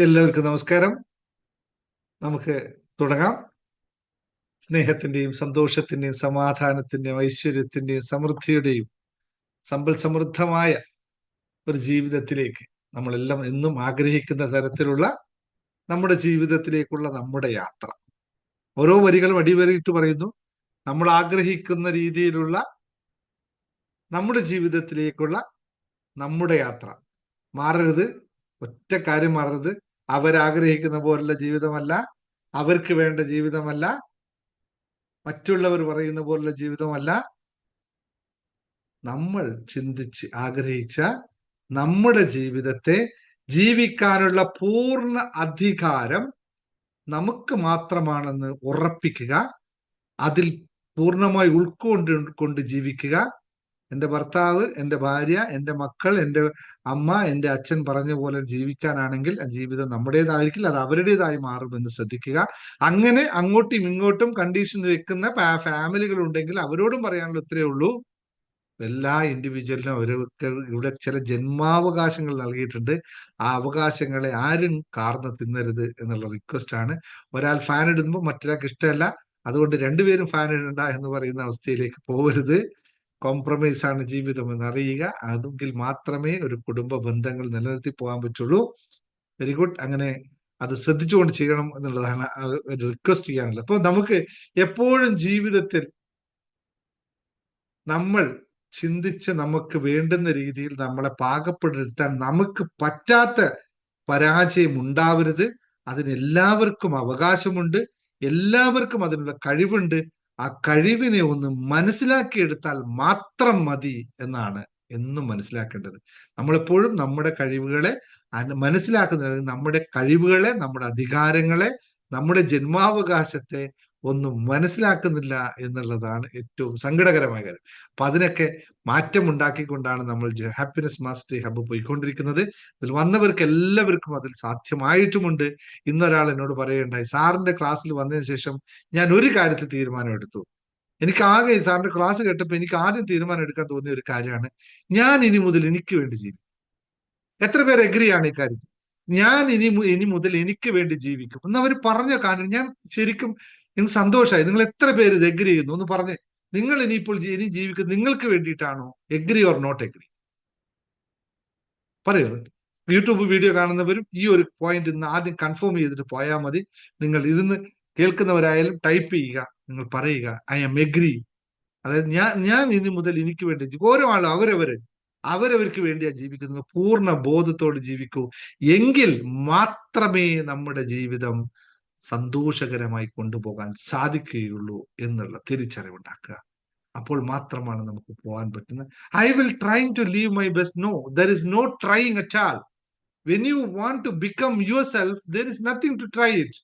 എല്ലാവർക്കും നമസ്കാരം. നമുക്ക് തുടങ്ങാം. സ്നേഹത്തിന്റെയും സന്തോഷത്തിന്റെയും സമാധാനത്തിന്റെയും ഐശ്വര്യത്തിന്റെയും സമൃദ്ധിയുടെയും സമ്പൽ സമൃദ്ധമായ ഒരു ജീവിതത്തിലേക്ക് നമ്മളെല്ലാം എന്നും ആഗ്രഹിക്കുന്ന തരത്തിലുള്ള നമ്മുടെ ജീവിതത്തിലേക്കുള്ള നമ്മുടെ യാത്ര. ഓരോ വരികളും അടിവരയിട്ട് പറയുന്നു, നമ്മൾ ആഗ്രഹിക്കുന്ന രീതിയിലുള്ള നമ്മുടെ ജീവിതത്തിലേക്കുള്ള നമ്മുടെ യാത്ര മാറരുത്. ഒറ്റ കാര്യം മാറരുത്, അവരാഗ്രഹിക്കുന്ന പോലുള്ള ജീവിതമല്ല, അവർക്ക് വേണ്ട ജീവിതമല്ല, മറ്റുള്ളവർ പറയുന്ന പോലുള്ള ജീവിതമല്ല. നമ്മൾ ചിന്തിച്ച് ആഗ്രഹിച്ച നമ്മുടെ ജീവിതത്തെ ജീവിക്കാനുള്ള പൂർണ്ണ അധികാരം നമുക്ക് മാത്രമാണെന്ന് ഉറപ്പിക്കുക, അതിൽ പൂർണ്ണമായി ഉൾക്കൊണ്ട് ജീവിക്കുക. എൻ്റെ ഭർത്താവ്, എൻ്റെ ഭാര്യ, എൻ്റെ മക്കൾ, എൻ്റെ അമ്മ, എൻ്റെ അച്ഛൻ പറഞ്ഞ പോലെ ജീവിക്കാനാണെങ്കിൽ ആ ജീവിതം നമ്മുടേതായിരിക്കില്ല, അത് അവരുടേതായി മാറുമെന്ന് ശ്രദ്ധിക്കുക. അങ്ങനെ അങ്ങോട്ടും ഇങ്ങോട്ടും കണ്ടീഷൻ വെക്കുന്ന ഫാമിലികൾ ഉണ്ടെങ്കിൽ അവരോടും പറയാനുള്ള ഇത്രയേ ഉള്ളൂ, എല്ലാ ഇൻഡിവിജ്വലിനും അവർക്ക് ഇവിടെ ചില ജന്മാവകാശങ്ങൾ നൽകിയിട്ടുണ്ട്. ആ അവകാശങ്ങളെ ആരും കാർന്ന് തിന്നരുത് എന്നുള്ള റിക്വസ്റ്റ് ആണ്. ഒരാൾ ഫാൻ ഇടുമ്പോൾ മറ്റൊരാൾക്ക് ഇഷ്ടമല്ല, അതുകൊണ്ട് രണ്ടുപേരും ഫാൻ ഇടണ്ട എന്ന് പറയുന്ന അവസ്ഥയിലേക്ക് പോകരുത്. കോംപ്രമൈസ് ആണ് ജീവിതം എന്ന് അറിയുക. അതെങ്കിൽ മാത്രമേ ഒരു കുടുംബ ബന്ധങ്ങൾ നിലനിർത്തി പോകാൻ പറ്റുള്ളൂ. Very good. അങ്ങനെ അത് ശ്രദ്ധിച്ചുകൊണ്ട് ചെയ്യണം എന്നുള്ളതാണ് ഒരു റിക്വസ്റ്റ് ചെയ്യാനുള്ളത്. അപ്പൊ നമുക്ക് എപ്പോഴും ജീവിതത്തിൽ നമ്മൾ ചിന്തിച്ച് നമുക്ക് വേണ്ടുന്ന രീതിയിൽ നമ്മളെ പാകപ്പെടുത്താൻ നമുക്ക് പറ്റാത്ത പരാജയം ഉണ്ടാവരുത്. അതിന് എല്ലാവർക്കും അവകാശമുണ്ട്, എല്ലാവർക്കും അതിനുള്ള കഴിവുണ്ട്. ആ കഴിവിനെ ഒന്ന് മനസ്സിലാക്കിയെടുത്താൽ മാത്രം മതി എന്നാണ് എന്നും മനസ്സിലാക്കേണ്ടത്. നമ്മളെപ്പോഴും നമ്മുടെ കഴിവുകളെ മനസ്സിലാക്കുന്നത്, നമ്മുടെ കഴിവുകളെ, നമ്മുടെ അധികാരങ്ങളെ, നമ്മുടെ ജന്മാവകാശത്തെ ഒന്നും മനസ്സിലാക്കുന്നില്ല എന്നുള്ളതാണ് ഏറ്റവും സങ്കടകരമായ കാര്യം. അപ്പൊ അതിനൊക്കെ മാറ്റം ഉണ്ടാക്കിക്കൊണ്ടാണ് നമ്മൾ ഹാപ്പിനെസ് മാസ്റ്ററി ഹബ്ബ് പോയിക്കൊണ്ടിരിക്കുന്നത്. ഇതിൽ വന്നവർക്ക് എല്ലാവർക്കും അതിൽ സാധ്യമായിട്ടുമുണ്ട്. ഇന്നൊരാൾ എന്നോട് പറയുകയുണ്ടായി, സാറിന്റെ ക്ലാസ്സിൽ വന്നതിന് ശേഷം ഞാൻ ഒരു കാര്യത്തിൽ തീരുമാനം എടുത്തു. എനിക്ക് ആകെ സാറിന്റെ ക്ലാസ് കേട്ടപ്പോൾ എനിക്ക് ആദ്യം തീരുമാനം എടുക്കാൻ തോന്നിയ ഒരു കാര്യമാണ്, ഞാൻ ഇനി മുതൽ എനിക്ക് വേണ്ടി ജീവിക്കും. എത്ര പേർ എഗ്രിയാണ് ഈ കാര്യം? ഞാൻ ഇനി മുതൽ എനിക്ക് വേണ്ടി ജീവിക്കും എന്ന് അവർ പറഞ്ഞ കാര്യം ഞാൻ ശരിക്കും എനിക്ക് സന്തോഷമായി. നിങ്ങൾ എത്ര പേര് ഇത് എഗ്രി ചെയ്യുന്നു ഒന്ന് പറഞ്ഞ്. നിങ്ങൾ ഇനിയിപ്പോൾ ഇനി ജീവിക്കുന്നത് നിങ്ങൾക്ക് വേണ്ടിയിട്ടാണോ? എഗ്രി ഓർ നോട്ട് എഗ്രി പറയൂ. യൂട്യൂബ് വീഡിയോ കാണുന്നവരും ഈ ഒരു പോയിന്റ് ഇന്ന് ആദ്യം കൺഫേം ചെയ്തിട്ട് പോയാൽ മതി. നിങ്ങൾ ഇരുന്ന് കേൾക്കുന്നവരായാലും ടൈപ്പ് ചെയ്യുക, നിങ്ങൾ പറയുക ഐ ആം എഗ്രി. അതായത് ഞാൻ ഇനി മുതൽ എനിക്ക് വേണ്ടി ഓരോ ആളും അവരവർക്ക് വേണ്ടിയാ ജീവിക്കുന്നത്. പൂർണ്ണ ബോധത്തോട് ജീവിക്കൂ. എങ്കിൽ മാത്രമേ നമ്മുടെ ജീവിതം സന്തോഷകരമായി കൊണ്ടുപോകാൻ സാധിക്കുകയുള്ളൂ എന്നുള്ള തിരിച്ചറിവുണ്ടാക്കുക. അപ്പോൾ മാത്രമാണ് നമുക്ക് പോകാൻ പറ്റുന്നത്. I will trying to leave my best. No, there is no trying at all. When you want to become yourself, there is nothing to try it.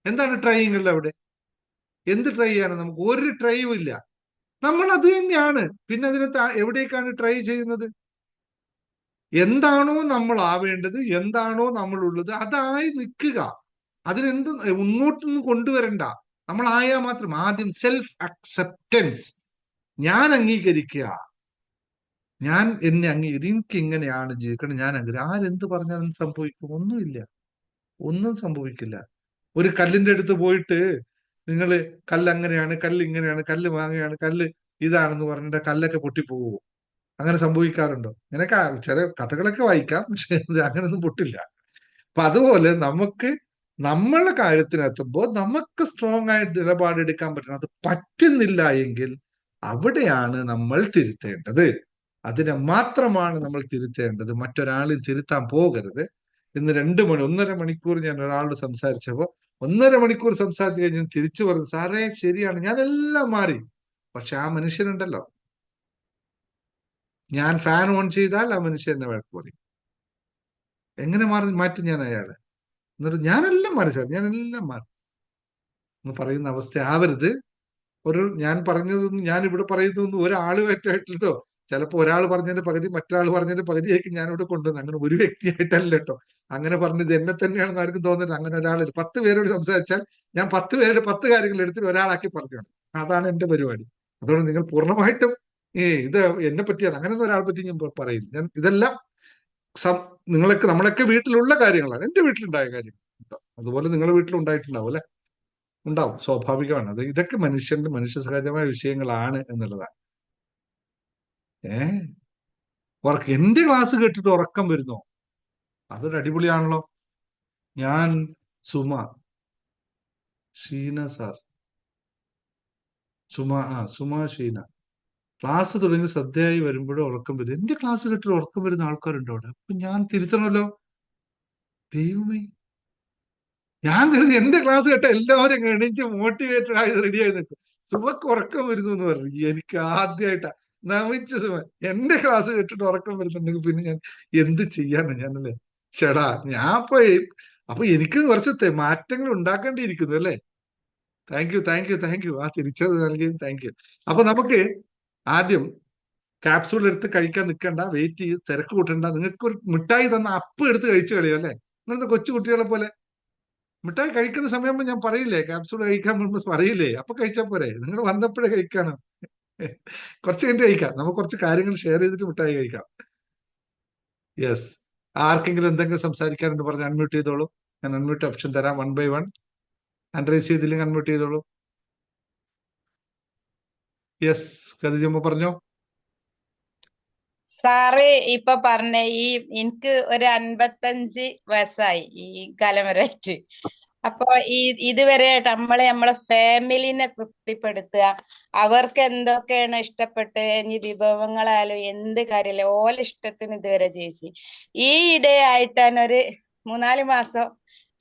എന്താണ് ട്രൈയിങ് ഉള്ള അവിടെ? എന്ത് ട്രൈ ചെയ്യാനാണ്? നമുക്ക് ഒരു ട്രൈയും ഇല്ല. നമ്മൾ അത് തന്നെയാണ്. പിന്നെ അതിനകത്ത് എവിടേക്കാണ് ട്രൈ ചെയ്യുന്നത്? എന്താണോ നമ്മൾ ആവേണ്ടത്, എന്താണോ നമ്മൾ ഉള്ളത്, അതായി നിൽക്കുക. അതിനെന്ത് മുന്നോട്ടൊന്നും കൊണ്ടുവരണ്ട. നമ്മൾ ആയാൽ മാത്രം. ആദ്യം സെൽഫ് അക്സെപ്റ്റൻസ്. ഞാൻ അംഗീകരിക്കുക, ഞാൻ എന്നെ എനിക്ക് ഇങ്ങനെയാണ് ജീവിക്കണം, ഞാൻ ആരെന്ത് പറഞ്ഞാലും സംഭവിക്കും? ഒന്നുമില്ല, ഒന്നും സംഭവിക്കില്ല. ഒരു കല്ലിന്റെ അടുത്ത് പോയിട്ട് നിങ്ങൾ കല്ല് അങ്ങനെയാണ്, കല്ല് ഇങ്ങനെയാണ്, കല്ല് മാങ്ങയാണ്, കല്ല് ഇതാണെന്ന് പറഞ്ഞിട്ട് കല്ലൊക്കെ പൊട്ടിപ്പോകുമോ? അങ്ങനെ സംഭവിക്കാറുണ്ടോ? ഇങ്ങനെയൊക്കെ ചില കഥകളൊക്കെ വായിക്കാം, പക്ഷെ അങ്ങനെയൊന്നും പൊട്ടില്ല. അപ്പൊ അതുപോലെ നമുക്ക് നമ്മളുടെ കാര്യത്തിനെത്തുമ്പോൾ നമുക്ക് സ്ട്രോങ് ആയിട്ട് നിലപാടെടുക്കാൻ പറ്റണം. അത് പറ്റുന്നില്ല എങ്കിൽ അവിടെയാണ് നമ്മൾ തിരുത്തേണ്ടത്. അതിനെ മാത്രമാണ് നമ്മൾ തിരുത്തേണ്ടത്. മറ്റൊരാളിൽ തിരുത്താൻ പോകരുത്. ഇന്ന് 1.5 മണിക്കൂർ ഞാൻ ഒരാളോട് സംസാരിച്ചപ്പോ 1.5 മണിക്കൂർ സംസാരിച്ചു കഴിഞ്ഞ് ഞാൻ തിരിച്ചു പറഞ്ഞു, സാറേ ശരിയാണ്, ഞാനെല്ലാം മാറി. പക്ഷെ ആ മനുഷ്യനുണ്ടല്ലോ, ഞാൻ ഫാൻ ഓൺ ചെയ്താൽ ആ മനുഷ്യൻ എന്നെ വഴക്ക് പറയും. എങ്ങനെ മാറ്റും ഞാൻ അയാളെ? എന്നിട്ട് ഞാനെല്ലാം മാറി സാർ, ഞാനെല്ലാം മാറി എന്ന് പറയുന്ന അവസ്ഥ ആവരുത്. ഞാൻ പറഞ്ഞതൊന്നും, ഞാൻ ഇവിടെ പറയുന്നതൊന്നും ഒരാളുമായിട്ടോ, ചിലപ്പോ ഒരാൾ പറഞ്ഞതിന്റെ പകുതി മറ്റൊരാൾ പറഞ്ഞതിന്റെ പകുതിയായിരിക്കും ഞാനിവിടെ കൊണ്ടുവന്നത്. അങ്ങനെ ഒരു വ്യക്തിയായിട്ടല്ല കേട്ടോ. അങ്ങനെ പറഞ്ഞത് എന്നെ തന്നെയാണെന്ന് ആർക്കും തോന്നുന്നത്. അങ്ങനെ ഒരാൾ 10 പേരോട് സംസാരിച്ചാൽ ഞാൻ 10 പേരുടെ 10 കാര്യങ്ങൾ എടുത്തിട്ട് ഒരാളാക്കി പറഞ്ഞാണ്. അതാണ് എന്റെ പരിപാടി. അതുകൊണ്ട് നിങ്ങൾ പൂർണ്ണമായിട്ടും ഇത് എന്നെ പറ്റിയാണ്, അങ്ങനെയൊന്നും ഒരാളെ പറ്റി ഞാൻ പറയില്ല. ഞാൻ ഇതെല്ലാം നമ്മളൊക്കെ വീട്ടിലുള്ള കാര്യങ്ങളാണ്. എന്റെ വീട്ടിലുണ്ടായ കാര്യം അതുപോലെ നിങ്ങളുടെ വീട്ടിലുണ്ടായിട്ടുണ്ടാവും അല്ലെ? ഉണ്ടാവും, സ്വാഭാവികമാണ്. ഇതൊക്കെ മനുഷ്യ സഹജമായ വിഷയങ്ങളാണ് എന്നുള്ളതാണ്. എന്റെ ക്ലാസ് കേട്ടിട്ട് ഉറക്കം വരുന്നോ? അതൊരു അടിപൊളിയാണല്ലോ. ഞാൻ സുമ ഷീന സാർ സുമ ഷീന ക്ലാസ് തുടങ്ങി ശ്രദ്ധയായി വരുമ്പോഴും ഉറക്കം വരും. എന്റെ ക്ലാസ് കേട്ടിട്ട് ഉറക്കം വരുന്ന ആൾക്കാരുണ്ടോ അവിടെ? അപ്പൊ ഞാൻ തിരുത്തണമല്ലോ. ദൈവമേ, ഞാൻ കരുതി എന്റെ ക്ലാസ് കേട്ട എല്ലാവരും എണീച്ച് മോട്ടിവേറ്റഡ് ആയി റെഡി ആയി നിൽക്കും. സുമക്ക് ഉറക്കം വരുന്നു എന്ന് പറഞ്ഞു. എനിക്ക് ആദ്യമായിട്ടാ നമിച്ച സുമ. എന്റെ ക്ലാസ് കേട്ടിട്ട് ഉറക്കം വരുന്നുണ്ടെങ്കിൽ പിന്നെ ഞാൻ എന്ത് ചെയ്യാനാ ഞാനല്ലേ? ചേടാ, ഞാൻ പോയി. അപ്പൊ എനിക്ക് കുറച്ച് മാറ്റങ്ങൾ ഉണ്ടാക്കേണ്ടിയിരിക്കുന്നു അല്ലേ? Thank you, thank you, thank U. ആ തിരിച്ചത് നൽകിയതും താങ്ക് യു. അപ്പൊ നമുക്ക് ആദ്യം ക്യാപ്സൂൾ എടുത്ത് കഴിക്കാൻ നിൽക്കണ്ട, വെയിറ്റ് ചെയ്ത് തിരക്ക് കൂട്ടണ്ട. നിങ്ങൾക്ക് ഒരു മിഠായി തന്ന അപ്പം എടുത്ത് കഴിച്ചു കളയോ അല്ലേ? നിങ്ങളുടെ കൊച്ചു കുട്ടികളെ പോലെ മിഠായി കഴിക്കുന്ന സമയം ഞാൻ പറയില്ലേ, ക്യാപ്സൂൾ കഴിക്കാൻ മുമ്പ് പറയില്ലേ? അപ്പൊ കഴിച്ചാൽ പോരെ? നിങ്ങൾ വന്നപ്പോഴേ കഴിക്കണം. കുറച്ച് കഴിഞ്ഞിട്ട് കഴിക്കാം. നമുക്ക് കുറച്ച് കാര്യങ്ങൾ ഷെയർ ചെയ്തിട്ട് മിഠായി കഴിക്കാം. യെസ്. ആർക്കെങ്കിലും എന്തെങ്കിലും സംസാരിക്കാനുണ്ട് പറഞ്ഞ് അൺമ്യൂട്ട് ചെയ്തോളൂ. ഞാൻ അൺമ്യൂട്ട് ഓപ്ഷൻ തരാം 1 by 1. ഹാൻഡ് റൈസ് ചെയ്തില്ലെങ്കിൽ അൺമ്യൂട്ട് ചെയ്തോളൂ. യെസ്, ഖദീജമ്മ പറഞ്ഞോ. സാറ് ഇപ്പൊ പറഞ്ഞ എനിക്ക് ഒരു 55 വയസ്സായി ഈ കാലം വരെയായിട്ട്. അപ്പൊ ഇതുവരെ നമ്മളെ ഫാമിലിനെ തൃപ്തിപ്പെടുത്തുക, അവർക്ക് എന്തൊക്കെയാണ് ഇഷ്ടപ്പെട്ട് ഇനി വിഭവങ്ങളായാലും എന്ത് കാര്യമല്ല ഓല ഇഷ്ടത്തിന് ഇതുവരെ ചേച്ചി. ഈ ഇടയായിട്ടാണ് ഒരു 3-4 മാസം,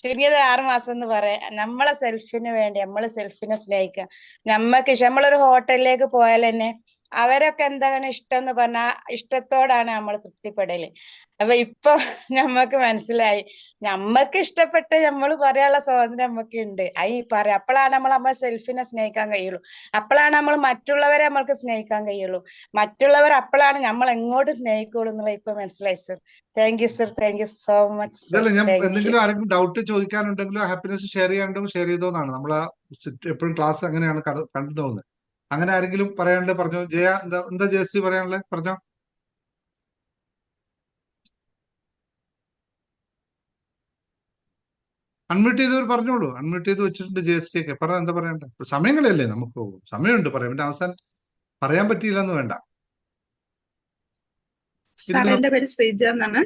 ചുരുങ്ങിയത് 6 മാസം എന്ന് പറയാം, നമ്മളെ സെൽഫിന് വേണ്ടി നമ്മള് സെൽഫിനെ സ്നേഹിക്കുക. നമ്മളൊരു ഹോട്ടലിലേക്ക് പോയാൽ തന്നെ അവരൊക്കെ എന്താണ് ഇഷ്ടം എന്ന് പറഞ്ഞാൽ ഇഷ്ടത്തോടാണ് നമ്മൾ തൃപ്തിപ്പെടല്. അപ്പൊ ഇപ്പൊ നമ്മക്ക് മനസ്സിലായി, നമ്മക്ക് ഇഷ്ടപ്പെട്ട് നമ്മൾ പറയാനുള്ള സ്വാതന്ത്ര്യം നമ്മക്ക് ഉണ്ട്. പറയാം, അപ്പോഴാണ് നമ്മളെ സെൽഫിനെ സ്നേഹിക്കാൻ കഴിയുള്ളൂ. അപ്പോഴാണ് നമ്മൾ മറ്റുള്ളവരെ നമ്മൾക്ക് സ്നേഹിക്കാൻ കഴിയുള്ളൂ. മറ്റുള്ളവർ അപ്പോഴാണ് നമ്മൾ എങ്ങോട്ട് സ്നേഹിക്കുള്ളൂ എന്നുള്ള ഇപ്പൊ മനസ്സിലായി sir. Thank you sir, thank you so much sir. ഞാൻ താങ്ക് യു. എന്തെങ്കിലും ആരെങ്കിലും ഡൗട്ട് ചോദിക്കാനുണ്ടെങ്കിലോ ഹാപ്പിനെസ് ഷെയർ ചെയ്യാനുണ്ടെങ്കിൽ ഷെയർ ചെയ്തോന്നാണ്. നമ്മൾ എപ്പോഴും ക്ലാസ് അങ്ങനെയാണ് കണ്ടു പോകുന്നത്. അങ്ങനെ ആരെങ്കിലും പറയാനുള്ളത് പറഞ്ഞോ. ജയ, എന്താ ജയശ്രീ പറയാനുള്ളത് പറഞ്ഞോ. അൺമ്യൂട്ട് ചെയ്തവർ പറഞ്ഞോളൂ. അൺമ്യൂട്ട് ചെയ്ത് വെച്ചിട്ടുണ്ട് ജയശ്രീ ഒക്കെ. എന്താ പറയണ്ടേ? സമയങ്ങളല്ലേ, നമുക്ക് സമയമുണ്ട് പറയാം. പിന്നെ അവസാനം പറയാൻ പറ്റിയില്ല എന്ന് വേണ്ട. സാർ, എന്റെ പേര് ശ്രീജ എന്നാണ്.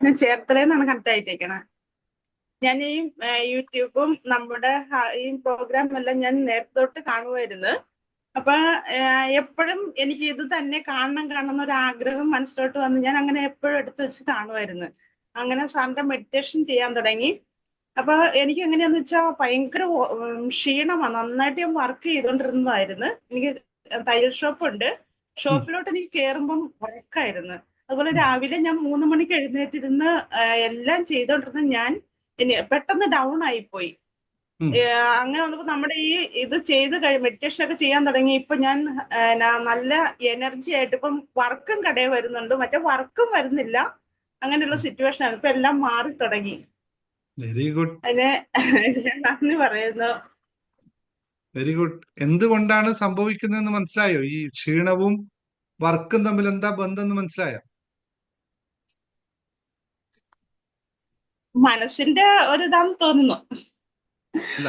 ഞാൻ ചേർത്തലയെന്നാണ് കണക്ട് ആയിട്ടേക്കണേ. ഞാൻ ഈ യൂട്യൂബും നമ്മുടെ ഈ പ്രോഗ്രാം എല്ലാം ഞാൻ നേരത്തെ തൊട്ട് കാണുമായിരുന്നു. അപ്പൊ എപ്പോഴും എനിക്ക് ഇത് തന്നെ കാണണം ഒരു ആഗ്രഹം മനസ്സിലോട്ട് വന്ന് ഞാൻ അങ്ങനെ എപ്പോഴും എടുത്ത് വെച്ച് കാണുമായിരുന്നു. അങ്ങനെ സാറിന്റെ മെഡിറ്റേഷൻ ചെയ്യാൻ തുടങ്ങി. അപ്പൊ എനിക്ക് എങ്ങനെയാന്ന് വെച്ചാൽ ഭയങ്കര ക്ഷീണമാണ്. നന്നായിട്ട് ഞാൻ വർക്ക് ചെയ്തോണ്ടിരുന്നതായിരുന്നു. എനിക്ക് തയ്യൽ ഷോപ്പുണ്ട്. ഷോപ്പിലോട്ട് എനിക്ക് കയറുമ്പം വർക്കായിരുന്നു. അതുപോലെ രാവിലെ ഞാൻ 3 മണിക്ക് എഴുന്നേറ്റിരുന്ന് എല്ലാം ചെയ്തോണ്ടിരുന്ന ഞാൻ പെട്ടെന്ന് ഡൗൺ ആയിപ്പോയി. അങ്ങനെ വന്നപ്പോ നമ്മുടെ ഇത് ചെയ്ത് മെഡിറ്റേഷൻ ഒക്കെ ചെയ്യാൻ തുടങ്ങി. ഇപ്പൊ ഞാൻ നല്ല എനർജി ആയിട്ട് ഇപ്പം വർക്കും കടയിൽ വരുന്നുണ്ട്, മറ്റേ വർക്കും വരുന്നില്ല. അങ്ങനെയുള്ള സിറ്റുവേഷൻ ആണ്. ഇപ്പൊ എല്ലാം മാറി തുടങ്ങി. വെരി ഗുഡ്, അതിന് നന്ദി പറയുന്നു. Very good. എന്തുകൊണ്ടാണ് സംഭവിക്കുന്നതെന്ന് മനസ്സിലായോ? ഈ ക്ഷീണവും വർക്കും തമ്മിൽ എന്താ ബന്ധം എന്ന് മനസ്സിലായോ? മനസ്സിന്റെ ഒരിതാന്ന് തോന്നുന്നു. അല്ല,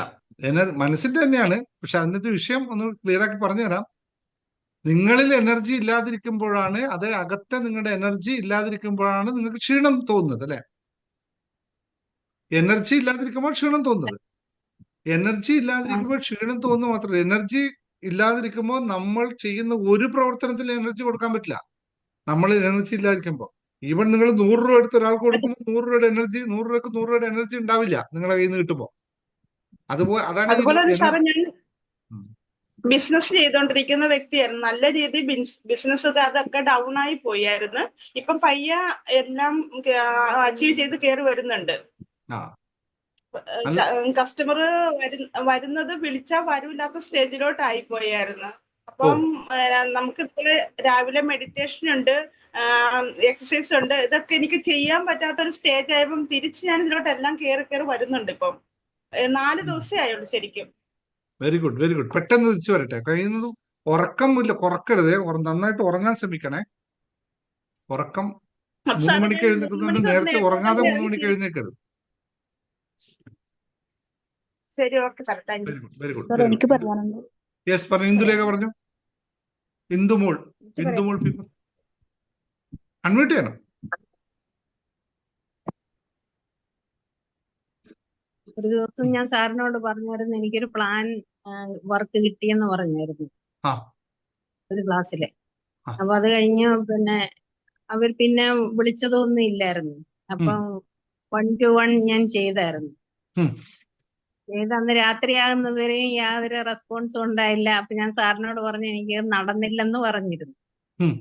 മനസ്സിന്റെ തന്നെയാണ്. പക്ഷെ അതിനകത്ത് വിഷയം ഒന്ന് ക്ലിയർ ആക്കി പറഞ്ഞു തരാം. നിങ്ങളിൽ എനർജി ഇല്ലാതിരിക്കുമ്പോഴാണ്, അത് അകത്തെ നിങ്ങളുടെ എനർജി ഇല്ലാതിരിക്കുമ്പോഴാണ് നിങ്ങൾക്ക് ക്ഷീണം തോന്നുന്നത് അല്ലെ? എനർജി ഇല്ലാതിരിക്കുമ്പോൾ ക്ഷീണം തോന്നുന്നത്. എനർജി ഇല്ലാതിരിക്കുമ്പോൾ ക്ഷീണം തോന്നുന്നു മാത്രമല്ല, എനർജി ഇല്ലാതിരിക്കുമ്പോൾ നമ്മൾ ചെയ്യുന്ന ഒരു പ്രവർത്തനത്തിൽ എനർജി കൊടുക്കാൻ പറ്റില്ല. നമ്മൾ എനർജി ഇല്ലാതിരിക്കുമ്പോൾ ഈവൻ നിങ്ങൾ 100 രൂപ എടുത്ത് ഒരാൾക്ക് കൊടുക്കുമ്പോൾ 100 രൂപയുടെ എനർജി 100 രൂപയ്ക്ക് 100 രൂപയുടെ എനർജി ഉണ്ടാവില്ല നിങ്ങളുടെ കയ്യിൽ നിന്ന് കിട്ടുമ്പോൾ. അതുപോലെ സാറേ, ഞാൻ ഉം. ബിസിനസ് ചെയ്തോണ്ടിരിക്കുന്ന വ്യക്തിയായിരുന്നു. നല്ല രീതിയിൽ ബിസിനസ് അതൊക്കെ ഡൗൺ ആയി പോയായിരുന്നു. ഇപ്പം പയ്യ എല്ലാം അച്ചീവ് ചെയ്ത് കയറി വരുന്നുണ്ട്. കസ്റ്റമർ വരുന്നത് വിളിച്ചാൽ വരൂല്ലാത്ത സ്റ്റേജിലോട്ട് ആയി പോയായിരുന്നു. അപ്പം നമുക്ക് ഇത്ര രാവിലെ മെഡിറ്റേഷൻ ഉണ്ട്, എക്സസൈസ് ഉണ്ട്. ഇതൊക്കെ എനിക്ക് ചെയ്യാൻ പറ്റാത്ത ഒരു സ്റ്റേജ് ആയപ്പം തിരിച്ച് ഞാൻ ഇതിലോട്ട് എല്ലാം കയറി വരുന്നുണ്ട്. ഇപ്പം 4 ദിവസമേ ആയുള്ളൂ ശരിക്കും. Very good, very good. പെട്ടെന്ന് തിരിച്ചു വരട്ടെ. കഴിയുന്നതും ഉറക്കമില്ല, കുറക്കരുത്. നന്നായിട്ട് ഉറങ്ങാൻ ശ്രമിക്കണേ. ഉറക്കം അപ്പൊ 3 സാറേ മണിക്ക് ഞാൻ 3 എഴുന്നേൽക്കുന്നുണ്ട്, മണിക്ക് നേരത്തെ നേരത്തെ ഉറങ്ങാതെ തന്നെ 3 മണിക്ക് എഴുന്നേൽക്കും. എഴുന്നേൽക്കരുത്. ശരി, okay sir, thank you. Very good, very good, sir very എനിക്ക് ഗുഡ്. പറയാനുണ്ട്. യെസ്, പറഞ്ഞു. ഇന്ദുലേഖ പറഞ്ഞു. ഇന്ദുമോൾ, എനിക്ക് ഇന്ദുമോൾ പീപ്പിൾ അൺമ്യൂട്ട് ചെയ്യണം. ഒരു ദിവസം ഞാൻ സാറിനോട് പറഞ്ഞായിരുന്നു, എനിക്കൊരു പ്ലാൻ വർക്ക് കിട്ടിയെന്ന് പറഞ്ഞായിരുന്നു ആ ഒരു ക്ലാസ്സിലെ. ആ. അപ്പൊ അത് കഴിഞ്ഞ് അവർ പിന്നെ വിളിച്ചതൊന്നും ഇല്ലായിരുന്നു. അപ്പം 1 to 1 ഞാൻ ചെയ്തായിരുന്നു. ഉം. ചെയ്ത് അന്ന് രാത്രിയാകുന്നതുവരെയും യാതൊരു റെസ്പോൺസും ഉണ്ടായില്ല. അപ്പൊ ഞാൻ സാറിനോട് പറഞ്ഞു എനിക്ക് നടന്നില്ലെന്ന് പറഞ്ഞിരുന്നു. ഉം.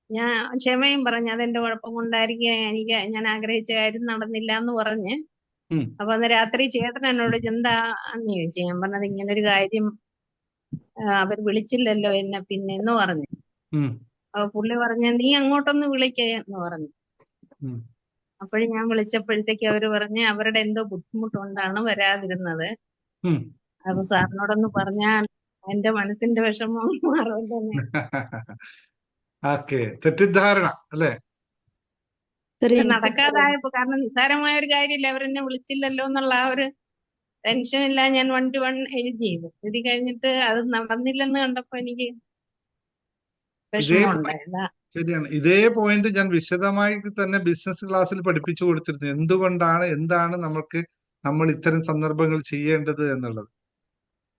ഞാൻ ക്ഷമയും പറഞ്ഞു, അതെന്റെ കുഴപ്പം കൊണ്ടായിരിക്കും, ഞാൻ ആഗ്രഹിച്ച കാര്യം നടന്നില്ല എന്ന് പറഞ്ഞ്. ഉം. അപ്പൊ അന്ന് രാത്രി ചേട്ടൻ എന്നോട് എന്താ എന്ന് ചോദിച്ചു. ഞാൻ പറഞ്ഞത് ഇങ്ങനൊരു കാര്യം അവർ വിളിച്ചില്ലല്ലോ എന്നെ പിന്നെ എന്ന് പറഞ്ഞു. ഉം. അപ്പൊ പുള്ളി പറഞ്ഞ നീ അങ്ങോട്ടൊന്ന് വിളിക്കേ എന്ന് പറഞ്ഞു. ഉം. അപ്പോഴും ഞാൻ വിളിച്ചപ്പോഴത്തേക്ക് അവര് പറഞ്ഞ് അവരുടെ എന്തോ ബുദ്ധിമുട്ടുകൊണ്ടാണ് വരാതിരുന്നത്. ഉം. അപ്പൊ സാറിനോടൊന്ന് പറഞ്ഞാൽ എന്റെ മനസ്സിന്റെ വിഷമം മാറുമല്ലോ. ഓക്കെ, തെറ്റിദ്ധാരണ അല്ലേ? സാർ എനിക്ക് നടക്കാതായപ്പോ, കാരണം നിസ്സാരമായ ഒരു കാര്യമില്ല, അവരെന്നെ വിളിച്ചില്ലല്ലോ എന്നുള്ള ആ ഒരു ടെൻഷനില്ല ഞാൻ 1 to 1 എഴുതി കഴിഞ്ഞിട്ട് അത് നടന്നില്ലെന്ന് കണ്ടപ്പോ എനിക്ക് വിഷമം ഉണ്ടായില്ല. ശരിയാണ്. ഇതേ പോയിന്റ് ഞാൻ വിശദമായി തന്നെ ബിസിനസ് ക്ലാസ്സിൽ പഠിപ്പിച്ചു കൊടുത്തിരുന്നു. എന്താണ് നമ്മൾ ഇത്തരം സന്ദർഭങ്ങൾ ചെയ്യേണ്ടത് എന്നുള്ളത്.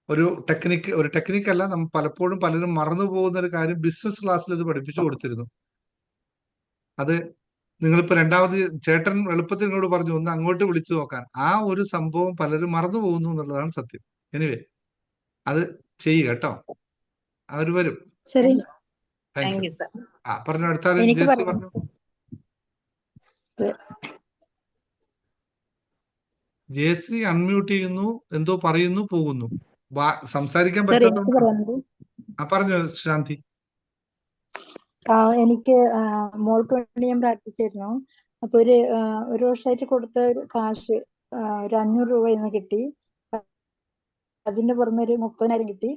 ഒരു ടെക്നിക്ക് അല്ല, നമ്മൾ പലരും മറന്നു പോകുന്ന ഒരു കാര്യം ബിസിനസ് ക്ലാസ്സിൽ ഇത് പഠിപ്പിച്ചു കൊടുത്തിരുന്നു. അത് നിങ്ങളിപ്പോ രണ്ടാമത് ചേട്ടൻ എളുപ്പത്തിൽ എന്നോട് പറഞ്ഞു ഒന്ന് അങ്ങോട്ട് വിളിച്ചു നോക്കാൻ. ആ ഒരു സംഭവം പലരും മറന്നു പോകുന്നു എന്നുള്ളതാണ് സത്യം. എനിവേ, അത് ചെയ്യുക കേട്ടോ. അവർ വരും. ശരി. Thank you sir. പറഞ്ഞു. അടുത്ത എനിക്ക് ജയശ്രീ പറയാം. പറഞ്ഞു. ജയശ്രീ അൺമ്യൂട്ട് ചെയ്യുന്നു, എന്തോ പറയുന്നു, പോകുന്നു. സംസാരിക്കാൻ സാർ എനിക്ക് പറ്റാത്ത. പറയാനുണ്ട്. പറഞ്ഞു ശാന്തി. എനിക്ക് മോൾക്ക് വേണ്ടി ഞാൻ പ്രാർത്ഥിച്ചിരുന്നു. അപ്പൊ ഒരു വർഷമായിട്ട് കൊടുത്ത ഒരു കാശ് ഒരു 500 രൂപ ഇന്ന് കിട്ടി. അതിന്റെ പുറമെ ഒരു 30,000 കിട്ടി.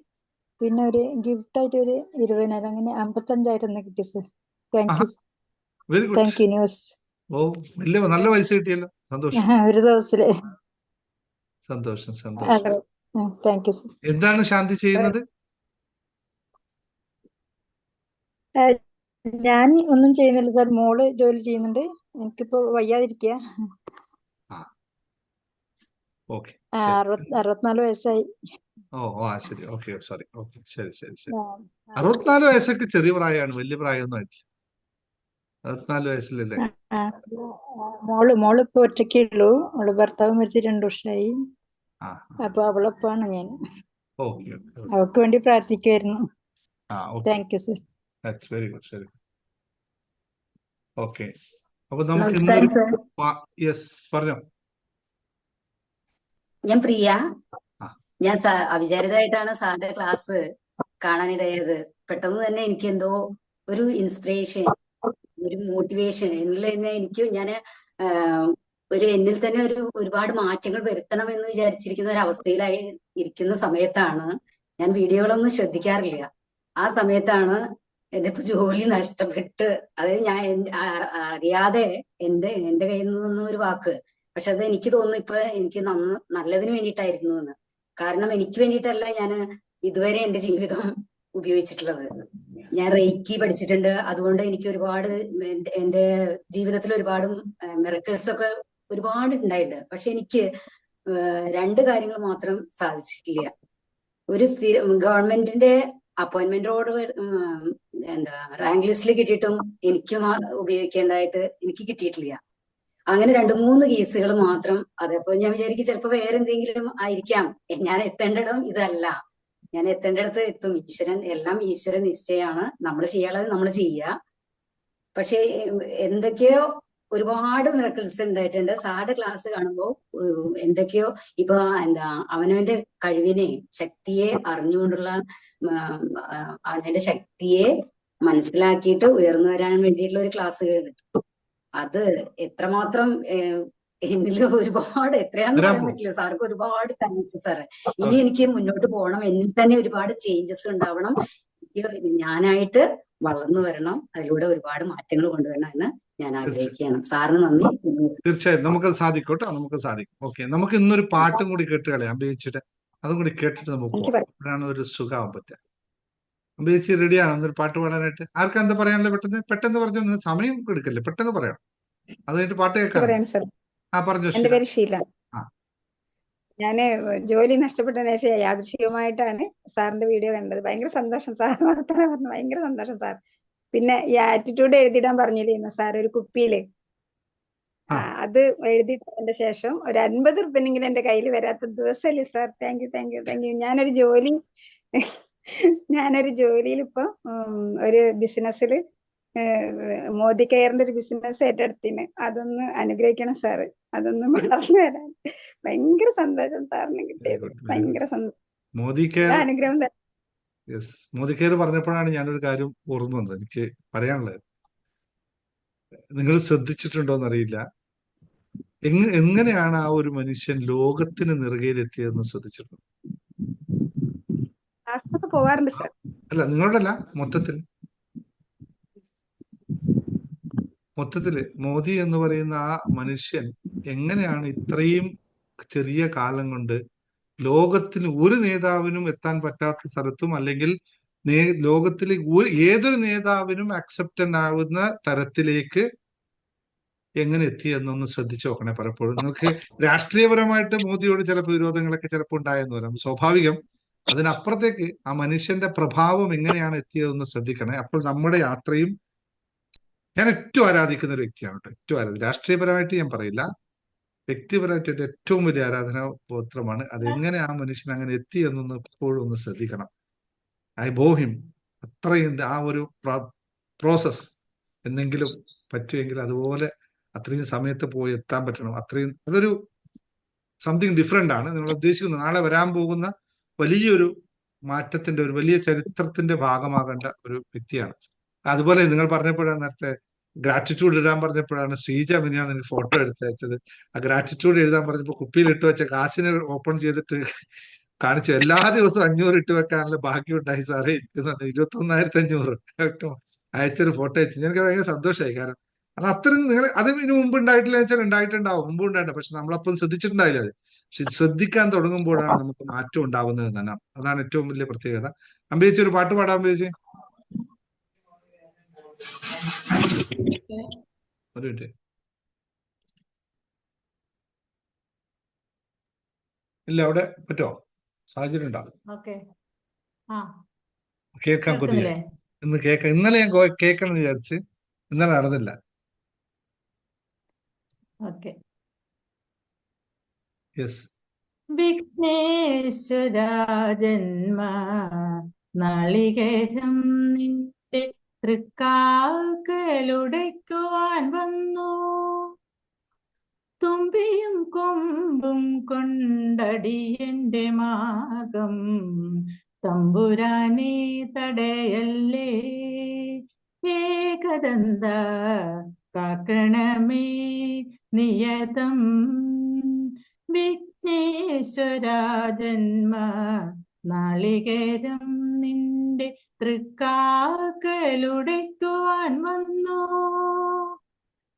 പിന്നെ ഒരു ഗിഫ്റ്റ് ആയിട്ട് ഒരു 20,000, അങ്ങനെ 55,000 കിട്ടി sir. Thank you. Very good. Thank you news. ഓ, നല്ല പൈസ കിട്ടിയല്ലോ. സന്തോഷം, ഒരു ദിവസത്തില്. സന്തോഷം. Thank you sir. എന്താണ് ശാന്തി ചെയ്യുന്നത്? ഞാൻ ഒന്നും ചെയ്യുന്നില്ല സാർ. മോള് ജോലി ചെയ്യുന്നുണ്ട്. എനിക്കിപ്പോ വയ്യാതിരിക്കുക. ഓക്കെ, 64 വയസ്സായി. ശരി. Okay, sorry. ഓക്കെ, ശരി. 64 വയസ്സൊക്കെ ചെറിയ പ്രായമാണ്, വലിയ പ്രായമൊന്നും ആയിട്ടില്ല. 64 വയസ്സിലല്ലേ? മോള് ഇപ്പൊ ഒറ്റയ്ക്കേ ഉള്ളൂ. അവള് ഭർത്താവ് മരിച്ച് 2 വർഷമായി. അപ്പൊ അവളൊപ്പാണ് ഞാൻ. അവൾക്ക് വേണ്ടി പ്രാർത്ഥിക്കുമായിരുന്നു. Thank you sir. Very good. ശരി. ഓക്കെ, അപ്പൊ നമുക്ക് നമസ്കാരം സർ. യെസ്, പറഞ്ഞോ. ഞാൻ പ്രിയ. ഞാൻ അവിചാരിതമായിട്ടാണ് സാറിന്റെ ക്ലാസ് കാണാനിടയായത്. പെട്ടെന്ന് തന്നെ എനിക്ക് എന്തോ ഒരു ഇൻസ്പിറേഷൻ, ഒരു മോട്ടിവേഷൻ എന്നിൽ തന്നെ എന്നിൽ തന്നെ ഒരുപാട് മാറ്റങ്ങൾ വരുത്തണം എന്ന് വിചാരിച്ചിരിക്കുന്ന ഒരു അവസ്ഥയിലായി ഇരിക്കുന്ന സമയത്താണ് ഞാൻ വീഡിയോകളൊന്നും ശ്രദ്ധിക്കാറില്ല. ആ സമയത്താണ് എന്നിപ്പോ ജോലി നഷ്ടപ്പെട്ട്, അതായത് ഞാൻ അറിയാതെ എന്റെ കയ്യിൽ നിന്ന് ഒരു വാക്ക്, പക്ഷെ അത് എനിക്ക് തോന്നുന്നു ഇപ്പൊ എനിക്ക് നല്ലതിന് വേണ്ടിയിട്ടായിരുന്നു എന്ന്. കാരണം എനിക്ക് വേണ്ടിയിട്ടല്ല ഞാൻ ഇതുവരെ എന്റെ ജീവിതം ഉപയോഗിച്ചിട്ടുള്ളത്. ഞാൻ റെയ്ക്കി പഠിച്ചിട്ടുണ്ട്. അതുകൊണ്ട് എനിക്ക് ഒരുപാട് എന്റെ ജീവിതത്തിൽ ഒരുപാട് മിറക്കിൾസ് ഒക്കെ ഒരുപാട് ഉണ്ടായിട്ടുണ്ട്. പക്ഷെ എനിക്ക് 2 കാര്യങ്ങൾ മാത്രം സാധിച്ചിട്ടില്ല. ഒരു ഗവൺമെന്റിന്റെ അപ്പോയിന്റ്മെന്റോട് റാങ്ക് ലിസ്റ്റിൽ കിട്ടിയിട്ടും എനിക്കും ഉപയോഗിക്കേണ്ടതായിട്ട് എനിക്ക് കിട്ടിയിട്ടില്ല. അങ്ങനെ 2-3 കേസുകൾ മാത്രം. അതപ്പോ ഞാൻ വിചാരിക്കും ചിലപ്പോ വേറെ എന്തെങ്കിലും ആയിരിക്കാം. ഞാൻ എത്തേണ്ടിടം ഇതല്ല. ഞാൻ എത്തേണ്ടിടത്ത് എത്തും. എല്ലാം ഈശ്വര നിശ്ചയമാണ്. നമ്മൾ ചെയ്യാനുള്ളത് നമ്മൾ ചെയ്യുക. പക്ഷെ എന്തൊക്കെയോ ഒരുപാട് മിറക്കിൾസ് ഉണ്ടായിട്ടുണ്ട്. സാറുടെ ക്ലാസ് കാണുമ്പോൾ എന്തൊക്കെയോ ഇപ്പൊ അവനവന്റെ കഴിവിനെ, ശക്തിയെ അറിഞ്ഞുകൊണ്ടുള്ള അവന്റെ ശക്തിയെ മനസ്സിലാക്കിയിട്ട് ഉയർന്നു വരാൻ വേണ്ടിയിട്ടുള്ള ഒരു ക്ലാസ് കിട്ടും. അത് എത്രമാത്രം എന്നിൽ ഒരുപാട് എത്രയാന്ന് പറയാൻ പറ്റില്ല. സാർക്ക് ഒരുപാട് താങ്ക്സ് സാറ്. ഇനി എനിക്ക് മുന്നോട്ട് പോകണം. എന്നിൽ തന്നെ ഒരുപാട് ചേഞ്ചസ് ഉണ്ടാവണം. ഞാനായിട്ട് വളർന്നു വരണം, അതിലൂടെ ഒരുപാട് മാറ്റങ്ങൾ കൊണ്ടുവരണം എന്ന് ഞാൻ ആഗ്രഹിക്കുകയാണ്. സാറിന് നന്ദി. തീർച്ചയായും നമുക്കത് സാധിക്കും കേട്ടോ, നമുക്ക് സാധിക്കും. ഓക്കെ, നമുക്ക് ഇന്നൊരു പാട്ടും കൂടി കേട്ട് കളയാം അംബികച്ചിട്ട്. അതും കൂടി കേട്ടിട്ട് നമുക്ക് പോകാം. അപ്പോഴാണ് ഒരു സുഖമാവാൻ പറ്റുക. അംബികച്ചി റെഡിയാണോ എന്നൊരു പാട്ട് പാടാനായിട്ട്? ആർക്കാ എന്താ പറയാനുള്ള? പെട്ടെന്ന് പെട്ടെന്ന് പറഞ്ഞു, നിങ്ങൾ സമയം എടുക്കല്ലേ, പെട്ടെന്ന് പറയണം. അത് കഴിഞ്ഞിട്ട് പാട്ട് കേൾക്കാം. ആ പറഞ്ഞു. എന്റെ പേര് ഷീല. ആ. ഞാന് ജോലി നഷ്ടപ്പെട്ടതിന് ശേഷം യാദൃശ്ചികമായിട്ടാണ് സാറിന്റെ വീഡിയോ കണ്ടത്. ഭയങ്കര സന്തോഷം സാർ വർത്തമാനം പറഞ്ഞു, ഭയങ്കര സന്തോഷം സാർ. പിന്നെ ഈ ആറ്റിറ്റ്യൂഡ് എഴുതിയിടാൻ പറഞ്ഞിരുന്നു സാർ ഒരു കുപ്പിയില്. അത് എഴുതിയിട്ടതിന്റെ ശേഷം ഒരു 50 റുപ്യെങ്കിലും എന്റെ കയ്യിൽ വരാത്ത ദിവസമല്ലേ sir. Thank you thank you thank you. ഞാനൊരു ജോലിയിൽ ഇപ്പൊ ഒരു ബിസിനസ്സിൽ മോദി കെയറിന്റെ ഒരു ബിസിനസ് ഏറ്റെടുത്തിന്. അതൊന്ന് അനുഗ്രഹിക്കണം സാറ്, അതൊന്ന് വളർന്നു വരാൻ. ഭയങ്കര സന്തോഷം സാറിന് കിട്ടിയത്, ഭയങ്കര സന്തോഷം. മോദി കെയർ അനുഗ്രഹം. യെസ്, മോദി കെയർ പറഞ്ഞപ്പോഴാണ് ഞാനൊരു കാര്യം ഓർമ്മ വന്നത്, എനിക്ക് പറയാനുള്ളത്. നിങ്ങൾ ശ്രദ്ധിച്ചിട്ടുണ്ടോ എന്നറിയില്ല, എങ്ങനെയാണ് ആ ഒരു മനുഷ്യൻ ലോകത്തിന് നെറുകയിലെത്തിയതെന്ന് ശ്രദ്ധിച്ചിട്ടുണ്ടോ? പോവാറുണ്ട് സാർ. അല്ല, നിങ്ങളുടെ അല്ല, മൊത്തത്തില് മോദി എന്ന് പറയുന്ന ആ മനുഷ്യൻ എങ്ങനെയാണ് ഇത്രയും ചെറിയ കാലം കൊണ്ട് ലോകത്തിന് ഒരു നേതാവിനും എത്താൻ പറ്റാത്ത സ്ഥലത്തും, അല്ലെങ്കിൽ ലോകത്തിലെ ഏതൊരു നേതാവിനും അക്സെപ്റ്റഡ് ആവുന്ന തരത്തിലേക്ക് എങ്ങനെ എത്തി എന്നൊന്ന് ശ്രദ്ധിച്ചു നോക്കണേ. പലപ്പോഴും നിങ്ങൾക്ക് രാഷ്ട്രീയപരമായിട്ട് മോദിയോട് ചിലപ്പോൾ വിരോധങ്ങളൊക്കെ ചിലപ്പോൾ ഉണ്ടായെന്ന് വരാം, സ്വാഭാവികം. അതിനപ്പുറത്തേക്ക് ആ മനുഷ്യന്റെ പ്രഭാവം എങ്ങനെയാണ് എത്തിയതെന്ന് ശ്രദ്ധിക്കണേ. അപ്പോൾ നമ്മുടെ യാത്രയും, ഞാൻ ഏറ്റവും ആരാധിക്കുന്ന ഒരു വ്യക്തിയാണ് കേട്ടോ, ഏറ്റവും രാഷ്ട്രീയപരമായിട്ട് ഞാൻ പറയില്ല, വ്യക്തിപരമായിട്ട് ഏറ്റവും വലിയ ആരാധനാ ഗോത്രമാണ്. അതെങ്ങനെ ആ മനുഷ്യൻ അങ്ങനെ എത്തി എന്നൊന്ന് എപ്പോഴും ഒന്ന് ശ്രദ്ധിക്കണം. ഐ ബോ ഹിം. അത്രയുണ്ട് ആ ഒരു പ്രോസസ്. എന്തെങ്കിലും പറ്റുമെങ്കിൽ അതുപോലെ അത്രയും സമയത്ത് പോയി എത്താൻ പറ്റണം. അത്രയും അതൊരു സംതിങ് ഡിഫറെന്റ് ആണ്. നിങ്ങൾ ഉദ്ദേശിക്കുന്നത് നാളെ വരാൻ പോകുന്ന വലിയൊരു മാറ്റത്തിന്റെ, ഒരു വലിയ ചരിത്രത്തിന്റെ ഭാഗമാകേണ്ട ഒരു വ്യക്തിയാണ്. അതുപോലെ നിങ്ങൾ പറഞ്ഞപ്പോഴാണ് നേരത്തെ ഗ്രാറ്റിറ്റ്യൂഡ് ഇടാൻ പറഞ്ഞപ്പോഴാണ് ശ്രീജ മിനിയാന്ന് എനിക്ക് ഫോട്ടോ എടുത്ത് അയച്ചത്. ആ ഗ്രാറ്റിറ്റ്യൂഡ് എഴുതാൻ പറഞ്ഞപ്പോൾ കുപ്പിയിൽ ഇട്ട് വെച്ച കാശിനെ ഓപ്പൺ ചെയ്തിട്ട് കാണിച്ചു. എല്ലാ ദിവസവും 500 ഇട്ട് വെക്കാനുള്ള ഭാഗ്യം ഉണ്ടായി സാറേ ഇരിക്കുന്നുണ്ട്. 21,500 അയച്ചൊരു ഫോട്ടോ അയച്ചു. എനിക്ക് ഭയങ്കര സന്തോഷമായി. കാരണം അത്രയും നിങ്ങൾ അത് ഇതിനു മുമ്പ് ഉണ്ടായിട്ടില്ല വെച്ചാൽ ഉണ്ടായിട്ടുണ്ടാവും, മുമ്പ് ഉണ്ടായിട്ടുണ്ട്. പക്ഷെ നമ്മളപ്പം ശ്രദ്ധിച്ചിട്ടുണ്ടായില്ല അത്. പക്ഷെ ഇത് ശ്രദ്ധിക്കാൻ തുടങ്ങുമ്പോഴാണ് നമുക്ക് മാറ്റം ഉണ്ടാവുന്നത് തന്നെ. അതാണ് ഏറ്റവും വലിയ പ്രത്യേകത. അംബികച്ചി ഒരു പാട്ട് പാടാൻ അംബികച്ചി. ഒരു മിനിറ്റ്. ഇല്ല, അവിടെ പറ്റുമോ? സാഹചര്യം ഉണ്ടാകും. കേൾക്കാൻ കൊതിയ ഇന്ന് കേൾക്കാം. ഇന്നലെ ഞാൻ കേൾക്കണം എന്ന് വിചാരിച്ച്, ഇന്നലെ നടന്നില്ല. യെസ്. വിഘ്നേശ്വര ജന്മ നാളികേരം നിന്റെ തൃക്കാൽക്കലുടയ്ക്കുവാൻ വന്നു. തുമ്പിയും കൊമ്പും കൊണ്ടടിയന്റെ മാകം തമ്പുരാനെ തടയല്ലേ. ഏകദന്ത കാക്കണമേ നിയതം. വിഘ്നേശ്വര ജന്മ നാളികേരം നിന്റെ തൃക്കാൽക്കലുടയ്ക്കുവാൻ വന്നു.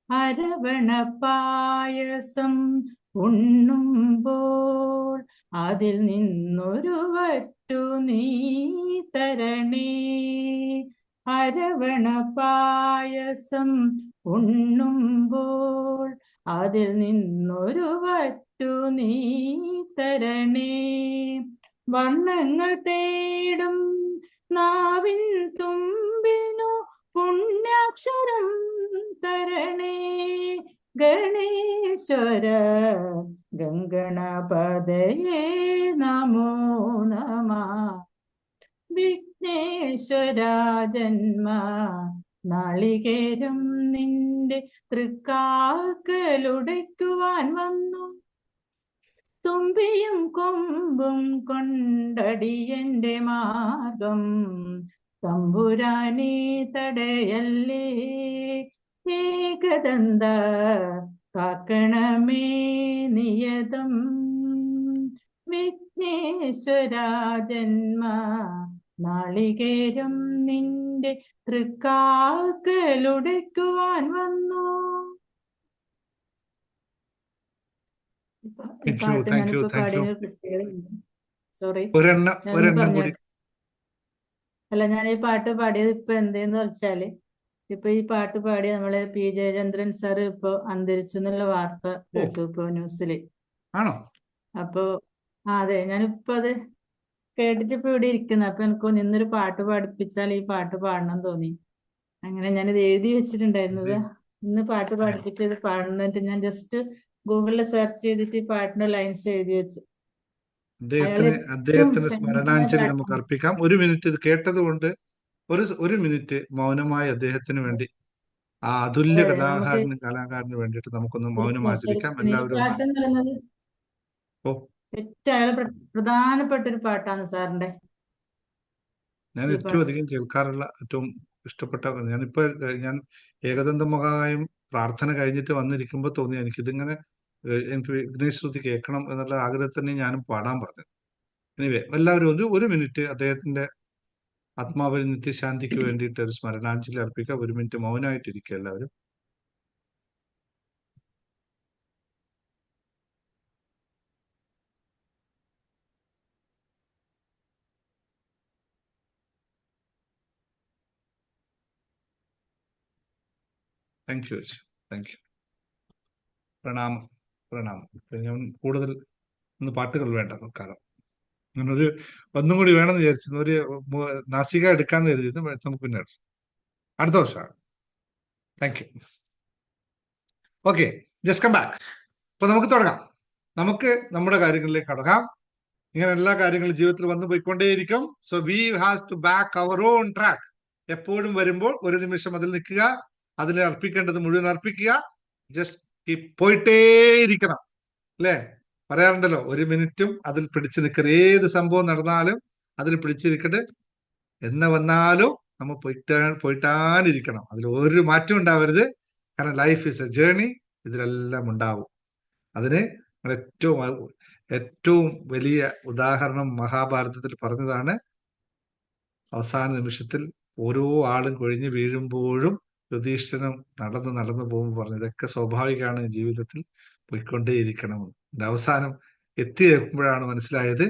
അരവണ പായസം ഉണ്ണുമ്പോൾ അതിൽ നിന്നൊരു വറ്റു നീ തരണേ. അരവണ പായസം ഉണ്ണുമ്പോൾ അതിൽ നിന്നൊരു വറ്റു നീ തരണേ. വർണ്ണങ്ങൾ തേടും നാവിൻ തുമ്പിനു പുണ്യാക്ഷരം തരണേ. ഗണേശ്വര ഗംഗണപതയേ നമോ നമഃ. വിഘ്നേശ്വര ജന്മ നാളികേരം നിന്റെ തൃക്കാൽക്കലുടയ്ക്കുവാൻ വന്നു. തുമ്പിയും കൊമ്പും കൊണ്ടടിയന്റെ മാർഗം തമ്പുരാനെ തടയല്ലേ. ഏകദന്ത കാക്കണമേ നിയതം. വിഘ്നേശ്വര ജന്മ നാളികേരം നിന്റെ എന്റെ തൃക്കാക്കലുടയ്ക്കുവാൻ വന്നു. ഈ പാട്ട് താങ്ക് യു ഞാനിപ്പോ താങ്ക് യു. പാടിയ പ്രത്യേകത, സോറി ഒരെണ്ണം ഞാനൊന്ന് കൂടി. പറഞ്ഞോട്ടെ. അല്ല, ഞാൻ ഈ പാട്ട് പാടിയത് ഇപ്പൊ എന്തെന്ന് വെച്ചാല്, ഇപ്പൊ ഈ പാട്ട് പാടി നമ്മളെ പി ജയചന്ദ്രൻ സാറ് ഇപ്പൊ അന്തരിച്ചു എന്നുള്ള വാർത്ത കേട്ടു ഇപ്പൊ ന്യൂസില്. ആണോ? അപ്പൊ അതെ, ഞാനിപ്പോ അത് കേട്ടിട്ട് ഇപ്പൊ ഇവിടെ ഇരിക്കുന്നത്. അപ്പൊ എനിക്ക് നിന്നൊരു പാട്ട് പാടിപ്പിച്ചാൽ ഈ പാട്ട് പാടണം തോന്നി. അങ്ങനെ ഞാനിത് എഴുതി വെച്ചിട്ടുണ്ടായിരുന്നത്. ഇന്ന് പാട്ട് പാടിപ്പിച്ചത് പാടുന്നിട്ട് ഞാൻ ജസ്റ്റ് ഗൂഗിളിൽ സെർച്ച് ചെയ്തിട്ട് ഈ പാട്ടിന്റെ ലൈൻസ് എഴുതി വെച്ചു. അദ്ദേഹത്തിന് സ്മരണാഞ്ജലി നമുക്ക് അർപ്പിക്കാം. ഒരു മിനിറ്റ് ഇത് കേട്ടത് കൊണ്ട് ഒരു മിനിറ്റ് മൗനമായി അദ്ദേഹത്തിന് വേണ്ടി, ആ അതുല്യ കലാകാരന് വേണ്ടിയിട്ട് നമുക്കൊന്ന് മൗനം ആചരിക്കാം. എല്ലാവരും ഏറ്റവും പ്രധാനപ്പെട്ട ഒരു പാട്ടാണ് സാറിന്റെ. ഞാൻ ഏറ്റവും അധികം കേൾക്കാറുള്ള, ഏറ്റവും ഇഷ്ടപ്പെട്ട, ഞാൻ ഏകദന്തമഹായും പ്രാർത്ഥന കഴിഞ്ഞിട്ട് വന്നിരിക്കുമ്പോൾ തോന്നി എനിക്കിതിങ്ങനെ എനിക്ക് വിഘ്നേശ്വര സ്തുതി കേൾക്കണം എന്നുള്ള ആഗ്രഹത്തിന് ഞാനും പാടാൻ പറഞ്ഞത്. എനിവേ, എല്ലാവരും ഒരു മിനിറ്റ് അദ്ദേഹത്തിന്റെ ആത്മാവിൽ നിത്യശാന്തിക്ക് വേണ്ടിയിട്ട് ഒരു സ്മരണാഞ്ജലി അർപ്പിക്കുക. ഒരു മിനിറ്റ് മൗനമായിട്ടിരിക്കുക എല്ലാവരും. Thank you thank U. പ്രണാമം പ്രണാമം. ഞാൻ കൂടുതൽ പാട്ടുകൾ വേണ്ട തൽക്കാലം. അങ്ങനൊരു ഒന്നും കൂടി വേണമെന്ന് വിചാരിച്ചു. ഒരു നാസിക എടുക്കാന്ന് കരുതിയത് നമുക്ക് പിന്നെ അടുത്ത വർഷമാണ്. Thank you. Okay, just come back. അപ്പൊ നമുക്ക് തുടങ്ങാം. നമുക്ക് നമ്മുടെ കാര്യങ്ങളിലേക്ക് കടക്കാം. ഇങ്ങനെ എല്ലാ കാര്യങ്ങളും ജീവിതത്തിൽ വന്നു പോയിക്കൊണ്ടേയിരിക്കും. So we has to back our on track. എപ്പോഴും വരുമ്പോൾ ഒരു നിമിഷം അതിൽ നിൽക്കുക, അതിൽ അർപ്പിക്കേണ്ടത് മുഴുവൻ അർപ്പിക്കുക. ജസ്റ്റ് പോയിട്ടേയിരിക്കണം, അല്ലേ? പറയാറുണ്ടല്ലോ, ഒരു മിനിറ്റും അതിൽ പിടിച്ചു നിൽക്കരുത്. ഏത് സംഭവം നടന്നാലും അതിൽ പിടിച്ചിരിക്കട്ടെ. എന്ന് വന്നാലും നമ്മൾ പോയിട്ടാനിരിക്കണം. അതിൽ ഒരു മാറ്റം ഉണ്ടാവരുത്. കാരണം ലൈഫ് ഇസ് എ ജേർണി. ഇതിലെല്ലാം ഉണ്ടാവും. അതിന് ഏറ്റവും വലിയ ഉദാഹരണം മഹാഭാരതത്തിൽ പറഞ്ഞതാണ്. അവസാന നിമിഷത്തിൽ ഓരോ ആളും കൊഴിഞ്ഞു വീഴുമ്പോഴും യുധിഷ്ഠിരൻ നടന്നു പോകുമ്പോൾ പറഞ്ഞു, ഇതൊക്കെ സ്വാഭാവികമാണ്, ജീവിതത്തിൽ പോയിക്കൊണ്ടേയിരിക്കണമെന്ന്. അവസാനം എത്തിയപ്പോഴാണ് മനസ്സിലായത്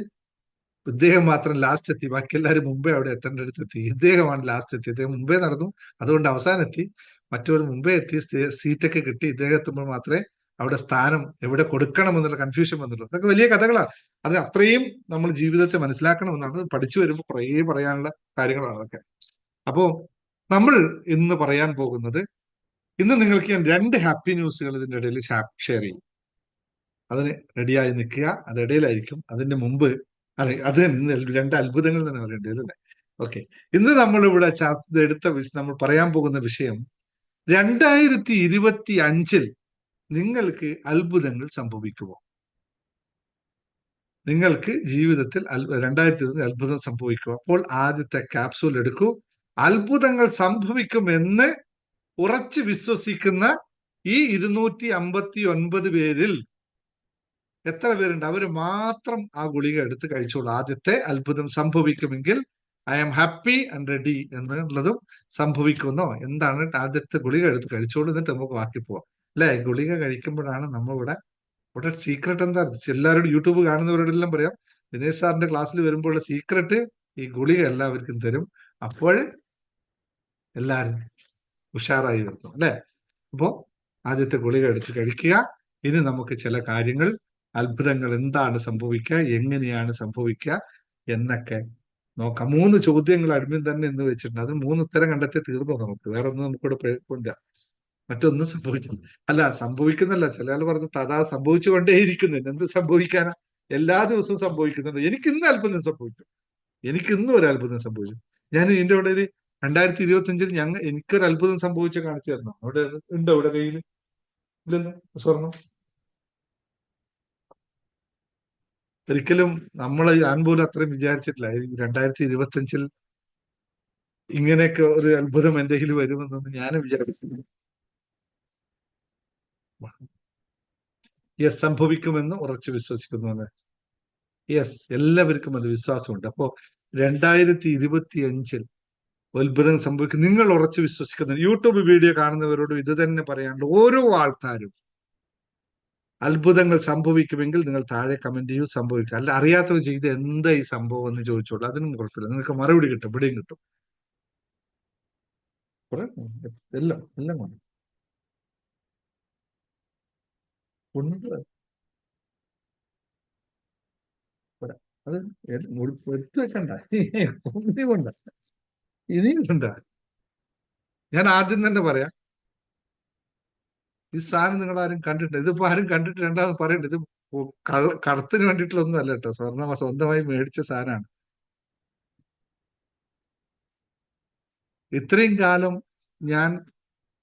ഇദ്ദേഹം മാത്രം ലാസ്റ്റ് എത്തി, ബാക്കി എല്ലാവരും മുമ്പേ അവിടെ എത്തേണ്ടടുത്ത് എത്തി. ഇദ്ദേഹമാണ് ലാസ്റ്റ് എത്തി. ഇദ്ദേഹം മുമ്പേ നടന്നു, അതുകൊണ്ട് അവസാനം എത്തി. മറ്റവർ മുമ്പേ എത്തി, സീറ്റൊക്കെ കിട്ടി. ഇദ്ദേഹം എത്തുമ്പോൾ മാത്രമേ അവിടെ സ്ഥാനം എവിടെ കൊടുക്കണം എന്നുള്ള കൺഫ്യൂഷൻ വന്നുള്ളൂ. അതൊക്കെ വലിയ കഥകളാണ്. അത് അത്രയും നമ്മൾ ജീവിതത്തെ മനസ്സിലാക്കണമെന്നാണ്. പഠിച്ചു വരുമ്പോൾ കുറേ പറയാനുള്ള കാര്യങ്ങളാണ് അതൊക്കെ. അപ്പോ നമ്മൾ ഇന്ന് പറയാൻ പോകുന്നത്, ഇന്ന് നിങ്ങൾക്ക് ഞാൻ 2 ഹാപ്പി ന്യൂസുകൾ ഇതിന്റെ ഇടയിൽ ഷെയർ ചെയ്യും. അതിന് റെഡിയായി നിൽക്കുക. അത് ഇടയിലായിരിക്കും. അതിന്റെ മുമ്പ് അല്ലെ, അത് 2 അത്ഭുതങ്ങൾ തന്നെ പറയേണ്ടി വരും, അല്ലേ? ഓക്കെ, ഇന്ന് നമ്മളിവിടെ നമ്മൾ പറയാൻ പോകുന്ന വിഷയം, 2025 നിങ്ങൾക്ക് അത്ഭുതങ്ങൾ സംഭവിക്കുമോ? നിങ്ങൾക്ക് ജീവിതത്തിൽ 2025 അത്ഭുതം സംഭവിക്കുമോ? അപ്പോൾ ആദ്യത്തെ ക്യാപ്സൂൾ എടുക്കൂ. അത്ഭുതങ്ങൾ സംഭവിക്കുമെന്ന് ഉറച്ചു വിശ്വസിക്കുന്ന ഈ 259 പേരിൽ എത്ര പേരുണ്ട്? അവര് മാത്രം ആ ഗുളിക എടുത്ത് കഴിച്ചോളൂ. ആദ്യത്തെ അത്ഭുതം സംഭവിക്കുമെങ്കിൽ I am happy and ready എന്നുള്ളതും സംഭവിക്കുന്നോ? എന്താണ്? ആദ്യത്തെ ഗുളിക എടുത്ത് കഴിച്ചോളൂ, എന്നിട്ട് നമുക്ക് ബാക്കി പോവാം, അല്ലെ? ഗുളിക കഴിക്കുമ്പോഴാണ് നമ്മളിവിടെ സീക്രട്ട് എന്താ? എല്ലാവരോടും, യൂട്യൂബ് കാണുന്നവരോടെല്ലാം പറയാം, ദിനേശ് സാറിന്റെ ക്ലാസ്സിൽ വരുമ്പോഴുള്ള സീക്രട്ട് ഈ ഗുളിക എല്ലാവർക്കും തരും. അപ്പോൾ എല്ലാവരും ഉഷാറായി വരുന്നു, അല്ലെ? അപ്പോ ആദ്യത്തെ ഗുളിക എടുത്ത് കഴിക്കുക. ഇനി നമുക്ക് ചില കാര്യങ്ങൾ, അത്ഭുതങ്ങൾ എന്താണ് സംഭവിക്കുക, എങ്ങനെയാണ് സംഭവിക്കുക എന്നൊക്കെ നോക്കാം. 3 ചോദ്യങ്ങൾ അഡ്മിൻ തന്നെ എന്ന് വെച്ചിട്ടുണ്ട്. അതിന് 3 ഉത്തരം കണ്ടെത്തി തീർന്നു. നമുക്ക് വേറെ ഒന്നും നമുക്കിവിടെ പ്രയോഗിക്കില്ല. മറ്റൊന്നും സംഭവിച്ചില്ല. അല്ല, സംഭവിക്കുന്നില്ല. ചില ആൾ പറഞ്ഞു തഥാ സംഭവിച്ചുകൊണ്ടേയിരിക്കുന്നു. എന്ത് സംഭവിക്കാനാ? എല്ലാ ദിവസവും സംഭവിക്കുന്നുണ്ട്. എനിക്ക് ഇന്ന് അത്ഭുതം സംഭവിച്ചു. എനിക്ക് ഇന്നും ഒരു അത്ഭുതം സംഭവിച്ചു. ഞാൻ ഇതിന്റെ ഇടയിൽ 2025 എനിക്കൊരു അത്ഭുതം സംഭവിച്ച കാണിച്ചു തരണം. അവിടെ ഉണ്ടോ? ഇവിടെ കയ്യിൽ ഇല്ലല്ലോ സ്വർണം. ഒരിക്കലും ഞാൻ പോലും അത്രയും വിചാരിച്ചിട്ടില്ല 2025 ഇങ്ങനെയൊക്കെ ഒരു അത്ഭുതം എന്റെ കയ്യിൽ വരുമെന്നൊന്നും ഞാനും വിചാരിച്ചില്ല. യെസ്, സംഭവിക്കുമെന്ന് ഉറച്ചു വിശ്വസിക്കുന്നു. യെസ്, എല്ലാവർക്കും അത് വിശ്വാസമുണ്ട്. അപ്പോ 2025 അത്ഭുതം സംഭവിക്കും. നിങ്ങൾ ഉറച്ചു വിശ്വസിക്കുന്ന യൂട്യൂബ് വീഡിയോ കാണുന്നവരോടും ഇത് തന്നെ പറയാനുണ്ട്. ഓരോ ആൾക്കാരും അത്ഭുതങ്ങൾ സംഭവിക്കുമെങ്കിൽ നിങ്ങൾ താഴെ കമന്റ് ചെയ്യൂ, സംഭവിക്കും. അല്ല അറിയാത്തവർ ചെയ്ത് എന്താ ഈ സംഭവം എന്ന് ചോദിച്ചോളൂ, അതിനും കുഴപ്പമില്ല, നിങ്ങൾക്ക് മറുപടി കിട്ടും, ഇവിടെയും കിട്ടും. എല്ലാം എല്ലാം കൊണ്ട് അത് എടുത്തു വെക്കണ്ട, ഒന്നും കൊണ്ട ഇനിയും കൊണ്ട. ഞാൻ ആദ്യം തന്നെ പറയാം, ഈ സാധനം നിങ്ങൾ ആരും കണ്ടിട്ടുണ്ട്? ഇതിപ്പോ ആരും കണ്ടിട്ട് രണ്ടാമത് പറയണ്ട. ഇത് കടത്തിന് വേണ്ടിയിട്ടുള്ളൊന്നും അല്ല കേട്ടോ, സ്വർണ്ണ സ്വന്തമായി മേടിച്ച സാധനമാണ്. ഇത്രയും കാലം ഞാൻ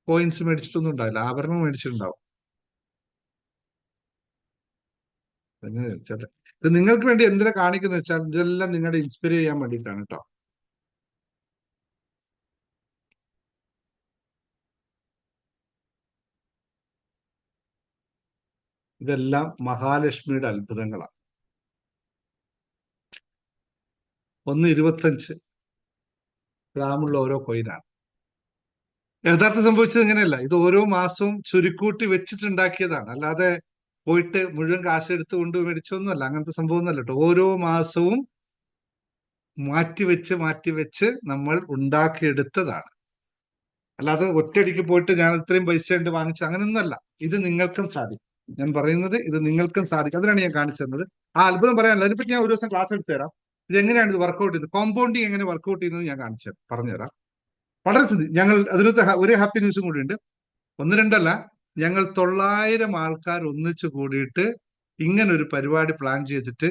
കോയിൻസ് മേടിച്ചിട്ടൊന്നും ഉണ്ടാവില്ല, ആഭരണം മേടിച്ചിട്ടുണ്ടാവും. ഇത് നിങ്ങൾക്ക് വേണ്ടി എന്തിനാ കാണിക്കുന്ന വെച്ചാൽ ഇതെല്ലാം നിങ്ങളുടെ ഇൻസ്പയർ ചെയ്യാൻ വേണ്ടിയിട്ടാണ് കേട്ടോ. ഇതെല്ലാം മഹാലക്ഷ്മിയുടെ അത്ഭുതങ്ങളാണ്. 1.25 ഗ്രാമുള്ള ഓരോ കോയിനാണ്. യഥാർത്ഥം സംഭവിച്ചത് ഇങ്ങനെയല്ല. ഇത് ഓരോ മാസവും ചുരുക്കൂട്ടി വെച്ചിട്ടുണ്ടാക്കിയതാണ്, അല്ലാതെ പോയിട്ട് മുഴുവൻ കാശ് എടുത്ത് കൊണ്ട് മേടിച്ചൊന്നുമല്ല. അങ്ങനത്തെ സംഭവമൊന്നുമല്ല കേട്ടോ. ഓരോ മാസവും മാറ്റിവെച്ച് നമ്മൾ ഉണ്ടാക്കിയെടുത്തതാണ്. അല്ലാതെ ഒറ്റയടിക്ക് പോയിട്ട് ഞാൻ ഇത്രയും പൈസ ഉണ്ട് വാങ്ങിച്ചു അങ്ങനെയൊന്നുമല്ല. ഇത് നിങ്ങൾക്കും സാധിക്കും. ഞാൻ പറയുന്നത് ഇത് നിങ്ങൾക്കും സാധിക്കും. അതിനാണ് ഞാൻ കാണിച്ചു തന്നത്. ആ അത്ഭുതം പറയാനല്ല, അതിനെപ്പറ്റി ഞാൻ ഒരു ദിവസം ക്ലാസ് എടുത്തു തരാം. ഇത് എങ്ങനെയാണ് ഇത് വർക്ക്ഔട്ട് ചെയ്തത്, കോമ്പൗണ്ടിങ് എങ്ങനെ വർക്ക്ഔട്ട് ചെയ്യുന്നത് ഞാൻ പറഞ്ഞുതരാം. വളരെ ഞങ്ങൾ അതിനകത്ത് ഒരു ഹാപ്പി ന്യൂസും കൂടി ഉണ്ട്. 1, 2 അല്ല, ഞങ്ങൾ 900 ആൾക്കാർ ഒന്നിച്ചു കൂടിയിട്ട് ഇങ്ങനൊരു പരിപാടി പ്ലാൻ ചെയ്തിട്ട്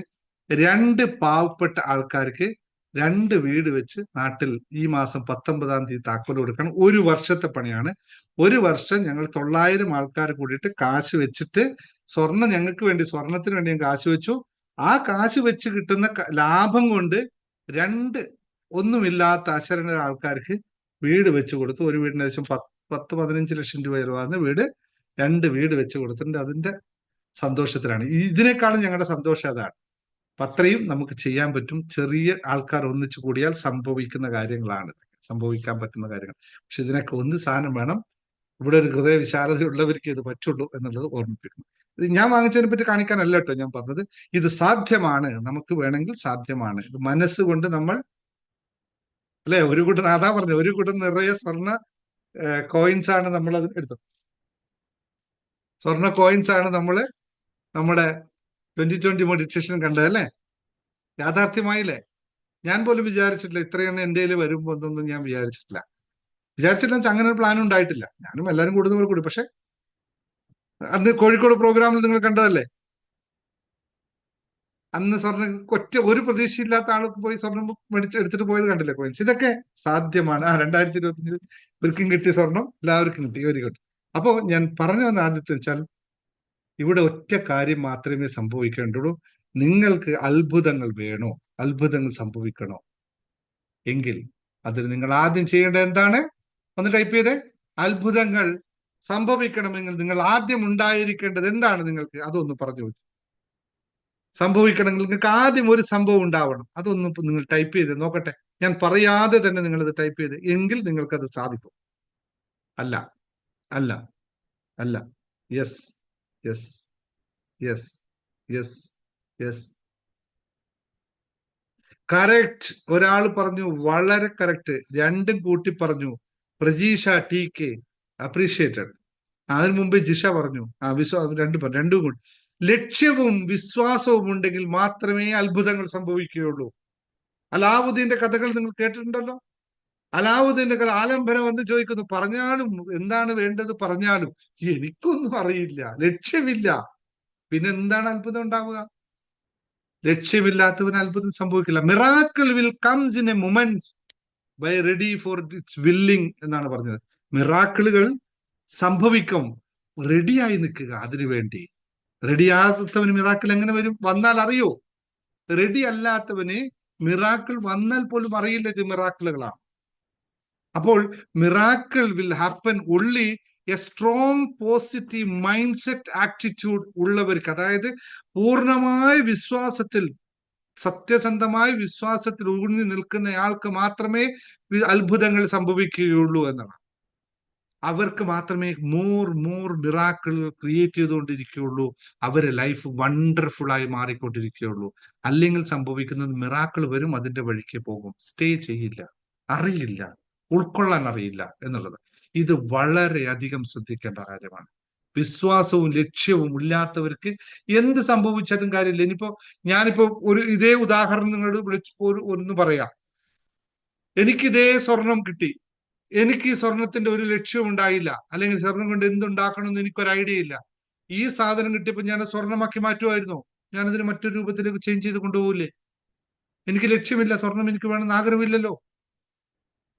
2 പാവപ്പെട്ട ആൾക്കാർക്ക് 2 വീട് വെച്ച് നാട്ടിൽ ഈ മാസം 19-ാം തീയതി താക്കോൽ കൊടുക്കണം. 1 വർഷത്തെ പണിയാണ്. 1 വർഷം ഞങ്ങൾ 900 ആൾക്കാർ കൂടിയിട്ട് കാശ് വെച്ചിട്ട് സ്വർണം ഞങ്ങൾക്ക് വേണ്ടി, സ്വർണത്തിന് വേണ്ടി ഞാൻ കാശ് വെച്ചു. ആ കാശ് വെച്ച് കിട്ടുന്ന ലാഭം കൊണ്ട് 2 ഒന്നുമില്ലാത്ത അശരണ ആൾക്കാർക്ക് വീട് വെച്ച് കൊടുത്തു. ഒരു വീടിന് ഏകദേശം 10-15 ലക്ഷം രൂപ ചെലവാകുന്ന വീട് 2 വീട് വെച്ച് കൊടുത്തിട്ടുണ്ട്. അതിന്റെ സന്തോഷത്തിലാണ്. ഇതിനേക്കാളും ഞങ്ങളുടെ സന്തോഷം അതാണ്. അത്രയും നമുക്ക് ചെയ്യാൻ പറ്റും. ചെറിയ ആൾക്കാർ ഒന്നിച്ചു കൂടിയാൽ സംഭവിക്കുന്ന കാര്യങ്ങളാണ്, സംഭവിക്കാൻ പറ്റുന്ന കാര്യങ്ങൾ. പക്ഷെ ഇതിനൊക്കെ ഒന്ന് സാധനം വേണം. ഇവിടെ ഒരു ഹൃദയ വിശാലതയുള്ളവർക്ക് ഇത് പറ്റുള്ളൂ എന്നുള്ളത് ഓർമ്മിപ്പിക്കുന്നു. ഇത് ഞാൻ വാങ്ങിച്ചതിനെ പറ്റി കാണിക്കാനല്ല കേട്ടോ ഞാൻ പറഞ്ഞത്. ഇത് സാധ്യമാണ്, നമുക്ക് വേണമെങ്കിൽ സാധ്യമാണ്. ഇത് മനസ്സുകൊണ്ട് നമ്മൾ, അല്ലെ, ഒരു കൂട്ടം അതാ പറഞ്ഞു, ഒരു കൂട്ടം നിറയെ സ്വർണ്ണ കോയിൻസ് ആണ് നമ്മൾ അത് എടുത്തത്. സ്വർണ്ണ കോയിൻസ് ആണ് നമ്മള് നമ്മുടെ 2020 മെഡിറ്റേഷൻ കണ്ടതല്ലേ, യാഥാർത്ഥ്യമായില്ലേ? ഞാൻ പോലും വിചാരിച്ചിട്ടില്ല ഇത്രയാണ് എൻ്റെ കയ്യിൽ വരുമ്പോ എന്നൊന്നും ഞാൻ വിചാരിച്ചിട്ടില്ല. അങ്ങനെ ഒരു പ്ലാൻ ഉണ്ടായിട്ടില്ല. ഞാനും എല്ലാവരും കൂടുന്നവർ കൂടി. പക്ഷെ അന്ന് കോഴിക്കോട് പ്രോഗ്രാമിൽ നിങ്ങൾ കണ്ടതല്ലേ, അന്ന് സ്വർണ്ണം ഒരു പ്രതീക്ഷയില്ലാത്ത ആൾക്ക് പോയി സ്വർണം എടുത്തിട്ട് പോയത് കണ്ടില്ലേ കോയിൻസ്. ഇതൊക്കെ സാധ്യമാണ്. 2025 ഇവർക്കും കിട്ടിയ സ്വർണം എല്ലാവർക്കും കിട്ടി. Very good. അപ്പോ ഞാൻ പറഞ്ഞു വന്ന ആദ്യത്തെ വെച്ചാൽ ഇവിടെ ഒറ്റ കാര്യം മാത്രമേ സംഭവിക്കേണ്ടുള്ളൂ. നിങ്ങൾക്ക് അത്ഭുതങ്ങൾ വേണോ, അത്ഭുതങ്ങൾ സംഭവിക്കണോ എങ്കിൽ അതിന് നിങ്ങൾ ആദ്യം ചെയ്യേണ്ടത് എന്താണ്? ഒന്ന് ടൈപ്പ് ചെയ്തേ. അത്ഭുതങ്ങൾ സംഭവിക്കണമെങ്കിൽ നിങ്ങൾ ആദ്യം ഉണ്ടായിരിക്കേണ്ടത് എന്താണ്? നിങ്ങൾക്ക് അതൊന്ന് പറഞ്ഞു. സംഭവിക്കണമെങ്കിൽ നിങ്ങൾക്ക് ആദ്യം ഒരു സംഭവം ഉണ്ടാവണം. അതൊന്നും നിങ്ങൾ ടൈപ്പ് ചെയ്ത് നോക്കട്ടെ. ഞാൻ പറയാതെ തന്നെ നിങ്ങൾ ഇത് ടൈപ്പ് ചെയ്ത്, എങ്കിൽ നിങ്ങൾക്കത് സാധിക്കും. അല്ല അല്ല അല്ല yes yes yes yes yes correct. ഒരാൾ പറഞ്ഞു വളരെ കറക്റ്റ്. 2ഉം കൂട്ടി പറഞ്ഞു. Prajeesha TK appreciated. അതിനു മുമ്പ് ജിഷ പറഞ്ഞു. രണ്ടും കൂടി. ലക്ഷ്യവും വിശ്വാസവും ഉണ്ടെങ്കിൽ മാത്രമേ അത്ഭുതങ്ങൾ സംഭവിക്കുകയുള്ളൂ. അലാവുദ്ദീന്റെ കഥകൾ നിങ്ങൾ കേട്ടിട്ടുണ്ടല്ലോ. അലാവുദ്ദീന്റെ കഥ, ആലംബരം വന്ന് ചോദിക്കുന്നു, പറഞ്ഞാലും എന്താണ് വേണ്ടത് പറഞ്ഞാലും എനിക്കൊന്നും അറിയില്ല, ലക്ഷ്യമില്ല. പിന്നെ എന്താണ് അത്ഭുതം ഉണ്ടാവുക? ലക്ഷ്യമില്ലാത്തവന് അത്ഭുതം സംഭവിക്കില്ല. Miracle will comes in a moment by ready for its willing എന്നാണ് പറഞ്ഞത്. മിറാക്കിളുകൾ സംഭവിക്കും, റെഡിയായി നിൽക്കുക അതിനു വേണ്ടി. റെഡിയാകാത്തവന് മിറാക്കിൾ എങ്ങനെ വരും? വന്നാൽ അറിയോ? റെഡി അല്ലാത്തവന് മിറാക്കിൾ വന്നാൽ പോലും അറിയില്ല ഇത് മിറാക്കിളുകളാണ്. അപ്പോൾ miracle will happen only A strong positive mind set attitude ഉള്ളവർക്ക്, അതായത് പൂർണ്ണമായ വിശ്വാസത്തിൽ സത്യസന്ധമായ വിശ്വാസത്തിൽ ഊന്നി നിൽക്കുന്നയാൾക്ക് മാത്രമേ അത്ഭുതങ്ങൾ സംഭവിക്കുകയുള്ളൂ എന്നാണ്. അവർക്ക് മാത്രമേ മോർ മിറാക്കിൾ ക്രിയേറ്റ് ചെയ്തുകൊണ്ടിരിക്കുകയുള്ളൂ. അവരെ ലൈഫ് വണ്ടർഫുൾ ആയി മാറിക്കൊണ്ടിരിക്കുകയുള്ളൂ. അല്ലെങ്കിൽ സംഭവിക്കുന്നത് മിറാക്കിൾ വരും, അതിന്റെ വഴിക്ക് പോകും, സ്റ്റേ ചെയ്യില്ല, അറിയില്ല, ഉൾക്കൊള്ളാൻ അറിയില്ല എന്നുള്ളത്. ഇത് വളരെയധികം ശ്രദ്ധിക്കേണ്ട കാര്യമാണ്. വിശ്വാസവും ലക്ഷ്യവും ഇല്ലാത്തവർക്ക് എന്ത് സംഭവിച്ചാലും കാര്യമില്ല. ഞാനിപ്പോ ഒരു ഇതേ ഉദാഹരണം നിങ്ങളോട് ഒന്ന് പറയാം. എനിക്കിതേ സ്വർണം കിട്ടി, എനിക്ക് ഈ സ്വർണത്തിന്റെ ഒരു ലക്ഷ്യവും ഉണ്ടായില്ല, അല്ലെങ്കിൽ സ്വർണം കൊണ്ട് എന്തുണ്ടാക്കണമെന്ന് എനിക്കൊരു ഐഡിയ ഇല്ല. ഈ സാധനം കിട്ടിയപ്പോൾ ഞാൻ സ്വർണമാക്കി മാറ്റുമായിരുന്നോ? ഞാനതിന് മറ്റൊരു രൂപത്തിലേക്ക് ചേഞ്ച് ചെയ്ത് കൊണ്ടുപോകില്ലേ? എനിക്ക് ലക്ഷ്യമില്ല, സ്വർണം എനിക്ക് വേണമെന്ന് ആഗ്രഹമില്ലല്ലോ.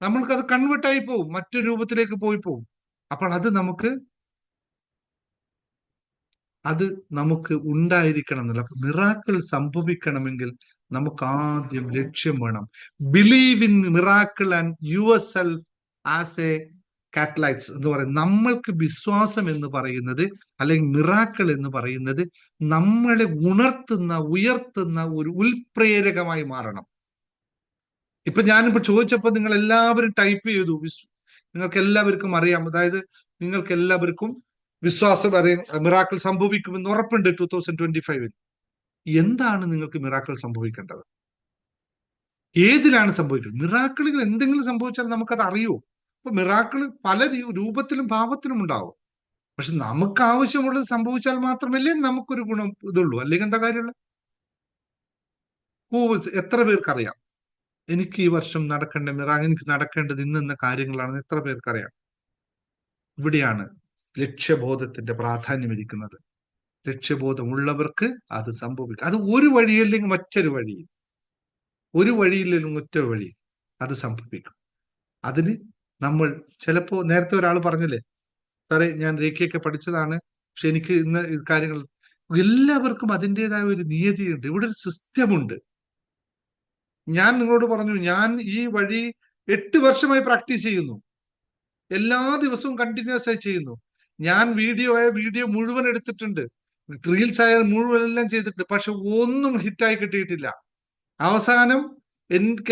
നമ്മൾക്കത് കൺവേർട്ടായി പോവും, മറ്റൊരു രൂപത്തിലേക്ക് പോയി പോവും. അപ്പോൾ അത് നമുക്ക് ഉണ്ടായിരിക്കണം എന്നല്ല. അപ്പൊ മിറാക്കിൾ സംഭവിക്കണമെങ്കിൽ നമുക്ക് ആദ്യം ലക്ഷ്യം വേണം. Believe in miracle and yourself as a catalysts എന്ന് പറയും. നമ്മൾക്ക് വിശ്വാസം എന്ന് പറയുന്നത്, അല്ലെങ്കിൽ മിറാക്കിൾ എന്ന് പറയുന്നത്, നമ്മളെ ഉയർത്തുന്ന ഒരു ഉൽപ്രേരകമായി മാറണം. ഞാനിപ്പോ ചോദിച്ചപ്പോ നിങ്ങൾ എല്ലാവരും ടൈപ്പ് ചെയ്തു. നിങ്ങൾക്ക് എല്ലാവർക്കും അറിയാം, അതായത് നിങ്ങൾക്ക് എല്ലാവർക്കും വിശ്വാസം മിറാക്കിൾ സംഭവിക്കുമെന്ന് ഉറപ്പുണ്ട് 2025. എന്താണ് നിങ്ങൾക്ക് മിറാക്കിൾ സംഭവിക്കേണ്ടത്? ഏതിലാണ് സംഭവിക്കുന്നത്? മിറാക്കിളുകൾ എന്തെങ്കിലും സംഭവിച്ചാൽ നമുക്കത് അറിയോ? അപ്പൊ മിറാക്കിൾ പല രൂപത്തിലും ഭാവത്തിലും ഉണ്ടാവും. പക്ഷെ നമുക്ക് ആവശ്യമുള്ളത് സംഭവിച്ചാൽ മാത്രമല്ലേ നമുക്കൊരു ഗുണം ഇതുള്ളൂ. അല്ലെങ്കിൽ എന്താ കാര്യമുള്ള? എത്ര പേർക്കറിയാം എനിക്ക് ഈ വർഷം എനിക്ക് നടക്കേണ്ടത് ഇന്ന കാര്യങ്ങളാണെന്ന് എത്ര പേർക്കറിയാം? ഇവിടെയാണ് ലക്ഷ്യബോധത്തിന്റെ പ്രാധാന്യം ഇരിക്കുന്നത്. ലക്ഷ്യബോധമുള്ളവർക്ക് അത് സംഭവിക്കും. അത് ഒരു വഴിയല്ലെങ്കിൽ മറ്റൊരു വഴി, ഒരു വഴിയില്ലെങ്കിൽ മറ്റൊരു വഴി അത് സംഭവിക്കും. അതിന് നമ്മൾ ചിലപ്പോ, നേരത്തെ ഒരാൾ പറഞ്ഞില്ലേ, സാറേ ഞാൻ രേഖയൊക്കെ പഠിച്ചതാണ്, പക്ഷെ എനിക്ക് ഇന്ന് കാര്യങ്ങൾ, എല്ലാവർക്കും അതിൻ്റെതായ ഒരു നിയതിയുണ്ട്. ഇവിടെ ഒരു സിസ്റ്റമുണ്ട്. ഞാൻ നിങ്ങളോട് പറഞ്ഞു, ഞാൻ ഈ വഴി 8 വർഷമായി പ്രാക്ടീസ് ചെയ്യുന്നു. എല്ലാ ദിവസവും കണ്ടിന്യൂസ് ആയി ചെയ്യുന്നു. ഞാൻ വീഡിയോ മുഴുവൻ എടുത്തിട്ടുണ്ട്, റീൽസ് ആയ മുഴുവൻ എല്ലാം ചെയ്തിട്ടുണ്ട്. പക്ഷെ ഒന്നും ഹിറ്റായി കിട്ടിയിട്ടില്ല. അവസാനം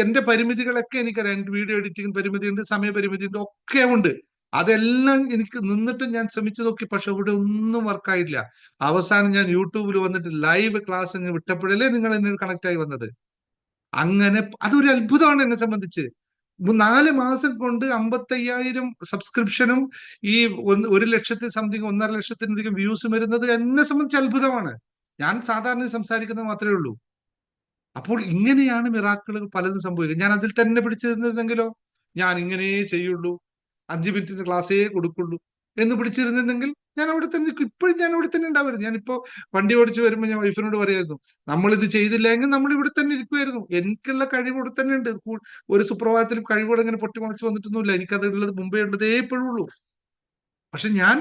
എന്റെ പരിമിതികളൊക്കെ എനിക്കറിയാം. എനിക്ക് വീഡിയോ എഡിറ്റിംഗ് പരിമിതിയുണ്ട്, സമയപരിമിതിയുണ്ട്, ഒക്കെ ഉണ്ട്. അതെല്ലാം എനിക്ക് നിന്നിട്ടും ഞാൻ ശ്രമിച്ചു നോക്കി, പക്ഷെ ഇവിടെ ഒന്നും വർക്കായില്ല. അവസാനം ഞാൻ യൂട്യൂബിൽ വന്നിട്ട് ലൈവ് ക്ലാസ് വിട്ടപ്പോഴല്ലേ നിങ്ങൾ എന്നെ കണക്ട് ആയി വന്നത്. അങ്ങനെ അതൊരു അത്ഭുതമാണ് എന്നെ സംബന്ധിച്ച്. 4 മാസം കൊണ്ട് 55,000 സബ്സ്ക്രിപ്ഷനും ഈ 1 ലക്ഷത്തി സംതിങ് 1.5 ലക്ഷത്തിലധികം വ്യൂസും വരുന്നത് എന്നെ സംബന്ധിച്ച് അത്ഭുതമാണ്. ഞാൻ സാധാരണ സംസാരിക്കുന്നത് മാത്രമേ ഉള്ളൂ. അപ്പോൾ ഇങ്ങനെയാണ് മിറാക്കിളുകൾ പലതും സംഭവിക്കുന്നത്. ഞാൻ അതിൽ തന്നെ പിടിച്ചിരുന്നെങ്കിലോ, ഞാൻ ഇങ്ങനെ ചെയ്യുള്ളൂ, 5 മിനിറ്റിന്റെ ക്ലാസ്സേ കൊടുക്കുള്ളൂ എന്ന് പിടിച്ചിരുന്നെങ്കിൽ ഞാൻ അവിടെ തന്നെ നിൽക്കും. ഇപ്പോഴും ഞാൻ അവിടെ തന്നെ ഉണ്ടാവുമായിരുന്നു. ഞാനിപ്പോ വണ്ടി ഓടിച്ച് വരുമ്പോൾ ഞാൻ വൈഫിനോട് പറയായിരുന്നു, നമ്മളിത് ചെയ്തില്ലെങ്കിൽ നമ്മൾ ഇവിടെ തന്നെ ഇരിക്കുമായിരുന്നു. എനിക്കുള്ള കഴിവ് ഇവിടെ തന്നെ ഉണ്ട്. ഒരു സുപ്രഭാതത്തിലും കഴിവുകൾ ഇങ്ങനെ പൊട്ടിമുളച്ച് വന്നിട്ടൊന്നുമില്ല. എനിക്കത് ഉള്ളത് മുമ്പേ ഉള്ളതേ എപ്പോഴുള്ളൂ. പക്ഷെ ഞാൻ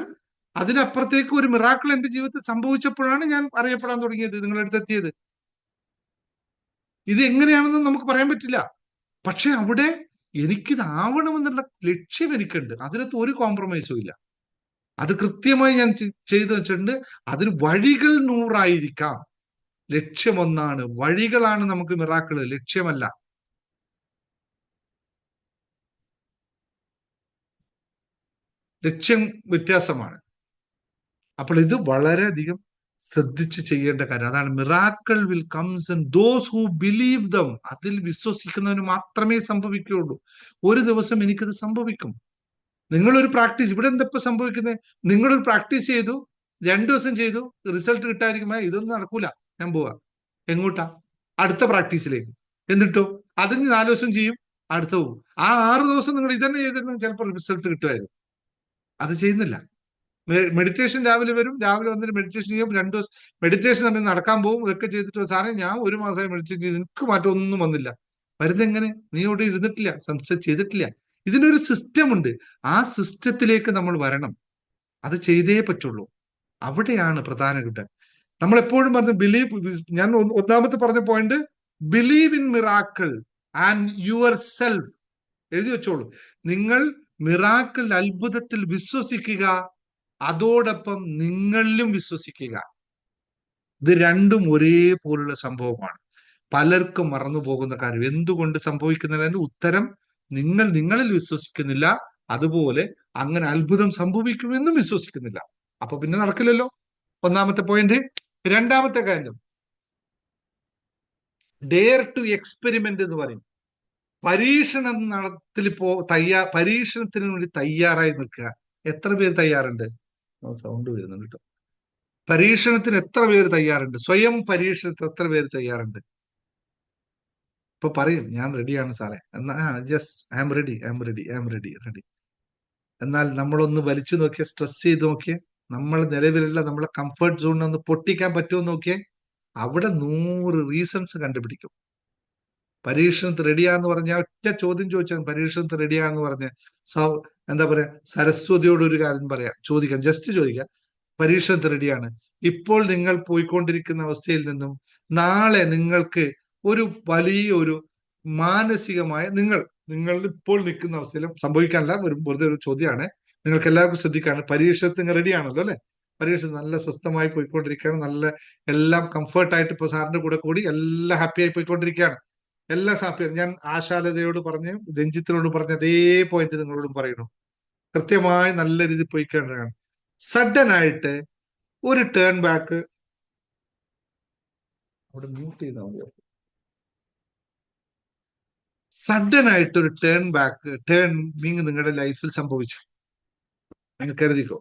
അതിനപ്പുറത്തേക്ക് ഒരു മിറാക്കിൾ എന്റെ ജീവിതത്തിൽ സംഭവിച്ചപ്പോഴാണ് ഞാൻ അറിയപ്പെടാൻ തുടങ്ങിയത്, നിങ്ങളെടുത്തെത്തിയത്. ഇത് എങ്ങനെയാണെന്ന് നമുക്ക് പറയാൻ പറ്റില്ല. പക്ഷെ അവിടെ എനിക്കിതാവണമെന്നുള്ള ലക്ഷ്യം എനിക്കുണ്ട്. അതിനകത്ത് ഒരു കോംപ്രമൈസും ഇല്ല. അത് കൃത്യമായി ഞാൻ ചെയ്തു വെച്ചിട്ടുണ്ട്. അതിന് വഴികൾ 100 ലക്ഷ്യം ഒന്നാണ്. വഴികളാണ് നമുക്ക് മിറാക്കിള്, ലക്ഷ്യമല്ല. ലക്ഷ്യം വ്യത്യാസമാണ്. അപ്പോൾ ഇത് വളരെയധികം ശ്രദ്ധിച്ച് ചെയ്യേണ്ട കാര്യം. അതാണ് miracle will comes and those who believe dum. അതിൽ വിശ്വസിക്കുന്നവന് മാത്രമേ സംഭവിക്കുകയുള്ളൂ. ഒരു ദിവസം എനിക്കത് സംഭവിക്കും. നിങ്ങളൊരു പ്രാക്ടീസ്, ഇവിടെ എന്തൊക്കെ സംഭവിക്കുന്നത്? നിങ്ങളൊരു പ്രാക്ടീസ് ചെയ്തു, 2 ദിവസം ചെയ്തു, റിസൾട്ട് കിട്ടാതിരിക്കുമ്പോ ഇതൊന്നും നടക്കൂല, ഞാൻ പോവാ. എങ്ങോട്ടാ? അടുത്ത പ്രാക്ടീസിലേക്ക്. എന്നിട്ടോ അതിന് 4 ദിവസം ചെയ്യും, അടുത്ത പോകും. ആ 6 ദിവസം നിങ്ങൾ ഇതന്നെ ചെയ്തിരുന്നെങ്കിൽ ചിലപ്പോൾ റിസൾട്ട് കിട്ടുമായിരുന്നു. അത് ചെയ്യുന്നില്ല. മെഡിറ്റേഷൻ രാവിലെ വരും, രാവിലെ വന്നിട്ട് മെഡിറ്റേഷൻ ചെയ്യും, 2 ദിവസം മെഡിറ്റേഷൻ സമയം നടക്കാൻ പോകും, ഇതൊക്കെ ചെയ്തിട്ട് സാറേ ഞാൻ 1 മാസമായി മെഡിറ്റേഷൻ ചെയ്ത് എനിക്ക് മാറ്റം ഒന്നും വന്നില്ല. വരുന്നെങ്ങനെ? നീ ഇവിടെ ഇരുന്നിട്ടില്ല, ചെയ്തിട്ടില്ല. ഇതിനൊരു സിസ്റ്റം ഉണ്ട്. ആ സിസ്റ്റത്തിലേക്ക് നമ്മൾ വരണം. അത് ചെയ്തേ പറ്റുള്ളൂ. അവിടെയാണ് പ്രധാന ഘട്ടം. നമ്മൾ എപ്പോഴും പറഞ്ഞ ബിലീവ്, ഞാൻ ഒന്നാമത്തെ പറഞ്ഞ point, believe in miracle and your self. എഴുതി വെച്ചോളൂ. നിങ്ങൾ മിറാക്കിൾ, അത്ഭുതത്തിൽ വിശ്വസിക്കുക, അതോടൊപ്പം നിങ്ങളിലും വിശ്വസിക്കുക. ഇത് രണ്ടും ഒരേപോലുള്ള സംഭവമാണ്. പലർക്കും മറന്നു പോകുന്ന കാര്യം. എന്തുകൊണ്ട് സംഭവിക്കുന്നതിന് ഉത്തരം നിങ്ങളിൽ വിശ്വസിക്കുന്നില്ല, അതുപോലെ അങ്ങനെ അത്ഭുതം സംഭവിക്കുമെന്നും വിശ്വസിക്കുന്നില്ല. അപ്പൊ പിന്നെ നടക്കില്ലല്ലോ. ഒന്നാമത്തെ പോയിന്റ്. രണ്ടാമത്തെ കാര്യം, ഡെയർ ടു എക്സ്പെരിമെന്റ് എന്ന് പറയും. പരീക്ഷണം പരീക്ഷണത്തിന് വേണ്ടി തയ്യാറായി നിൽക്കുക. എത്ര പേര് തയ്യാറുണ്ട്? സൗണ്ട് വരുന്നുണ്ട് കേട്ടോ. പരീക്ഷണത്തിന് എത്ര പേര് തയ്യാറുണ്ട്? സ്വയം പരീക്ഷണത്തിന് എത്ര പേര് തയ്യാറുണ്ട്? ഇപ്പൊ പറയും ഞാൻ റെഡിയാണ് സാറേ, എന്നാ just I am ready, I am ready, I am ready, ready. എന്നാൽ നമ്മളൊന്ന് വലിച്ചു നോക്കിയേ, സ്ട്രെസ് ചെയ്ത് നോക്കിയേ, നമ്മൾ നിലവിലുള്ള നമ്മളെ കംഫർട്ട് സോണിനെ ഒന്ന് പൊട്ടിക്കാൻ പറ്റുമോ നോക്കിയേ, അവിടെ 100 റീസൺസ് കണ്ടുപിടിക്കും. പരീക്ഷണത്തിന് റെഡിയാന്ന് പറഞ്ഞ ഒറ്റ ചോദ്യം ചോദിച്ചാൽ പരീക്ഷണത്തിന് റെഡിയാന്ന് പറഞ്ഞ് എന്താ പറയാ, സരസ്വതിയോട് ഒരു കാര്യം ചോദിക്കാം, ജസ്റ്റ് ചോദിക്കാം, പരീക്ഷണത്തിന് റെഡിയാണ്. ഇപ്പോൾ നിങ്ങൾ പോയിക്കൊണ്ടിരിക്കുന്ന അവസ്ഥയിൽ നിന്നും നാളെ നിങ്ങൾക്ക് ഒരു വലിയൊരു മാനസികമായ നിങ്ങൾ ഇപ്പോൾ നിൽക്കുന്ന അവസ്ഥയിലും സംഭവിക്കാനല്ല, വെറുതെ ഒരു ചോദ്യമാണ്. നിങ്ങൾക്ക് എല്ലാവർക്കും ശ്രദ്ധിക്കാണ്. പരീക്ഷണത്തിന് റെഡിയാണല്ലോ അല്ലെ? പരീക്ഷ നല്ല സ്വസ്ഥമായി പോയിക്കൊണ്ടിരിക്കുകയാണ്, നല്ല എല്ലാം കംഫർട്ടായിട്ട് ഇപ്പൊ സാറിന്റെ കൂടെ കൂടി എല്ലാം ഹാപ്പിയായി പോയിക്കൊണ്ടിരിക്കുകയാണ്, എല്ലാം ഹാപ്പിയാണ്. ഞാൻ ആശാലതയോട് പറഞ്ഞ് രഞ്ജിത്തിനോട് പറഞ്ഞ അതേ പോയിന്റ് നിങ്ങളോടും പറയുന്നു. കൃത്യമായി നല്ല രീതിയിൽ പോയിക്കൊണ്ടിരിക്കുകയാണ്. സഡൻ ആയിട്ട് ഒരു ടേൺ ബാക്ക്, അവിടെ മ്യൂട്ട് ചെയ്താൽ മതിയോ? സഡൻ ആയിട്ട് ഒരു ടേൺ നിങ്ങളുടെ ലൈഫിൽ സംഭവിച്ചു. നിങ്ങൾ കരുതിക്കോ,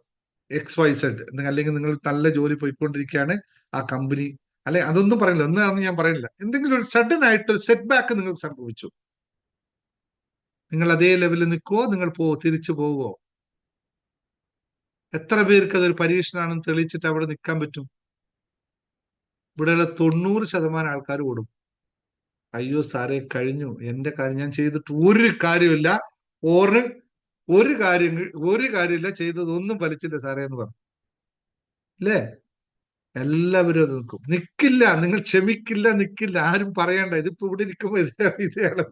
XYZ, അല്ലെങ്കിൽ നിങ്ങൾ നല്ല ജോലി പോയിക്കൊണ്ടിരിക്കുകയാണ്, ആ കമ്പനി അല്ലെ, അതൊന്നും പറയില്ല, ഒന്നാന്ന് ഞാൻ പറയുന്നില്ല. എന്തെങ്കിലും ഒരു സഡൻ ആയിട്ട് ഒരു സെറ്റ് ബാക്ക് നിങ്ങൾക്ക് സംഭവിച്ചു. നിങ്ങൾ അതേ ലെവലിൽ നിൽക്കുവോ, നിങ്ങൾ തിരിച്ചു പോവുമോ? എത്ര പേർക്ക് അതൊരു പരീക്ഷണമാണെന്ന് തെളിയിച്ചിട്ട് അവിടെ നിൽക്കാൻ പറ്റും? ഇവിടെയുള്ള 90% ആൾക്കാർ ഓടും. അയ്യോ സാറേ കഴിഞ്ഞു, എന്റെ കാര്യം ഞാൻ ചെയ്തിട്ട് ഒരു കാര്യമില്ല, ഒരു കാര്യമില്ല, ചെയ്തതൊന്നും ഫലിച്ചില്ല സാറേ എന്ന് പറഞ്ഞു അല്ലേ? എല്ലാവരും അത് നിൽക്കില്ല. നിങ്ങൾ ക്ഷമിക്കില്ല, നിൽക്കില്ല, ആരും പറയണ്ട. ഇതിപ്പോ ഇവിടെ ഇരിക്കുമ്പോ ഇതേയാളെ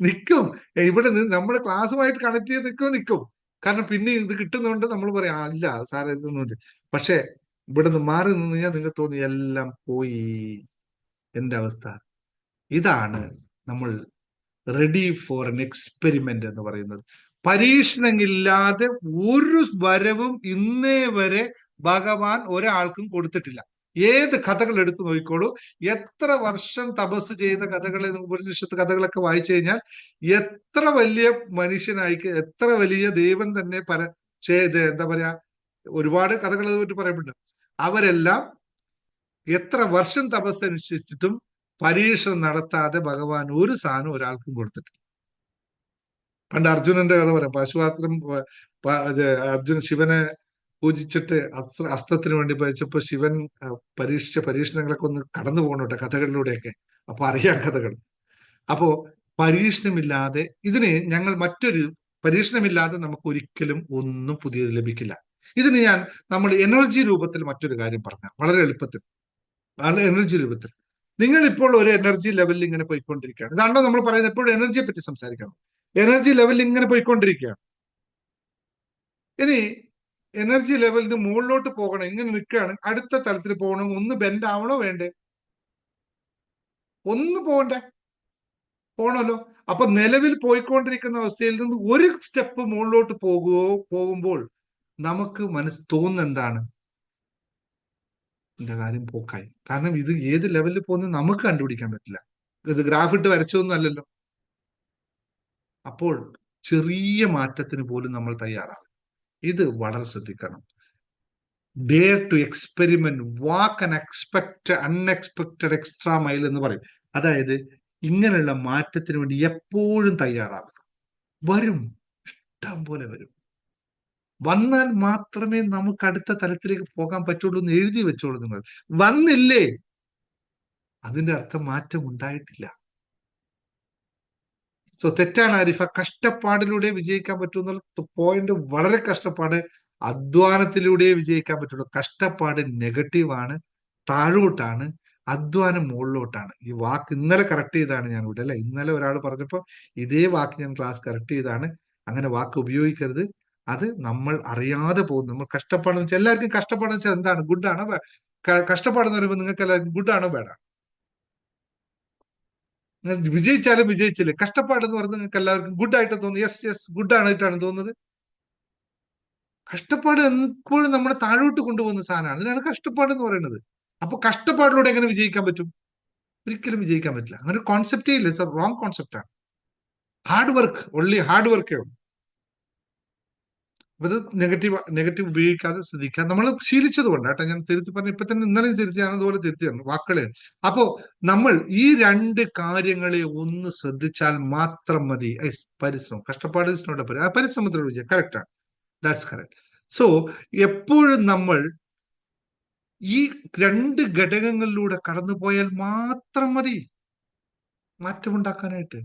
നിൽക്കും. ഇവിടെ നമ്മുടെ ക്ലാസ്സുമായിട്ട് കണക്ട് ചെയ്ത് നിൽക്കും. കാരണം പിന്നെ ഇത് കിട്ടുന്നതുകൊണ്ട് നമ്മൾ പറയാം അല്ല സാറേ ഇതൊന്നുമില്ല. പക്ഷെ ഇവിടെ നിന്ന് മാറി നിന്ന് കഴിഞ്ഞാൽ നിങ്ങൾക്ക് തോന്നി എല്ലാം പോയി എന്റെ അവസ്ഥ. ഇതാണ് നമ്മൾ റെഡി ഫോർ എൻ എക്സ്പെരിമെന്റ് എന്ന് പറയുന്നത്. പരീക്ഷണമില്ലാതെ ഒരു വരവും ഇന്നേ വരെ ഭഗവാൻ ഒരാൾക്കും കൊടുത്തിട്ടില്ല. ഏത് കഥകൾ എടുത്തു നോക്കിക്കോളൂ, എത്ര വർഷം തപസ് ചെയ്ത കഥകളെ, ഉപനിഷത്ത് കഥകളൊക്കെ വായിച്ചു കഴിഞ്ഞാൽ എത്ര വലിയ മനുഷ്യനായി, എത്ര വലിയ ദൈവം തന്നെ എന്താ പറയാ, ഒരുപാട് കഥകൾ പറ്റി പറയപ്പെടുന്നു. അവരെല്ലാം എത്ര വർഷം തപസ് അനുഷ്ഠിച്ചിട്ടും പരീക്ഷണം നടത്താതെ ഭഗവാൻ ഒരു സാധനം ഒരാൾക്കും കൊടുത്തിട്ടില്ല. പണ്ട് അർജുനന്റെ കഥ പറയാം. പശുപാത്രം അർജുൻ ശിവനെ പൂജിച്ചിട്ട് അസ്ത്രത്തിന് വേണ്ടി പഴിച്ചപ്പോ ശിവൻ പരീക്ഷിച്ച പരീക്ഷണങ്ങളൊക്കെ ഒന്ന് കടന്നു പോകണോട്ടെ കഥകളിലൂടെയൊക്കെ, അപ്പൊ അറിയാം കഥകൾ. അപ്പോ പരീക്ഷണമില്ലാതെ പരീക്ഷണമില്ലാതെ നമുക്ക് ഒരിക്കലും ഒന്നും പുതിയത് ലഭിക്കില്ല. ഇതിന് നമ്മൾ എനർജി രൂപത്തിൽ മറ്റൊരു കാര്യം പറഞ്ഞ വളരെ എളുപ്പത്തിൽ, എനർജി രൂപത്തിൽ നിങ്ങൾ ഇപ്പോൾ ഒരു എനർജി ലെവലിൽ ഇങ്ങനെ പോയിക്കൊണ്ടിരിക്കുകയാണ്. ഇതാണോ നമ്മൾ പറയുന്നത്, എപ്പോഴും എനർജിയെ പറ്റി സംസാരിക്കാം. എനർജി ലെവലിൽ ഇങ്ങനെ പോയിക്കൊണ്ടിരിക്കുകയാണ്. ഇനി എനർജി ലെവലിൽ നിന്ന് മുകളിലോട്ട് പോകണം, ഇങ്ങനെ നിൽക്കുകയാണ്. അടുത്ത തലത്തിൽ പോകണം, ഒന്ന് ബെൻഡ് ആവണോ വേണ്ടേ? ഒന്ന് പോകണമല്ലോ. അപ്പൊ നിലവിൽ പോയിക്കൊണ്ടിരിക്കുന്ന അവസ്ഥയിൽ നിന്ന് ഒരു സ്റ്റെപ്പ് മുകളിലോട്ട് പോകുമ്പോൾ നമുക്ക് തോന്നുന്ന എന്താണ്? എന്റെ കാര്യം പോക്കായി. കാരണം ഇത് ഏത് ലെവലിൽ പോകുന്നത് നമുക്ക് കണ്ടുപിടിക്കാൻ പറ്റില്ല. ഇത് ഗ്രാഫിട്ട് വരച്ചൊന്നും അല്ലല്ലോ. അപ്പോൾ ചെറിയ മാറ്റത്തിന് പോലും നമ്മൾ തയ്യാറാവും. ഇത് വളരെ ശ്രദ്ധിക്കണം. Dare to experiment, walk unexpected extra mile എന്ന് പറയും. അതായത് ഇങ്ങനെയുള്ള മാറ്റത്തിന് വേണ്ടി എപ്പോഴും തയ്യാറാവുക. വരും, ഇഷ്ടം പോലെ വരും. വന്നാൽ മാത്രമേ നമുക്ക് അടുത്ത തലത്തിലേക്ക് പോകാൻ പറ്റുള്ളൂ എന്ന് എഴുതി വെച്ചോളൂ നിങ്ങൾ. വന്നില്ലേ, അതിന്റെ അർത്ഥം മാറ്റം ഉണ്ടായിട്ടില്ല. സോ തെറ്റാണ് ആരിഫ. കഷ്ടപ്പാടിലൂടെ വിജയിക്കാൻ പറ്റുമെന്നുള്ള പോയിന്റ് വളരെ കഷ്ടപ്പാട്, അധ്വാനത്തിലൂടെ വിജയിക്കാൻ പറ്റുള്ളൂ. കഷ്ടപ്പാട് നെഗറ്റീവാണ്, താഴോട്ടാണ്, അധ്വാനം മുകളിലോട്ടാണ്. ഈ വാക്ക് ഇന്നലെ കറക്റ്റ് ചെയ്താണ് ഞാൻ ഇവിടെ അല്ലെ. ഇന്നലെ ഒരാൾ പറഞ്ഞപ്പോ ഇതേ വാക്ക് ഞാൻ ക്ലാസ് കറക്റ്റ് ചെയ്താണ്. അങ്ങനെ വാക്ക് ഉപയോഗിക്കരുത്. അത് നമ്മൾ അറിയാതെ പോകും. നമ്മൾ കഷ്ടപ്പാടെന്ന് വെച്ചാൽ എല്ലാവർക്കും കഷ്ടപ്പാടെന്ന് വെച്ചാൽ എന്താണ്? ഗുഡാണോ? കഷ്ടപ്പാടെന്ന് പറയുമ്പോൾ നിങ്ങൾക്ക് എല്ലാവർക്കും ഗുഡാണോ ബാഡാണോ? വിജയിച്ചാലും വിജയിച്ചില്ലേ, കഷ്ടപ്പാടെന്ന് പറഞ്ഞ് നിങ്ങൾക്ക് എല്ലാവർക്കും ഗുഡ് ആയിട്ട് തോന്നുന്നു. യെസ് യെസ്, ഗുഡ് ആയിട്ടാണ് തോന്നുന്നത്. കഷ്ടപ്പാട് എപ്പോഴും നമ്മളെ താഴോട്ട് കൊണ്ടുപോകുന്ന സാധനമാണ്. അതിനാണ് കഷ്ടപ്പാട് എന്ന് പറയുന്നത്. അപ്പൊ കഷ്ടപ്പാടിലൂടെ എങ്ങനെ വിജയിക്കാൻ പറ്റും? ഒരിക്കലും വിജയിക്കാൻ പറ്റില്ല. അങ്ങനെ ഒരു കോൺസെപ്റ്റേ ഇല്ല. ഇറ്റ്സ് എ റോങ് കോൺസെപ്റ്റ് ആണ്. ഹാർഡ് വർക്ക്, ഒൺലി ഹാർഡ് വർക്കേ ഉള്ളൂ. അപ്പൊ ഇത് നെഗറ്റീവ് ഉപയോഗിക്കാതെ ശ്രദ്ധിക്കാൻ നമ്മൾ ശീലിച്ചത് കൊണ്ട് കേട്ടോ. ഞാൻ തിരുത്തി പറഞ്ഞു, ഇപ്പൊ തന്നെ ഇന്നലെ തിരുത്തിയാണ്, അതുപോലെ തിരുത്തിയാണ് വാക്കുകളെ. അപ്പോ നമ്മൾ ഈ 2 കാര്യങ്ങളെ ഒന്ന് ശ്രദ്ധിച്ചാൽ മാത്രം മതി. പരിശ്രമം, കഷ്ടപ്പാട്, പരിശ്രമത്തിലൂടെ വിജയം. കറക്റ്റ് ആണ്, ദാറ്റ്സ് കറക്റ്റ്. സോ എപ്പോഴും നമ്മൾ ഈ 2 ഘടകങ്ങളിലൂടെ കടന്നു പോയാൽ മാത്രം മതി മാറ്റമുണ്ടാക്കാനായിട്ട്.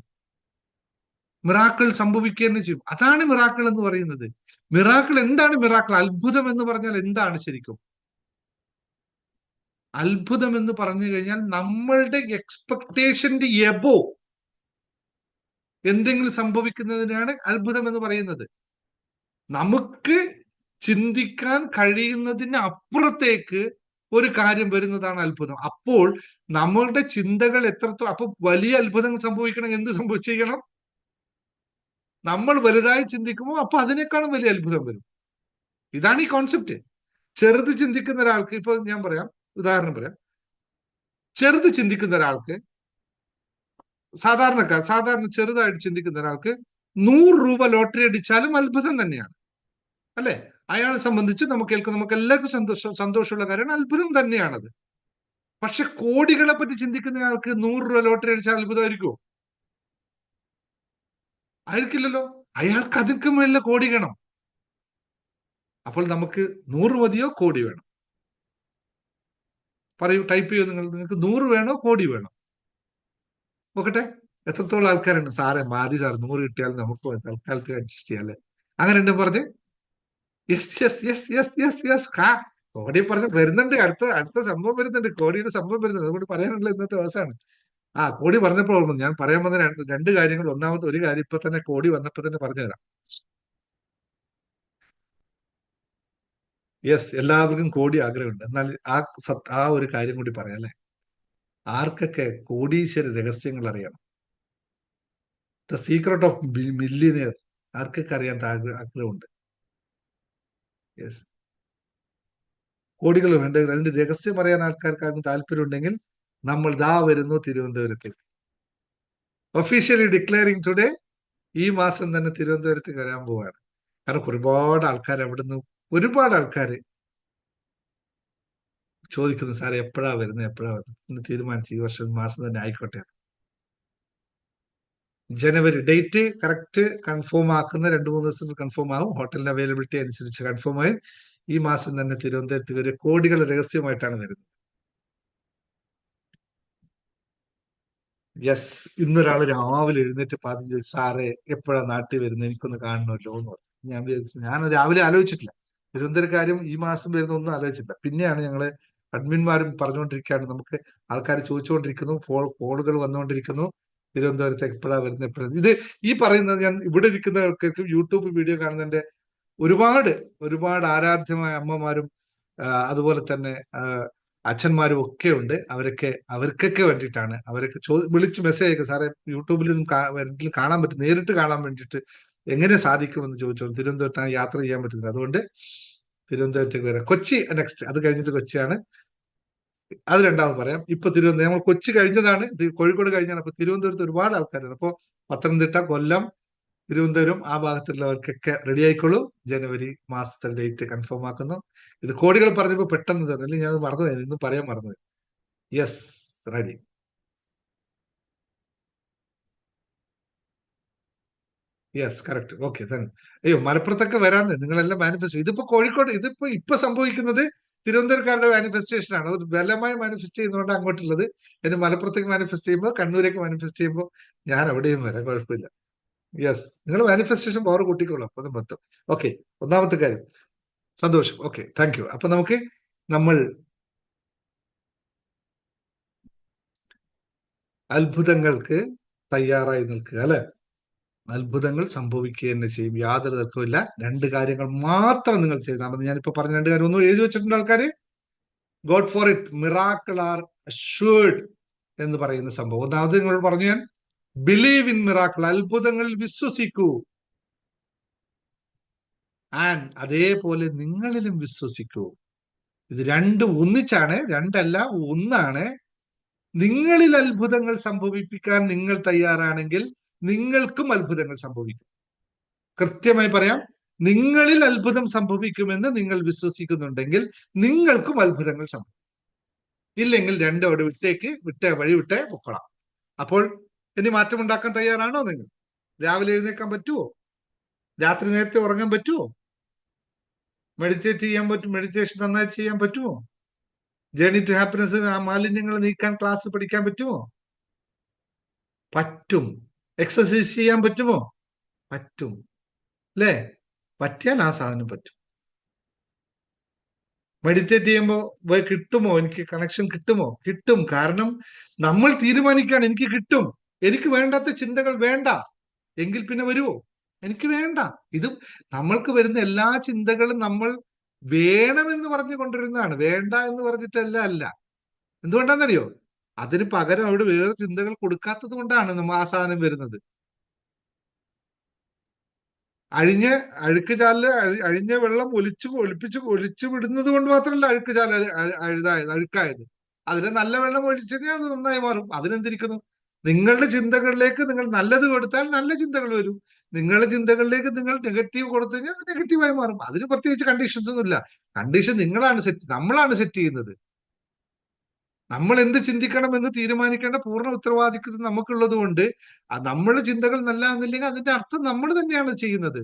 മിറാക്കിൾ സംഭവിക്കുക തന്നെ ചെയ്യും. അതാണ് മിറാക്കിൾ എന്ന് പറയുന്നത്. മിറാക്കിൾ എന്താണ്? മിറാക്കിൾ, അത്ഭുതം എന്ന് പറഞ്ഞാൽ എന്താണ് ശരിക്കും? അത്ഭുതം എന്ന് പറഞ്ഞു കഴിഞ്ഞാൽ നമ്മളുടെ എക്സ്പെക്ടേഷന്റെ എബോ എന്തെങ്കിലും സംഭവിക്കുന്നതിനാണ് അത്ഭുതം എന്ന് പറയുന്നത്. നമുക്ക് ചിന്തിക്കാൻ കഴിയുന്നതിന് അപ്പുറത്തേക്ക് ഒരു കാര്യം വരുന്നതാണ് അത്ഭുതം. അപ്പോൾ നമ്മളുടെ ചിന്തകൾ എത്രത്തോളം, അപ്പൊ വലിയ അത്ഭുതങ്ങൾ സംഭവിക്കണം, എന്ത് സംഭവിച്ചിരിക്കണം? നമ്മൾ വലുതായി ചിന്തിക്കുമ്പോൾ അപ്പൊ അതിനേക്കാളും വലിയ അത്ഭുതം വരും. ഇതാണ് ഈ കോൺസെപ്റ്റ്. ചെറുത് ചിന്തിക്കുന്ന ഒരാൾക്ക്, ഇപ്പൊ ഞാൻ പറയാം, ഉദാഹരണം പറയാം. ചെറുത് ചിന്തിക്കുന്ന ഒരാൾക്ക്, സാധാരണ ചെറുതായിട്ട് ചിന്തിക്കുന്ന ഒരാൾക്ക് 100 രൂപ ലോട്ടറി അടിച്ചാലും അത്ഭുതം തന്നെയാണ്, അല്ലെ? അയാളെ സംബന്ധിച്ച് നമുക്ക് എല്ലാവർക്കും സന്തോഷമുള്ള കാര്യമാണ്, അത്ഭുതം തന്നെയാണത്. പക്ഷെ കോടികളെ പറ്റി ചിന്തിക്കുന്ന ആൾക്ക് 100 രൂപ ലോട്ടറി അടിച്ചാൽ അത്ഭുതമായിരിക്കുമോ? ആയിരിക്കില്ലല്ലോ. അയാൾക്ക് അതിற்கு മേലെ കോടി വേണം. അപ്പോൾ നമുക്ക് 100 മതിയോ, കോടി വേണം? പറയൂ, ടൈപ്പ് ചെയ്യൂ നിങ്ങൾക്ക് 100 വേണോ, കോടി വേണോ? നോക്കട്ടെ എത്രത്തോളം ആൾക്കാരുണ്ട്. സാറേ മതി സാർ, 100 കിട്ടിയാൽ നമുക്ക് തൽക്കാലത്ത് അഡ്ജസ്റ്റ് ചെയ്യാല്ലേ, അങ്ങനെ ഉണ്ട് പറഞ്ഞ്. Yes yes yes yes yes yes. കോടി പറഞ്ഞ് വരുന്നുണ്ട്, അടുത്ത സംഭവം വരുന്നുണ്ട്, കോടിയുടെ സംഭവം വരുന്നുണ്ട്. അതുകൊണ്ട് പറയാനുള്ള ഇന്നത്തെ ദിവസമാണ്. കോടി പറഞ്ഞപ്പോൾ ഓർമ്മ, ഞാൻ പറയാൻ വന്ന 2 കാര്യങ്ങൾ. ഒന്നാമത്തെ ഒരു കാര്യം ഇപ്പൊ തന്നെ കോടി വന്നപ്പോ തന്നെ പറഞ്ഞുതരാം. യെസ്, എല്ലാവർക്കും കോടി ആഗ്രഹമുണ്ട്. എന്നാൽ ആ ഒരു കാര്യം കൂടി പറയാം അല്ലെ. ആർക്കൊക്കെ കോടീശ്വര രഹസ്യങ്ങൾ അറിയണം, ദ സീക്രട്ട് ഓഫ് മില്യനിയർ, ആർക്കൊക്കെ അറിയാൻ ആഗ്രഹമുണ്ട്? യെസ്, കോടികൾ വേണ്ട. അതിന്റെ രഹസ്യം അറിയാൻ ആൾക്കാർക്ക് താല്പര്യം ഉണ്ടെങ്കിൽ നമ്മൾ വരുന്നു തിരുവനന്തപുരത്ത്. ഒഫീഷ്യലി ഡിക്ലെയറിംഗ് ടുഡേ, ഈ മാസം തന്നെ തിരുവനന്തപുരത്ത് വരാൻ പോവാണ്. കാരണം ഒരുപാട് ആൾക്കാർ അവിടുന്ന്, ഒരുപാട് ആൾക്കാർ ചോദിക്കുന്നു, സാറേ എപ്പോഴാ വരുന്നത് ഇന്ന് തീരുമാനിച്ചു, ഈ വർഷം മാസം തന്നെ ആയിക്കോട്ടെ. ജനുവരി ഡേറ്റ് കറക്റ്റ് കൺഫേം ആക്കുന്ന 2-3 ദിവസത്തിൽ കൺഫേം ആവും. ഹോട്ടലിന്റെ അവൈലബിലിറ്റി അനുസരിച്ച് കൺഫേം ആയി ഈ മാസം തന്നെ തിരുവനന്തപുരത്ത് വരെ കോടികൾ രഹസ്യമായിട്ടാണ് വരുന്നത്. യെസ്, ഇന്നൊരാൾ രാവിലെ എഴുന്നേറ്റ് പാദ്യം ചോദിച്ചു, സാറേ എപ്പോഴാ നാട്ടിൽ വരുന്നത്, എനിക്കൊന്ന് കാണണമല്ലോ എന്ന് പറഞ്ഞു. ഞാൻ വിചാരിച്ചു, ഞാൻ രാവിലെ ആലോചിച്ചിട്ടില്ല, തിരുവനന്തപുരം കാര്യം ഈ മാസം വരുന്ന ഒന്നും ആലോചിച്ചില്ല. പിന്നെയാണ് ഞങ്ങള് അഡ്മിന്മാരും പറഞ്ഞുകൊണ്ടിരിക്കുകയാണ്, നമുക്ക് ആൾക്കാർ ചോദിച്ചുകൊണ്ടിരിക്കുന്നു, ഫോണുകൾ വന്നുകൊണ്ടിരിക്കുന്നു, തിരുവനന്തപുരത്ത് എപ്പോഴാ വരുന്നത്. ഇത് ഈ പറയുന്നത് ഞാൻ ഇവിടെ ഇരിക്കുന്ന ആൾക്കാർക്ക് യൂട്യൂബ് വീഡിയോ കാണുന്നതിന്റെ ഒരുപാട് ആരാധ്യമായ അമ്മമാരും അതുപോലെ തന്നെ അച്ഛന്മാരും ഒക്കെ ഉണ്ട്. അവർക്കൊക്കെ വേണ്ടിയിട്ടാണ്. അവരൊക്കെ വിളിച്ച് മെസ്സേജ് അയക്കും, സാറേ യൂട്യൂബിലും കാണാൻ പറ്റും, നേരിട്ട് കാണാൻ വേണ്ടിയിട്ട് എങ്ങനെ സാധിക്കുമെന്ന് ചോദിച്ചോ. തിരുവനന്തപുരത്താണ് യാത്ര ചെയ്യാൻ പറ്റുന്നത്, അതുകൊണ്ട് തിരുവനന്തപുരത്തേക്ക് വരാം. കൊച്ചി നെക്സ്റ്റ്, അത് കഴിഞ്ഞിട്ട് കൊച്ചിയാണ്, അത് രണ്ടാമത് പറയാം. ഇപ്പൊ തിരുവനന്തപുരം, നമ്മൾ കൊച്ചി കഴിഞ്ഞതാണ്, കോഴിക്കോട് കഴിഞ്ഞാണ്. അപ്പൊ തിരുവനന്തപുരത്ത് ഒരുപാട് ആൾക്കാരുണ്ട്. അപ്പൊ പത്തനംതിട്ട, കൊല്ലം, തിരുവനന്തപുരം ആ ഭാഗത്തുള്ളവർക്കൊക്കെ റെഡി ആയിക്കോളൂ. ജനുവരി മാസത്തെ ഡേറ്റ് കൺഫേം ആക്കുന്നു. ഇത് കോടികൾ പറഞ്ഞപ്പോ പെട്ടെന്ന് തന്നെ, അല്ലെങ്കിൽ ഞാൻ മറന്നുപോയി, ഇന്നും പറയാൻ മറന്നുപോയി. Yes, ready. Yes, correct. Okay, അയ്യോ മലപ്പുറത്തൊക്കെ വരാന്ന് നിങ്ങളെല്ലാം മാനിഫെസ്റ്റ്. ഇതിപ്പോ കോഴിക്കോട്, ഇപ്പൊ സംഭവിക്കുന്നത് തിരുവനന്തപുരക്കാരുടെ മാനിഫെസ്റ്റേഷൻ ആണ്. ഒരു ബലമായി മാനിഫെസ്റ്റ് ചെയ്യുന്നതുകൊണ്ട് അങ്ങോട്ടുള്ളത്. ഇനി മലപ്പുറത്തേക്ക് മാനിഫെസ്റ്റ് ചെയ്യുമ്പോൾ, കണ്ണൂരേക്ക് മാനിഫെസ്റ്റ് ചെയ്യുമ്പോൾ ഞാൻ എവിടെയും വരാം, കുഴപ്പമില്ല. യെസ്, നിങ്ങൾ മാനിഫെസ്റ്റേഷൻ പവർ കൂട്ടിക്കോളൂ, അപ്പൊ അത് മൊത്തം. ഓക്കെ, ഒന്നാമത്തെ കാര്യം സന്തോഷം. Okay, thank you. അപ്പൊ നമ്മൾ അത്ഭുതങ്ങൾക്ക് തയ്യാറായി നിൽക്കുക അല്ലെ. അത്ഭുതങ്ങൾ സംഭവിക്കുക തന്നെ ചെയ്യും, യാതൊരു തർക്കമില്ല. 2 കാര്യങ്ങൾ മാത്രം നിങ്ങൾ ചെയ്താൽ മതി. ഞാനിപ്പോ പറഞ്ഞ 2 കാര്യം ഒന്നും എഴുതി വെച്ചിട്ടുണ്ട് ആൾക്കാര്. God for it, miracle are assured എന്ന് പറയുന്ന സംഭവം. ഒന്നാമത് നിങ്ങൾ പറഞ്ഞു, ഞാൻ ബിലീവ് ഇൻ മിറാക്കിൾ, അത്ഭുതങ്ങളിൽ വിശ്വസിക്കൂ. ആൻഡ് അതേപോലെ നിങ്ങളിലും വിശ്വസിക്കൂ. ഇത് രണ്ടും ഒന്നിച്ചാണ്, രണ്ടല്ല, ഒന്നാണ്. നിങ്ങളിൽ അത്ഭുതങ്ങൾ സംഭവിപ്പിക്കാൻ നിങ്ങൾ തയ്യാറാണെങ്കിൽ നിങ്ങൾക്കും അത്ഭുതങ്ങൾ സംഭവിക്കും. കൃത്യമായി പറയാം, നിങ്ങളിൽ അത്ഭുതം സംഭവിക്കുമെന്ന് നിങ്ങൾ വിശ്വസിക്കുന്നുണ്ടെങ്കിൽ നിങ്ങൾക്കും അത്ഭുതങ്ങൾ സംഭവിക്കും. ഇല്ലെങ്കിൽ രണ്ടോട് വിട്ടേ വഴി വിട്ടേ പൊക്കളാം. അപ്പോൾ ഇനി മാറ്റമുണ്ടാക്കാൻ തയ്യാറാണോ നിങ്ങൾ? രാവിലെ എഴുന്നേക്കാൻ പറ്റുമോ? രാത്രി നേരത്തെ ഉറങ്ങാൻ പറ്റുമോ? മെഡിറ്റേറ്റ് ചെയ്യാൻ പറ്റും? മെഡിറ്റേഷൻ നന്നായിട്ട് ചെയ്യാൻ പറ്റുമോ? ജേർണി ടു ഹാപ്പിനെസ് ആ മാലിന്യങ്ങൾ നീക്കാൻ ക്ലാസ് പഠിക്കാൻ പറ്റുമോ? പറ്റും. എക്സസൈസ് ചെയ്യാൻ പറ്റുമോ? പറ്റും. അല്ലേ? പറ്റിയാൽ ആ സാധനം പറ്റും. മെഡിറ്റേറ്റ് ചെയ്യുമ്പോൾ കിട്ടുമോ? എനിക്ക് കണക്ഷൻ കിട്ടുമോ? കിട്ടും. കാരണം നമ്മൾ തീരുമാനിക്കുകയാണ് എനിക്ക് കിട്ടും. എനിക്ക് വേണ്ടാത്ത ചിന്തകൾ വേണ്ട എങ്കിൽ പിന്നെ വരുമോ? എനിക്ക് വേണ്ട. ഇത് നമ്മൾക്ക് വരുന്ന എല്ലാ ചിന്തകളും നമ്മൾ വേണമെന്ന് പറഞ്ഞു കൊണ്ടിരുന്നതാണ്, വേണ്ട എന്ന് പറഞ്ഞിട്ടല്ല. എന്തുകൊണ്ടാണെന്നറിയോ? അതിന് പകരം അവിടെ വേറെ ചിന്തകൾ കൊടുക്കാത്തത് കൊണ്ടാണ് നമ്മൾ ആ സാധനം വരുന്നത്. അഴുക്ക് ചാലില് അഴിഞ്ഞ വെള്ളം ഒലിച്ചു വിടുന്നത് കൊണ്ട് മാത്രമല്ല അഴുക്ക് ചാല് അഴുക്കായത്. അതിന് നല്ല വെള്ളം ഒഴിച്ചെങ്കിൽ അത് നന്നായി മാറും. അതിനെന്തിരിക്കുന്നു? നിങ്ങളുടെ ചിന്തകളിലേക്ക് നിങ്ങൾ നല്ലത് കൊടുത്താൽ നല്ല ചിന്തകൾ വരും. നിങ്ങളുടെ ചിന്തകളിലേക്ക് നിങ്ങൾ നെഗറ്റീവ് കൊടുത്തു കഴിഞ്ഞാൽ അത് നെഗറ്റീവായി മാറും. അതിന് പ്രത്യേകിച്ച് കണ്ടീഷൻസ് ഒന്നും ഇല്ല. കണ്ടീഷൻ നമ്മളാണ് സെറ്റ് ചെയ്യുന്നത്. നമ്മൾ എന്ത് ചിന്തിക്കണം എന്ന് തീരുമാനിക്കേണ്ട പൂർണ്ണ ഉത്തരവാദിത്വം നമുക്കുള്ളത് കൊണ്ട് നമ്മളുടെ ചിന്തകൾ നല്ല എന്നില്ലെങ്കിൽ അതിന്റെ അർത്ഥം നമ്മൾ തന്നെയാണ് ചെയ്യുന്നത്.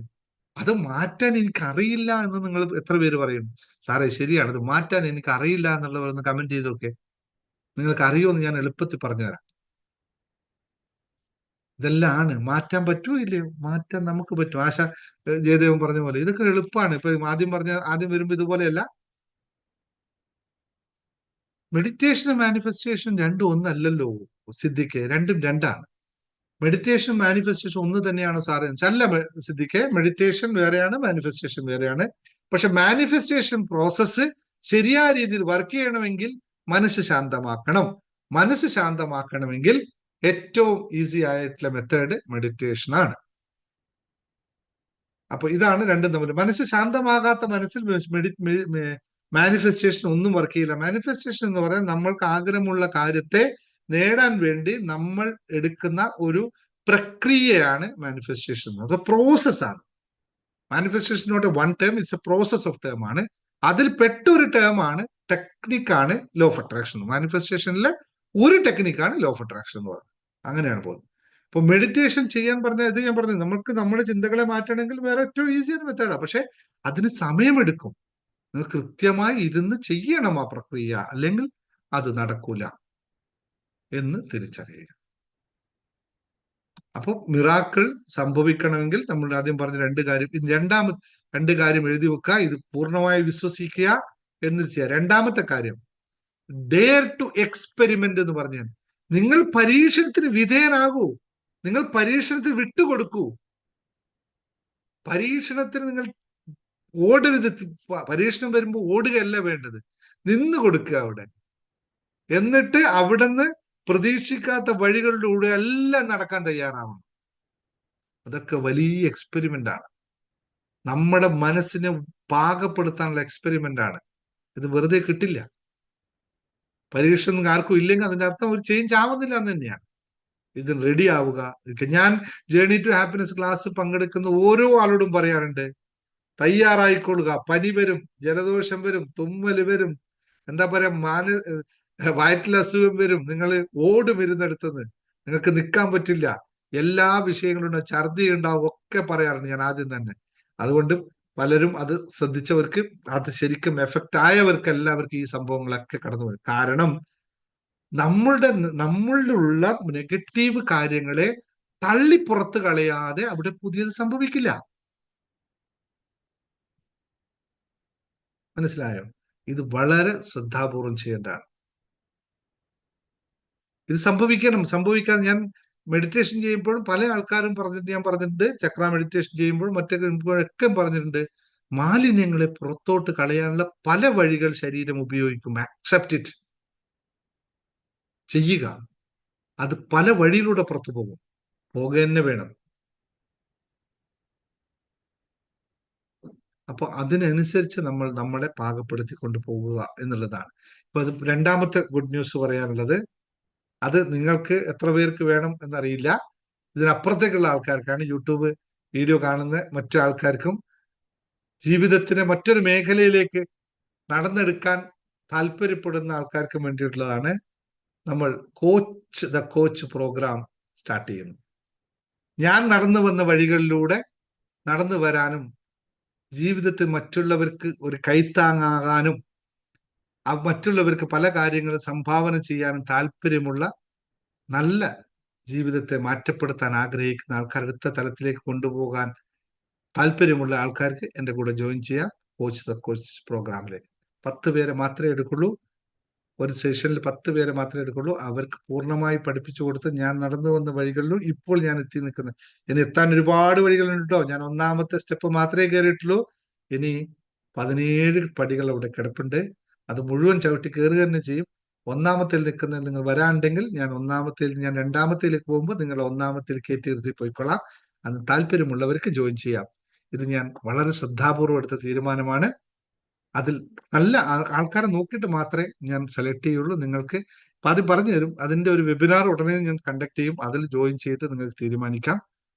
അത് മാറ്റാൻ എനിക്കറിയില്ല എന്ന് നിങ്ങൾ എത്ര പേര് പറയും? സാറേ ശരിയാണ്, അത് മാറ്റാൻ എനിക്കറിയില്ല എന്നുള്ളവർ ഒന്ന് കമന്റ് ചെയ്തൊക്കെ. നിങ്ങൾക്ക് അറിയുമെന്ന് ഞാൻ എളുപ്പത്തിൽ പറഞ്ഞുതരാം. ഇതെല്ലാം ആണ്. മാറ്റാൻ പറ്റുമോ ഇല്ലയോ? മാറ്റാൻ നമുക്ക് പറ്റും. ആശ ജയദേവൻ പറഞ്ഞ പോലെ ഇതൊക്കെ എളുപ്പമാണ്. ഇപ്പൊ ആദ്യം വരുമ്പോ ഇതുപോലെയല്ല. മെഡിറ്റേഷനും മാനിഫെസ്റ്റേഷൻ രണ്ടും ഒന്നല്ലല്ലോ സിദ്ദിഖെ, രണ്ടും രണ്ടാണ്. മെഡിറ്റേഷൻ മാനിഫെസ്റ്റേഷൻ ഒന്ന് തന്നെയാണോ സാറേ? അല്ല സിദ്ദിഖെ, മെഡിറ്റേഷൻ വേറെയാണ്, മാനിഫെസ്റ്റേഷൻ വേറെയാണ്. പക്ഷെ മാനിഫെസ്റ്റേഷൻ പ്രോസസ്സ് ശരിയായ രീതിയിൽ വർക്ക് ചെയ്യണമെങ്കിൽ മനസ്സ് ശാന്തമാക്കണം. മനസ്സ് ശാന്തമാക്കണമെങ്കിൽ ഏറ്റവും ഈസി ആയിട്ടുള്ള മെത്തേഡ് മെഡിറ്റേഷൻ ആണ്. അപ്പൊ ഇതാണ് രണ്ടും തമ്മിൽ. മനസ്സ് ശാന്തമാകാത്ത മനസ്സിൽ മാനിഫെസ്റ്റേഷൻ ഒന്നും വർക്ക് ചെയ്യില്ല. മാനിഫെസ്റ്റേഷൻ എന്ന് പറയുന്നത് നമ്മൾക്ക് ആഗ്രഹമുള്ള കാര്യത്തെ നേടാൻ വേണ്ടി നമ്മൾ എടുക്കുന്ന ഒരു പ്രക്രിയയാണ് മാനിഫെസ്റ്റേഷൻ. അത് പ്രോസസ്സാണ്. Manifestation not one term, it's a process of term ആണ്. അതിൽ പെട്ടൊരു ടേമാണ്, ടെക്നിക്കാണ് ലോ ഓഫ് അട്രാക്ഷൻ. മാനിഫെസ്റ്റേഷനിലെ ഒരു ടെക്നിക്കാണ് ലോ ഓഫ് അട്രാക്ഷൻ എന്ന് പറയുന്നത്. അങ്ങനെയാണ് പോകുന്നത്. ഇപ്പൊ മെഡിറ്റേഷൻ ചെയ്യാൻ പറഞ്ഞ ഇത് ഞാൻ പറഞ്ഞത്, നമുക്ക് നമ്മുടെ ചിന്തകളെ മാറ്റണമെങ്കിൽ വേറെ ഏറ്റവും ഈസിയാണ് മെത്തേഡാണ്. പക്ഷെ അതിന് സമയമെടുക്കും. നിങ്ങൾ കൃത്യമായി ഇരുന്ന് ചെയ്യണം ആ പ്രക്രിയ, അല്ലെങ്കിൽ അത് നടക്കൂല എന്ന് തിരിച്ചറിയുക. അപ്പൊ മിറാക്കിൾ സംഭവിക്കണമെങ്കിൽ നമ്മൾ ആദ്യം പറഞ്ഞ രണ്ട് കാര്യം എഴുതി വെക്കുക. ഇത് പൂർണ്ണമായി വിശ്വസിക്കുക എന്ന് ചെയ്യുക. രണ്ടാമത്തെ കാര്യം ഡെയർ ടു എക്സ്പെരിമെന്റ് എന്ന് പറഞ്ഞാൽ നിങ്ങൾ പരീക്ഷണത്തിന് വിധേയനാകൂ. നിങ്ങൾ പരീക്ഷണത്തിന് വിട്ടുകൊടുക്കൂ. പരീക്ഷണത്തിന് നിങ്ങൾ ഓടരുത്. പരീക്ഷണം വരുമ്പോൾ ഓടുകയല്ല വേണ്ടത്, നിന്ന് കൊടുക്കുക അവിടെ. എന്നിട്ട് അവിടുന്ന് പ്രതീക്ഷിക്കാത്ത വഴികളിലൂടെ എല്ലാം നടക്കാൻ തയ്യാറാവണം. അതൊക്കെ വലിയ എക്സ്പെരിമെന്റ് ആണ്. നമ്മുടെ മനസ്സിനെ പാകപ്പെടുത്താനുള്ള എക്സ്പെരിമെന്റ് ആണ്. ഇത് വെറുതെ കിട്ടില്ല. പരീക്ഷ ആർക്കും ഇല്ലെങ്കിൽ അതിന്റെ അർത്ഥം ഒരു ചേഞ്ച് ആവുന്നില്ല എന്ന് തന്നെയാണ്. ഇത് റെഡി ആവുക. ഞാൻ ജേർണി ടു ഹാപ്പിനെസ് ക്ലാസ് പങ്കെടുക്കുന്ന ഓരോ ആളോടും പറയാറുണ്ട്, തയ്യാറായിക്കൊള്ളുക. പനി വരും, ജലദോഷം വരും, തുമ്മല് വരും, എന്താ പറയാ, വയറ്റിൽ അസുഖം വരും. നിങ്ങൾ ഓടും ഇരുന്നെടുത്തുനിന്ന്. നിങ്ങൾക്ക് നിൽക്കാൻ പറ്റില്ല. എല്ലാ വിഷയങ്ങളും ഛർദി ഉണ്ടാവും, ഒക്കെ പറയാറുണ്ട് ഞാൻ ആദ്യം തന്നെ. അതുകൊണ്ട് പലരും അത് ശ്രദ്ധിച്ചവർക്ക്, അത് ശരിക്കും എഫക്റ്റ് ആയവർക്ക് എല്ലാവർക്കും ഈ സംഭവങ്ങളൊക്കെ കടന്നു വരും. കാരണം നമ്മളിലുള്ള നെഗറ്റീവ് കാര്യങ്ങളെ തള്ളി പുറത്ത് കളയാതെ അവിടെ പുതിയത് സംഭവിക്കില്ല. മനസ്സിലായോ? ഇത് വളരെ ശ്രദ്ധാപൂർവം ചെയ്യേണ്ടതാണ്. ഇത് സംഭവിക്കാൻ ഞാൻ മെഡിറ്റേഷൻ ചെയ്യുമ്പോഴും പല ആൾക്കാരും ഞാൻ പറഞ്ഞിട്ടുണ്ട്, ചക്ര മെഡിറ്റേഷൻ ചെയ്യുമ്പോഴും മറ്റൊക്കെ പറഞ്ഞിട്ടുണ്ട്, മാലിന്യങ്ങളെ പുറത്തോട്ട് കളയാനുള്ള പല വഴികൾ ശരീരം ഉപയോഗിക്കും. ആക്സെപ്റ്റ് ഇറ്റ്, ചെയ്യുക. അത് പല വഴിയിലൂടെ പുറത്തു പോകും. പോകുക തന്നെ വേണം. അപ്പൊ അതിനനുസരിച്ച് നമ്മൾ നമ്മളെ പാകപ്പെടുത്തി കൊണ്ടുപോകുക എന്നുള്ളതാണ്. ഇപ്പൊ അത് രണ്ടാമത്തെ ഗുഡ് ന്യൂസ് പറയാനുള്ളത്, അത് നിങ്ങൾക്ക് എത്ര പേർക്ക് വേണം എന്നറിയില്ല. ഇതിനപ്പുറത്തേക്കുള്ള ആൾക്കാർക്കാണ്, യൂട്യൂബ് വീഡിയോ കാണുന്ന മറ്റു ആൾക്കാർക്കും ജീവിതത്തിനെ മറ്റൊരു മേഖലയിലേക്ക് നടന്നെടുക്കാൻ താല്പര്യപ്പെടുന്ന ആൾക്കാർക്കും വേണ്ടിയിട്ടുള്ളതാണ്. നമ്മൾ ദ കോച്ച് പ്രോഗ്രാം സ്റ്റാർട്ട് ചെയ്യുന്നു. ഞാൻ നടന്നു വന്ന വഴികളിലൂടെ നടന്നു വരാനും ജീവിതത്തിൽ മറ്റുള്ളവർക്ക് ഒരു കൈത്താങ്ങാകാനും മറ്റുള്ളവർക്ക് പല കാര്യങ്ങളും സംഭാവന ചെയ്യാനും താല്പര്യമുള്ള, നല്ല ജീവിതത്തെ മാറ്റപ്പെടുത്താൻ ആഗ്രഹിക്കുന്ന ആൾക്കാർ, അടുത്ത തലത്തിലേക്ക് കൊണ്ടുപോകാൻ താല്പര്യമുള്ള ആൾക്കാർക്ക് എൻ്റെ കൂടെ ജോയിൻ ചെയ്യാം ദ കോച്ച് പ്രോഗ്രാമിലേക്ക്. 10 പേരെ മാത്രമേ എടുക്കുള്ളൂ. ഒരു സെഷനിൽ 10 പേരെ മാത്രമേ എടുക്കുള്ളൂ. അവർക്ക് പൂർണ്ണമായി പഠിപ്പിച്ചു കൊടുത്ത് ഞാൻ നടന്നു വന്ന വഴികളിലും ഇപ്പോൾ ഞാൻ എത്തി നിൽക്കുന്നത്. ഇനി എത്താൻ ഒരുപാട് വഴികളുണ്ട് കേട്ടോ. ഞാൻ 1ാമത്തെ സ്റ്റെപ്പ് മാത്രമേ കയറിയിട്ടുള്ളൂ. ഇനി 17 പടികൾ അവിടെ കിടപ്പുണ്ട്. അത് മുഴുവൻ ചവിട്ടി കയറുക തന്നെ ചെയ്യും. 1ാമത്തേൽ നിൽക്കുന്ന നിങ്ങൾ വരാണ്ടെങ്കിൽ ഞാൻ 2ാമത്തേലേക്ക് പോകുമ്പോൾ നിങ്ങൾ 1ാമത്തേൽ കയറ്റി നിർത്തി പോയിക്കൊള്ളാം. അന്ന് താല്പര്യമുള്ളവർക്ക് ജോയിൻ ചെയ്യാം. ഇത് ഞാൻ വളരെ ശ്രദ്ധാപൂർവം എടുത്ത തീരുമാനമാണ്. അതിൽ നല്ല ആൾക്കാരെ നോക്കിയിട്ട് മാത്രമേ ഞാൻ സെലക്ട് ചെയ്യുള്ളൂ. നിങ്ങൾക്ക് ആദ്യം പറഞ്ഞു തരും. അതിന്റെ ഒരു വെബിനാർ ഉടനെ ഞാൻ കണ്ടക്ട് ചെയ്യും. അതിൽ ജോയിൻ ചെയ്ത് നിങ്ങൾക്ക് തീരുമാനിക്കാം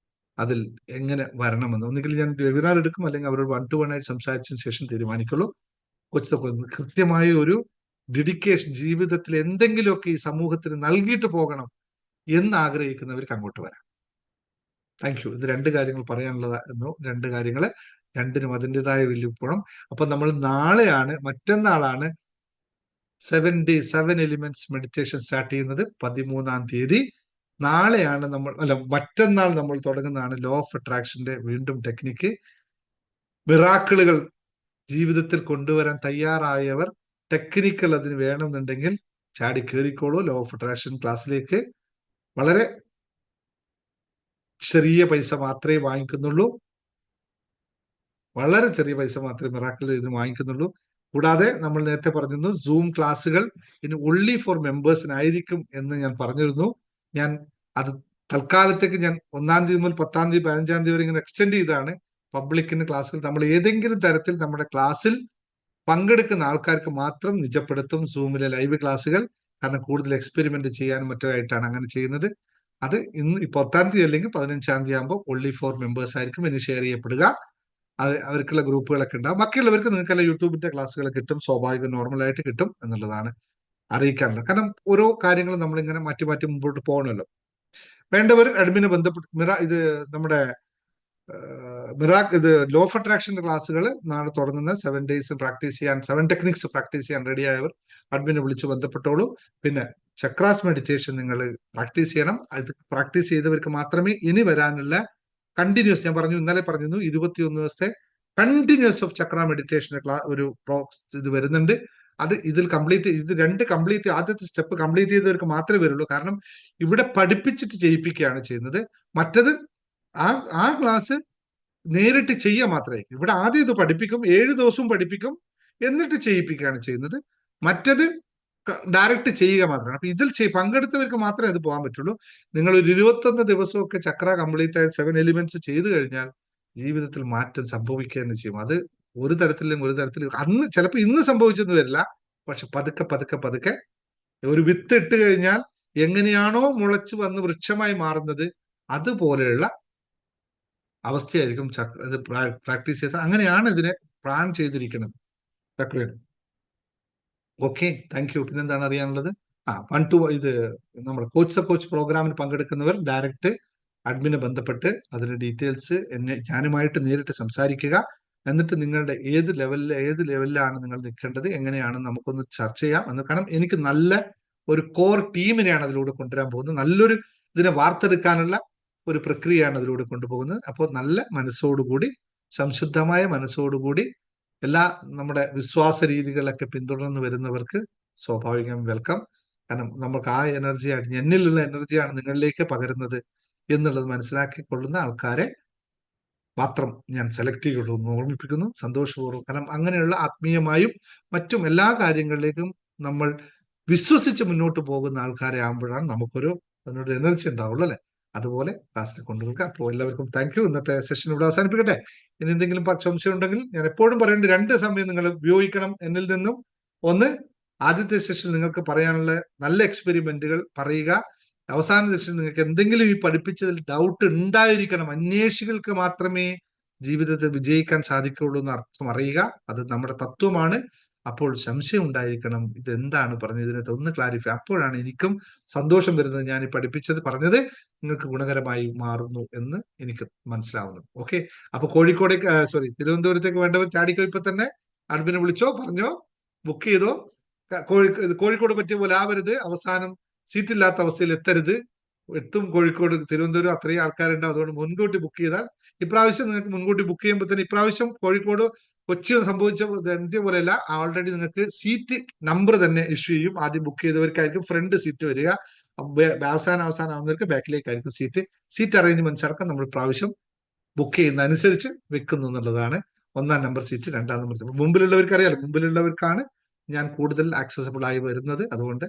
അതിൽ എങ്ങനെ വരണമെന്ന്. ഒന്നുകിൽ ഞാൻ വെബിനാർ എടുക്കും, അല്ലെങ്കിൽ അവരോട് 1 to 1 ആയിട്ട് സംസാരിച്ചതിന് ശേഷം തീരുമാനിക്കുള്ളൂ. കൃത്യമായ ഒരു ഡെഡിക്കേഷൻ, ജീവിതത്തിൽ എന്തെങ്കിലുമൊക്കെ ഈ സമൂഹത്തിന് നൽകിയിട്ട് പോകണം എന്ന് ആഗ്രഹിക്കുന്നവർക്ക് അങ്ങോട്ട് വരാം. Thank you. ഇത് 2 കാര്യങ്ങൾ പറയാനുള്ളതായിരുന്നു. 2 കാര്യങ്ങൾ, രണ്ടിനും അതിൻ്റെതായ വലിയപ്പോഴും. അപ്പൊ നമ്മൾ മറ്റന്നാളാണ് 7 എലിമെന്റ്സ് മെഡിറ്റേഷൻ സ്റ്റാർട്ട് ചെയ്യുന്നത്. 13-ാം തീയതി നാളെയാണ് മറ്റന്നാൾ നമ്മൾ തുടങ്ങുന്നതാണ് ലോ ഓഫ് അട്രാക്ഷന്റെ വീണ്ടും ടെക്നിക്ക്. മിറാക്കിളുകൾ ജീവിതത്തിൽ കൊണ്ടുവരാൻ തയ്യാറായവർ, ടെക്നിക്കൽ അതിന് വേണമെന്നുണ്ടെങ്കിൽ ചാടി കയറിക്കോളൂ ലോ ഓഫ് അട്രാക്ഷൻ ക്ലാസ്സിലേക്ക്. വളരെ ചെറിയ പൈസ മാത്രമേ വാങ്ങിക്കുന്നുള്ളൂ. വളരെ ചെറിയ പൈസ മാത്രമേ മിറാക്കിൾ ഇതിന് വാങ്ങിക്കുന്നുള്ളൂ. കൂടാതെ നമ്മൾ നേരത്തെ പറഞ്ഞിരുന്നു, സൂം ക്ലാസ്സുകൾ ഇനി ഒൺലി ഫോർ മെമ്പേഴ്സിനായിരിക്കും എന്ന് ഞാൻ പറഞ്ഞിരുന്നു. ഞാൻ അത് തൽക്കാലത്തേക്ക് ഞാൻ 1-ാം തീയതി മുതൽ 10-ാം തീയതി 15-ാം തീയതി വരെ ഇങ്ങനെ എക്സ്റ്റെൻഡ് ചെയ്താണ്. പബ്ലിക്കിന് ക്ലാസ്സുകൾ നമ്മൾ ഏതെങ്കിലും തരത്തിൽ നമ്മുടെ ക്ലാസ്സിൽ പങ്കെടുക്കുന്ന ആൾക്കാർക്ക് മാത്രം നിജപ്പെടുത്തും സൂമിലെ ലൈവ് ക്ലാസ്സുകൾ. കാരണം കൂടുതൽ എക്സ്പെരിമെന്റ് ചെയ്യാനും മറ്റുമായിട്ടാണ് അങ്ങനെ ചെയ്യുന്നത്. അത് ഇന്ന് 10-ാം തീയതി അല്ലെങ്കിൽ 15-ാം തീയതി ആകുമ്പോൾ ഒൺലി ഫോർ മെമ്പേഴ്സ് ആയിരിക്കും ഇനി ഷെയർ ചെയ്യപ്പെടുക. അത് അവർക്കുള്ള ഗ്രൂപ്പുകളൊക്കെ ഉണ്ടാവും. ബാക്കിയുള്ളവർക്ക് നിങ്ങൾക്കെല്ലാം യൂട്യൂബിന്റെ ക്ലാസ്സുകൾ കിട്ടും, സ്വാഭാവികം നോർമലായിട്ട് കിട്ടും എന്നുള്ളതാണ് അറിയിക്കാനുള്ളത്. കാരണം ഓരോ കാര്യങ്ങളും നമ്മളിങ്ങനെ മാറ്റി മാറ്റി മുമ്പോട്ട് പോകണമല്ലോ. വേണ്ടവർ അഡ്മിനെ ബന്ധപ്പെട്ട് ഇത് നമ്മുടെ ലോ ഓഫ് അട്രാക്ഷന്റെ ക്ലാസ്സുകൾ നാളെ തുടങ്ങുന്ന 7 days പ്രാക്ടീസ് ചെയ്യാൻ, 7 ടെക്നിക്സ് പ്രാക്ടീസ് ചെയ്യാൻ റെഡി ആയവർ അഡ്മിനെ വിളിച്ച് ബന്ധപ്പെട്ടോളൂ. പിന്നെ ചക്രാസ് മെഡിറ്റേഷൻ നിങ്ങൾ പ്രാക്ടീസ് ചെയ്യണം. അത് പ്രാക്ടീസ് ചെയ്തവർക്ക് മാത്രമേ ഇനി വരാനുള്ള കണ്ടിന്യൂസ്, ഞാൻ ഇന്നലെ പറഞ്ഞിരുന്നു 21 ദിവസത്തെ കണ്ടിന്യൂസ് ഓഫ് ചക്ര മെഡിറ്റേഷന്റെ ഒരു ഇത് വരുന്നുണ്ട്. അത് ഇതിൽ കംപ്ലീറ്റ് ആദ്യത്തെ സ്റ്റെപ്പ് കംപ്ലീറ്റ് ചെയ്തവർക്ക് മാത്രമേ വരുള്ളൂ. കാരണം ഇവിടെ പഠിപ്പിച്ചിട്ട് ചെയ്യിപ്പിക്കുകയാണ് ചെയ്യുന്നത്. മറ്റത് ആ ക്ലാസ് നേരിട്ട് ചെയ്യുക മാത്രമേ. ഇവിടെ ആദ്യം ഇത് പഠിപ്പിക്കും, 7 ദിവസവും പഠിപ്പിക്കും, എന്നിട്ട് ചെയ്യിപ്പിക്കുകയാണ് ചെയ്യുന്നത്. മറ്റത് ഡയറക്റ്റ് ചെയ്യുക മാത്രമാണ്. അപ്പൊ ഇതിൽ പങ്കെടുത്തവർക്ക് മാത്രമേ അത് പോകാൻ പറ്റുള്ളൂ. നിങ്ങൾ ഒരു 21 ദിവസമൊക്കെ ചക്ര കംപ്ലീറ്റ് ആയി 7 എലിമെന്റ്സ് ചെയ്തു കഴിഞ്ഞാൽ ജീവിതത്തിൽ മാറ്റം സംഭവിക്കുക തന്നെ ചെയ്യും. അത് ഒരു തരത്തിൽ അന്ന് ചിലപ്പോൾ ഇന്ന് സംഭവിച്ചെന്ന് വരില്ല, പക്ഷെ പതുക്കെ ഒരു വിത്ത് ഇട്ട് കഴിഞ്ഞാൽ എങ്ങനെയാണോ മുളച്ചു വന്ന് വൃക്ഷമായി മാറുന്നത് അതുപോലെയുള്ള അവസ്ഥയായിരിക്കും ഇത് പ്രാക്ടീസ് ചെയ്ത്. അങ്ങനെയാണ് ഇതിനെ പ്ലാൻ ചെയ്തിരിക്കുന്നത്. Okay, thank you. പിന്നെന്താണ് അറിയാനുള്ളത്? 1 to ഇത് നമ്മുടെ കോച്ച് പ്രോഗ്രാമിൽ പങ്കെടുക്കുന്നവർ ഡയറക്റ്റ് അഡ്മിനെ ബന്ധപ്പെട്ട് അതിന്റെ ഡീറ്റെയിൽസ് ഞാനുമായിട്ട് നേരിട്ട് സംസാരിക്കുക. എന്നിട്ട് നിങ്ങളുടെ ഏത് ലെവലിലാണ് നിങ്ങൾ നിൽക്കേണ്ടത്, എങ്ങനെയാണെന്ന് നമുക്കൊന്ന് ചർച്ച ചെയ്യാം. കാരണം എനിക്ക് നല്ല ഒരു കോർ ടീമിനെയാണ് അതിലൂടെ കൊണ്ടുവരാൻ പോകുന്നത്. നല്ലൊരു ഇതിനെ വാർത്തെടുക്കാനുള്ള ഒരു പ്രക്രിയയാണ് അതിലൂടെ കൊണ്ടുപോകുന്നത്. അപ്പോൾ നല്ല മനസ്സോടുകൂടി, സംശുദ്ധമായ മനസ്സോടുകൂടി എല്ലാ നമ്മുടെ വിശ്വാസ രീതികളൊക്കെ പിന്തുടർന്ന് വരുന്നവർക്ക് സ്വാഭാവികം വെൽക്കം. കാരണം നമുക്ക് ആ എനർജിയാണ്, എന്നിലുള്ള എനർജിയാണ് നിങ്ങളിലേക്ക് പകരുന്നത് എന്നുള്ളത് മനസ്സിലാക്കിക്കൊള്ളുന്ന ആൾക്കാരെ മാത്രം ഞാൻ സെലക്ട് ചെയ്യുള്ളൂ എന്ന് ഓർമ്മിപ്പിക്കുന്നു സന്തോഷപൂർവ്വം. കാരണം അങ്ങനെയുള്ള ആത്മീയമായും മറ്റും എല്ലാ കാര്യങ്ങളിലേക്കും നമ്മൾ വിശ്വസിച്ച് മുന്നോട്ട് പോകുന്ന ആൾക്കാരെ ആകുമ്പോഴാണ് നമുക്കൊരു അതിനോട് എനർജി ഉണ്ടാവുള്ളൂ അല്ലെ. അതുപോലെ ക്ലാസ്സിൽ കൊണ്ടുവരിക. അപ്പോൾ എല്ലാവർക്കും താങ്ക് യു. ഇന്നത്തെ സെഷൻ ഇവിടെ അവസാനിപ്പിക്കട്ടെ. ഇനി എന്തെങ്കിലും സംശയം ഉണ്ടെങ്കിൽ ഞാൻ എപ്പോഴും പറയുന്നുണ്ട്, 2 സമയം നിങ്ങൾ ഉപയോഗിക്കണം എന്നിൽ നിന്നും. ഒന്ന്, ആദ്യത്തെ സെഷൻ നിങ്ങൾക്ക് പറയാനുള്ള നല്ല എക്സ്പെരിമെന്റുകൾ പറയുക. അവസാന സെഷൻ നിങ്ങൾക്ക് എന്തെങ്കിലും ഈ പഠിപ്പിച്ചതിൽ ഡൗട്ട് ഉണ്ടായിരിക്കണം. അന്വേഷികൾക്ക് മാത്രമേ ജീവിതത്തിൽ വിജയിക്കാൻ സാധിക്കുള്ളൂ എന്ന് അർത്ഥം അറിയുക. അത് നമ്മുടെ തത്വമാണ്. അപ്പോൾ സംശയം ഉണ്ടായിരിക്കണം, ഇതെന്താണ് പറഞ്ഞത്, ഇതിനകത്ത് ഒന്ന് ക്ലാരിഫൈ. അപ്പോഴാണ് എനിക്കും സന്തോഷം വരുന്നത്, ഞാൻ ഈ പറഞ്ഞത് നിങ്ങൾക്ക് ഗുണകരമായി മാറുന്നു എന്ന് എനിക്ക് മനസ്സിലാവുന്നു. ഓക്കെ. അപ്പൊ തിരുവനന്തപുരത്തേക്ക് വേണ്ടവർ ചാടിക്കോ, ഇപ്പൊ തന്നെ അഡ്മിനെ വിളിച്ചോ, പറഞ്ഞോ, ബുക്ക് ചെയ്തോ. കോഴിക്കോട് പറ്റിയ പോലെ ആവരുത്, അവസാനം സീറ്റില്ലാത്ത അവസ്ഥയിൽ എത്തരുത്. എത്തും കോഴിക്കോട്, തിരുവനന്തപുരം അത്രയും ആൾക്കാരുണ്ടാവും. അതുകൊണ്ട് മുൻകൂട്ടി ബുക്ക് ചെയ്താൽ ഇപ്രാവശ്യം നിങ്ങൾക്ക് മുൻകൂട്ടി ബുക്ക് ചെയ്യുമ്പോൾ തന്നെ ഇപ്രാവശ്യം കോഴിക്കോട് കൊച്ചി സംഭവിച്ച പോലെയല്ല, ഓൾറെഡി നിങ്ങൾക്ക് സീറ്റ് നമ്പർ തന്നെ ഇഷ്യൂ ചെയ്യും. ആദ്യം ബുക്ക് ചെയ്തവർക്കായിരിക്കും ഫ്രണ്ട് സീറ്റ് വരിക, അവസാനം ആവുന്നവർക്ക് ബാക്കിലേക്കായിരിക്കും സീറ്റ് അറേഞ്ച്മെന്റ്സ് അടക്കം നമ്മൾ പ്രാവശ്യം ബുക്ക് ചെയ്യുന്ന അനുസരിച്ച് വെക്കുന്നു എന്നുള്ളതാണ്. 1ാം നമ്പർ സീറ്റ്, 2ാം നമ്പർ സീറ്റ്. മുമ്പിലുള്ളവർക്ക് അറിയാലോ, മുമ്പിലുള്ളവർക്കാണ് ഞാൻ കൂടുതൽ ആക്സസബിൾ ആയി വരുന്നത്. അതുകൊണ്ട്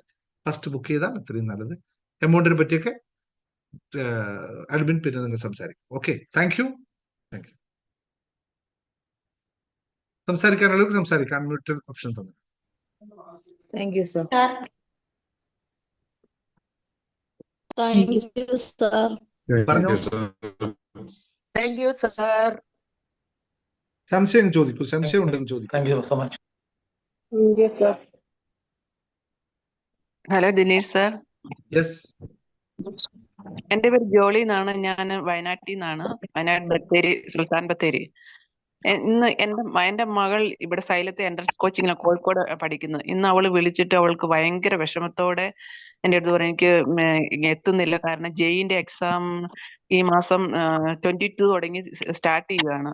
ഫസ്റ്റ് ബുക്ക് ചെയ്താൽ അത്രയും നല്ലത്. എമൗണ്ടിനെ പറ്റിയൊക്കെ അഡ്മിൻ പിന്നെ നിങ്ങൾ സംസാരിക്കും. Okay, thank you. സംസാരിക്കാനുള്ളവർക്ക് സംസാരിക്കാം. അൺമ്യൂട്ടഡ് ഓപ്ഷൻ തന്നെ. Thank you sir. Thank you sir. പറഞ്ഞോ, താങ്ക് യു സർ. സംശയം ചോദിക്കൂ, സംശയം ഉണ്ടെങ്കിൽ ചോദിക്കൂ. Thank you so much. Hello Dinesh sir. Yes. എന്റെ പേര് ജോളി എന്നാണ്. ഞാൻ വയനാട്ടിൽ നിന്നാണ്. വയനാട് ബത്തേരി, സുൽത്താൻ ബത്തേരി. ഇന്ന് എന്റെ മകൾ ഇവിടെ സൈലത്തെ എൻട്രൻസ് കോച്ചിങ്ങിന് കോഴിക്കോട് പഠിക്കുന്നു. ഇന്ന് അവള് വിളിച്ചിട്ട് അവൾക്ക് ഭയങ്കര വിഷമത്തോടെ എന്റെ അടുത്ത് പറഞ്ഞു, എനിക്ക് എത്തുന്നില്ല, കാരണം ജെയിന്റെ എക്സാം ഈ മാസം 22 തുടങ്ങി സ്റ്റാർട്ട് ചെയ്യുകയാണ്.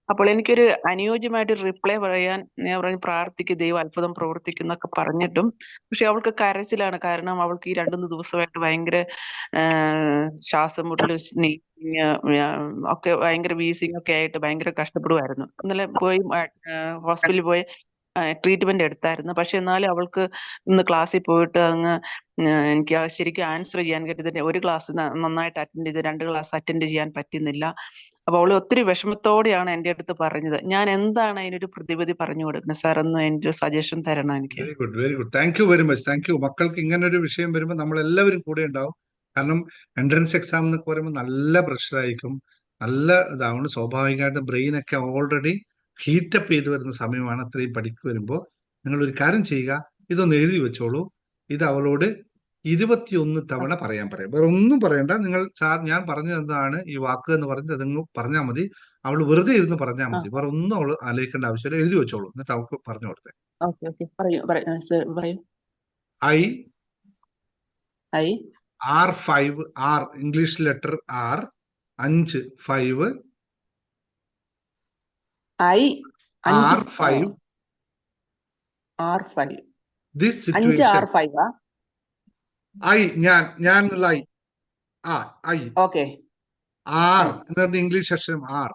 അപ്പോൾ എനിക്കൊരു അനുയോജ്യമായിട്ട് റിപ്ലൈ പറയാൻ ഞാൻ പറഞ്ഞു, പ്രാർത്ഥിക്ക്, ദൈവം അത്ഭുതം പ്രവർത്തിക്കുന്നൊക്കെ പറഞ്ഞിട്ടും പക്ഷെ അവൾക്ക് കരച്ചിലാണ്. കാരണം അവൾക്ക് ഈ 2-3 ദിവസമായിട്ട് ഭയങ്കര ശ്വാസം മുട്ടല്, ഒക്കെ ഭയങ്കര വീസിങ് ഒക്കെ ആയിട്ട് ഭയങ്കര കഷ്ടപ്പെടുമായിരുന്നു. ഇന്നലെ പോയി ഹോസ്പിറ്റലിൽ പോയി ട്രീറ്റ്മെന്റ് എടുത്തായിരുന്നു. പക്ഷെ എന്നാലും അവൾക്ക് ഇന്ന് ക്ലാസ്സിൽ പോയിട്ട് എനിക്ക് ശരിക്കും ആൻസർ ചെയ്യാൻ പറ്റുന്നില്ല. ഒരു ക്ലാസ് നന്നായിട്ട് അറ്റൻഡ് ചെയ്ത് 2 ക്ലാസ് അറ്റൻഡ് ചെയ്യാൻ പറ്റുന്നില്ല. അപ്പൊ അവള് ഒത്തിരി വിഷമത്തോടെയാണ് എന്റെ അടുത്ത് പറഞ്ഞത്. ഞാൻ എന്താണ് അതിനൊരു പ്രതിവിധി പറഞ്ഞു കൊടുക്കുന്നത് സാർ? ഒന്ന് എന്റെ സജഷൻ തരണം എനിക്ക്. Very good, very good. Thank you very much. Thank you. മക്കൾക്ക് ഇങ്ങനെ ഒരു വിഷയം വരുമ്പോൾ നമ്മൾ എല്ലാവരും കൂടെ ഉണ്ടാവും. കാരണം എൻട്രൻസ് എക്സാം എന്നൊക്കെ പറയുമ്പോൾ നല്ല പ്രഷർ ആയിരിക്കും, നല്ല ഇതാവുന്നു. സ്വാഭാവികമായിട്ടും ബ്രെയിനൊക്കെ ഓൾറെഡി ഹീറ്റപ്പ് ചെയ്ത് വരുന്ന സമയമാണ്. അത്രയും പഠിക്ക് വരുമ്പോൾ നിങ്ങൾ ഒരു കാര്യം ചെയ്യുക, ഇതൊന്ന് എഴുതി വെച്ചോളൂ. ഇത് അവളോട് 21 തവണ പറയാൻ പറയാം. വേറെ ഒന്നും പറയണ്ട. നിങ്ങൾ സാർ ഞാൻ പറഞ്ഞത് എന്താണ് ഈ വാക്ക് എന്ന് പറഞ്ഞ് അതങ്ങ് പറഞ്ഞാൽ മതി. അവൾ വെറുതെ ഇരുന്ന് പറഞ്ഞാൽ മതി. വേറെ ഒന്നും അവള് ആലോചിക്കേണ്ട ആവശ്യമില്ല. എഴുതി വെച്ചോളൂ. എന്നിട്ട് അവൾക്ക് പറഞ്ഞു കൊടുത്തേ. R5 R English letter R 5 5 R5 this situation ഞാൻ R എന്ന് പറഞ്ഞ ഇംഗ്ലീഷ് അക്ഷരം R.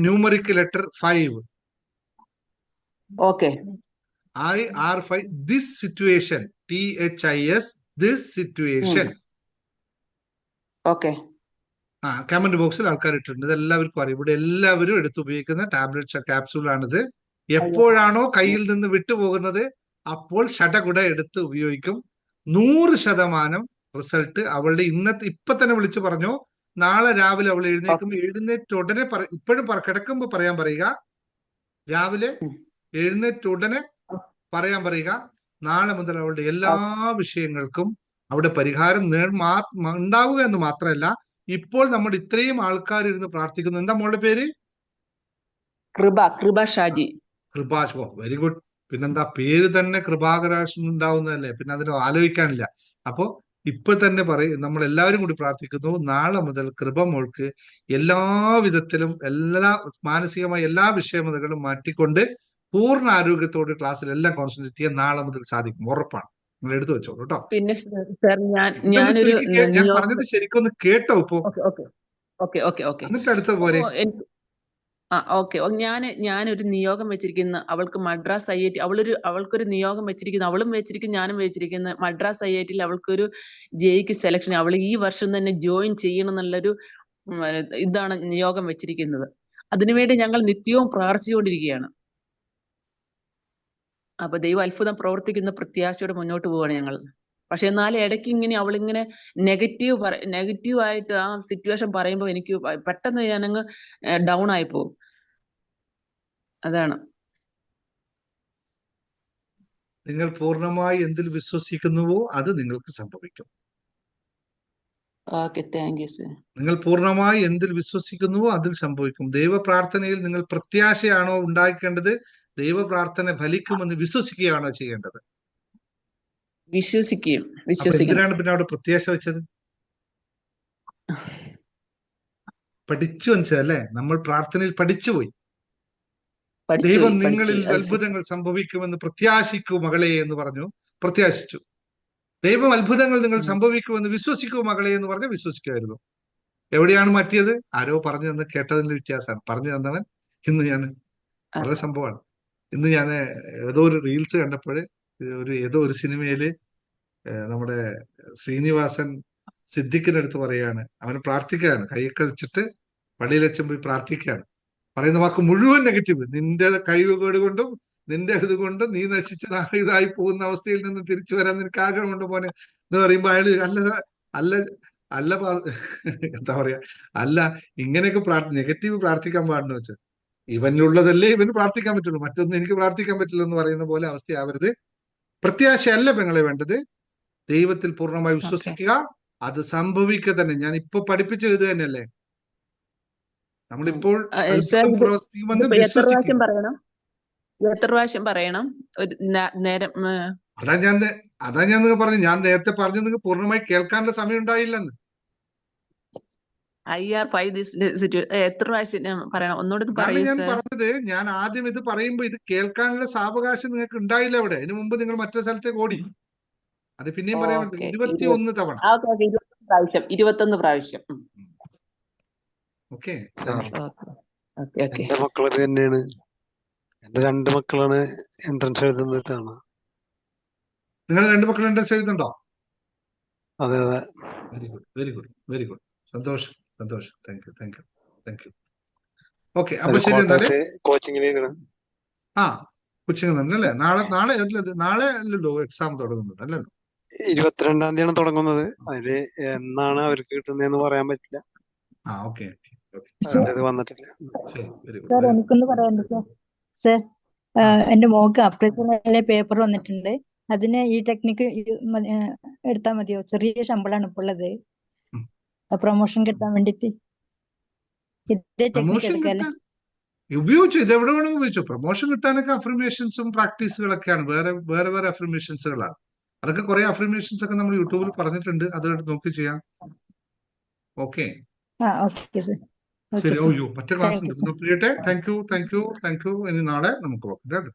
Numeric letter 5. R5 this situation THIS this situation. Comment ബോക്സിൽ ആൾക്കാർ ഇട്ടിട്ടുണ്ട്. ഇത് എല്ലാവർക്കും അറിയാം. ഇവിടെ എല്ലാവരും എടുത്ത് ഉപയോഗിക്കുന്ന ടാബ്ലറ്റ് ക്യാപ്സൂളാണിത്. എപ്പോഴാണോ കയ്യിൽ നിന്ന് വിട്ടുപോകുന്നത് അപ്പോൾ ഷടകുട എടുത്ത് ഉപയോഗിക്കും. 100% റിസൾട്ട് അവളുടെ ഇപ്പൊ തന്നെ വിളിച്ചു പറഞ്ഞു. നാളെ രാവിലെ അവൾ എഴുന്നേറ്റ് ഉടനെ ഇപ്പോഴും കിടക്കുമ്പോ പറയാൻ പറയുക. രാവിലെ എഴുന്നേറ്റ് ഉടനെ പറയാൻ പറയുക. നാളെ മുതൽ അവളുടെ എല്ലാ വിഷയങ്ങൾക്കും അവിടെ പരിഹാരം ഉണ്ടാവുക എന്ന് മാത്രമല്ല, ഇപ്പോൾ നമ്മൾ ഇത്രയും ആൾക്കാർ ഇരുന്ന് പ്രാർത്ഥിക്കുന്നു. എന്താ മോളുടെ പേര്? കൃപ ഷാജി. കൃപാഷ്. Very good. പിന്നെന്താ, പേര് തന്നെ കൃപാകരാശ് ഉണ്ടാവുന്നതല്ലേ, പിന്നെ അതിന് ആലോചിക്കാനില്ല. അപ്പോ ഇപ്പൊ തന്നെ നമ്മൾ എല്ലാവരും കൂടി പ്രാർത്ഥിക്കുന്നു. നാളെ മുതൽ കൃപ മോൾക്ക് എല്ലാ വിധത്തിലും മാനസികമായ എല്ലാ വിഷമതകളും മാറ്റിക്കൊണ്ട് പൂർണ്ണ ആരോഗ്യത്തോടെ ക്ലാസ്സിലെല്ലാം കോൺസെൻട്രേറ്റ് ചെയ്യാൻ നാളെ മുതൽ സാധിക്കും. ഉറപ്പാണ്. നിങ്ങൾ എടുത്തു വെച്ചോളൂ കേട്ടോ. പിന്നെ ഞാൻ പറഞ്ഞത് ശരിക്കൊന്ന് കേട്ടോ ഇപ്പൊ? എന്നിട്ട് അടുത്ത പോരെ. ഓക്കെ. ഞാനൊരു നിയോഗം വെച്ചിരിക്കുന്ന അവൾക്ക് മദ്രാസ് IIT അവൾക്കൊരു നിയോഗം വെച്ചിരിക്കുന്നു. അവളും വെച്ചിരിക്കുന്നു, ഞാനും വെച്ചിരിക്കുന്ന മദ്രാസ് IITയിൽ അവൾക്കൊരു ജെയ്ക്ക് സെലക്ഷൻ. അവൾ ഈ വർഷം തന്നെ ജോയിൻ ചെയ്യണം എന്നുള്ളൊരു ഇതാണ് നിയോഗം വെച്ചിരിക്കുന്നത്. അതിനുവേണ്ടി ഞങ്ങൾ നിത്യവും പ്രാർത്ഥിച്ചുകൊണ്ടിരിക്കുകയാണ്. അപ്പൊ ദൈവം അത്ഭുതം പ്രവർത്തിക്കുന്ന പ്രത്യാശയോടെ മുന്നോട്ട് പോവുകയാണ് ഞങ്ങൾ. പക്ഷെ എന്നാലും ഇടയ്ക്ക് ഇങ്ങനെ അവളിങ്ങനെ നെഗറ്റീവായിട്ട് ആ സിറ്റുവേഷൻ പറയുമ്പോൾ എനിക്ക് പെട്ടെന്ന് ഞാനങ്ങ് ഡൗൺ ആയി പോകും. അതാണ്. നിങ്ങൾ പൂർണ്ണമായി എന്തിൽ വിശ്വസിക്കുന്നുവോ അത് നിങ്ങൾക്ക് സംഭവിക്കും. Okay, thank you sir. നിങ്ങൾ പൂർണ്ണമായി എന്തിൽ വിശ്വസിക്കുന്നുവോ അതിൽ സംഭവിക്കും. ദൈവ പ്രാർത്ഥനയിൽ നിങ്ങൾ പ്രത്യാശയാണോ ഉണ്ടാക്കേണ്ടത്, ദൈവ പ്രാർത്ഥന ഫലിക്കുമെന്ന് വിശ്വസിക്കുകയാണോ ചെയ്യേണ്ടത്? വിശ്വസിക്കും. അപ്പൊ എന്തിനാണ് പിന്നെ അവിടെ പ്രത്യാശ വെച്ചത്? പഠിച്ചു വെച്ചതല്ലേ? നമ്മൾ പ്രാർത്ഥനയിൽ പഠിച്ചുപോയി. ദൈവം നിങ്ങളിൽ അത്ഭുതങ്ങൾ സംഭവിക്കുമെന്ന് പ്രത്യാശിക്കൂ മകളെ എന്ന് പറഞ്ഞു, പ്രത്യാശിച്ചു. ദൈവം അത്ഭുതങ്ങൾ നിങ്ങൾ സംഭവിക്കുമെന്ന് വിശ്വസിക്കൂ മകളെ എന്ന് പറഞ്ഞ് വിശ്വസിക്കുമായിരുന്നു. എവിടെയാണ് മാറ്റിയത്? ആരോ പറഞ്ഞു തന്ന് കേട്ടതിന്റെ വ്യത്യാസമാണ്. പറഞ്ഞു തന്നവൻ ഇന്ന് ഞാൻ വളരെ സംഭവമാണ്. ഇന്ന് ഞാൻ ഏതോ ഒരു റീൽസ് കണ്ടപ്പോൾ ഏതോ ഒരു സിനിമയില് നമ്മുടെ ശ്രീനിവാസൻ സിദ്ദിഖിന്റെ അടുത്ത് പറയാണ്, അവന് പ്രാർത്ഥിക്കുകയാണ്, കൈയൊക്കെ വെച്ചിട്ട് പള്ളിയിലച്ഛൻ പോയി പ്രാർത്ഥിക്കുകയാണ്. പറയുന്ന വാക്ക് മുഴുവൻ നെഗറ്റീവ്. നിന്റെ കഴിവുകേട് കൊണ്ടും നിന്റെ ഇത് കൊണ്ടും നീ നശിച്ച് ഇതായി പോകുന്ന അവസ്ഥയിൽ നിന്ന് തിരിച്ചു വരാൻ നിനക്ക് ആഗ്രഹമുണ്ട് മോനെ എന്ന് പറയുമ്പോ അയാള് അല്ല എന്താ പറയാ, അല്ല ഇങ്ങനെയൊക്കെ നെഗറ്റീവ് പ്രാർത്ഥിക്കാൻ പാടുന്നു വെച്ചാൽ ഇവനുള്ളതല്ലേ ഇവന് പ്രാർത്ഥിക്കാൻ പറ്റുള്ളൂ, മറ്റൊന്നും എനിക്ക് പ്രാർത്ഥിക്കാൻ പറ്റില്ല എന്ന് പറയുന്ന പോലെ അവസ്ഥയാവരുത്. പ്രത്യാശയല്ല പെങ്ങളെ വേണ്ടത്, ദൈവത്തിൽ പൂർണ്ണമായി വിശ്വസിക്കുക, അത് സംഭവിക്കുക തന്നെ. ഞാൻ ഇപ്പൊ പഠിപ്പിച്ച ഇത് തന്നെയല്ലേ, നമ്മളിപ്പോൾ എത്ര പ്രാവശ്യം പറയണം ഒരു നേരം? അതാ ഞാൻ നിങ്ങൾ പറഞ്ഞു, ഞാൻ നേരത്തെ പറഞ്ഞു നിങ്ങൾക്ക് പൂർണ്ണമായി കേൾക്കാനുള്ള സമയം ഉണ്ടായില്ലെന്ന്. എത്ര പ്രാവശ്യം പറയണം? ഒന്നുകൂടി ഞാൻ പറഞ്ഞത്, ഞാൻ ആദ്യം ഇത് പറയുമ്പോ ഇത് കേൾക്കാനുള്ള സാവകാശം നിങ്ങൾക്ക് ഉണ്ടായില്ല അവിടെ. അതിനു മുമ്പ് നിങ്ങൾ മറ്റൊരു സ്ഥലത്തേക്ക് ഓടി. അത് പിന്നെയും പറയാൻ പറ്റും. 21 തവണ. 21 പ്രാവശ്യം. ഓക്കെ. എന്റെ മക്കൾ ഇത് തന്നെയാണ്. എന്റെ 2 മക്കളാണ് എൻട്രൻസ് എഴുതുന്നതാണ്. നിങ്ങൾ 2 മക്കൾ എൻട്രൻസ് എഴുതുന്നുണ്ടോ? അതെ അതെ. Very good, very good, very good. സന്തോഷം, സന്തോഷം. Thank you, thank you, thank you. Okay, അപ്പൊ ശരി. എന്നാല് കോച്ചിങ്ങിലേക്കാണ്. കൊച്ചിങ് തന്നെ. നാളെ അല്ലല്ലോ എക്സാം തുടങ്ങുന്നത് അല്ലല്ലോ? 22-ാം തീയതിയാണ് തുടങ്ങുന്നത്. അതില് എന്നാണ് അവർക്ക് കിട്ടുന്നതെന്ന് പറയാൻ പറ്റില്ല. ഓക്കെ. വന്നിട്ടില്ല. സാർ എനിക്കൊന്ന് പറയാനുണ്ട് സാർ. എന്റെ മോക്ക് അപ്രൈസൽ പേപ്പർ വന്നിട്ടുണ്ട്. അതിന് ഈ ടെക്നിക്ക് എടുത്താൽ മതിയോ? ചെറിയ ശമ്പളമാണ് ഇപ്പോൾ ഉള്ളത്. പ്രൊമോഷൻ കിട്ടാൻ വേണ്ടിട്ട് ഇതേ ടെക്നിക്ക് എടുക്കാല്ലേ? ഉപയോഗിച്ചു, ഇത് എവിടെ വേണമെങ്കിൽ ഉപയോഗിച്ചു. പ്രൊമോഷൻ കിട്ടാനൊക്കെ അഫർമേഷൻസും പ്രാക്ടീസുകളൊക്കെയാണ്. വേറെ അഫർമേഷൻസുകളാണ്. അതൊക്കെ കുറെ അഫർമേഷൻസ് ഒക്കെ നമ്മൾ യൂട്യൂബിൽ പറഞ്ഞിട്ടുണ്ട്, അത് നോക്കി ചെയ്യാം. ഓക്കെ, ശരി. മറ്റേ ക്ലാസ് ഉണ്ട്. Thank you. ഇനി നാളെ നമുക്ക് നോക്കാം.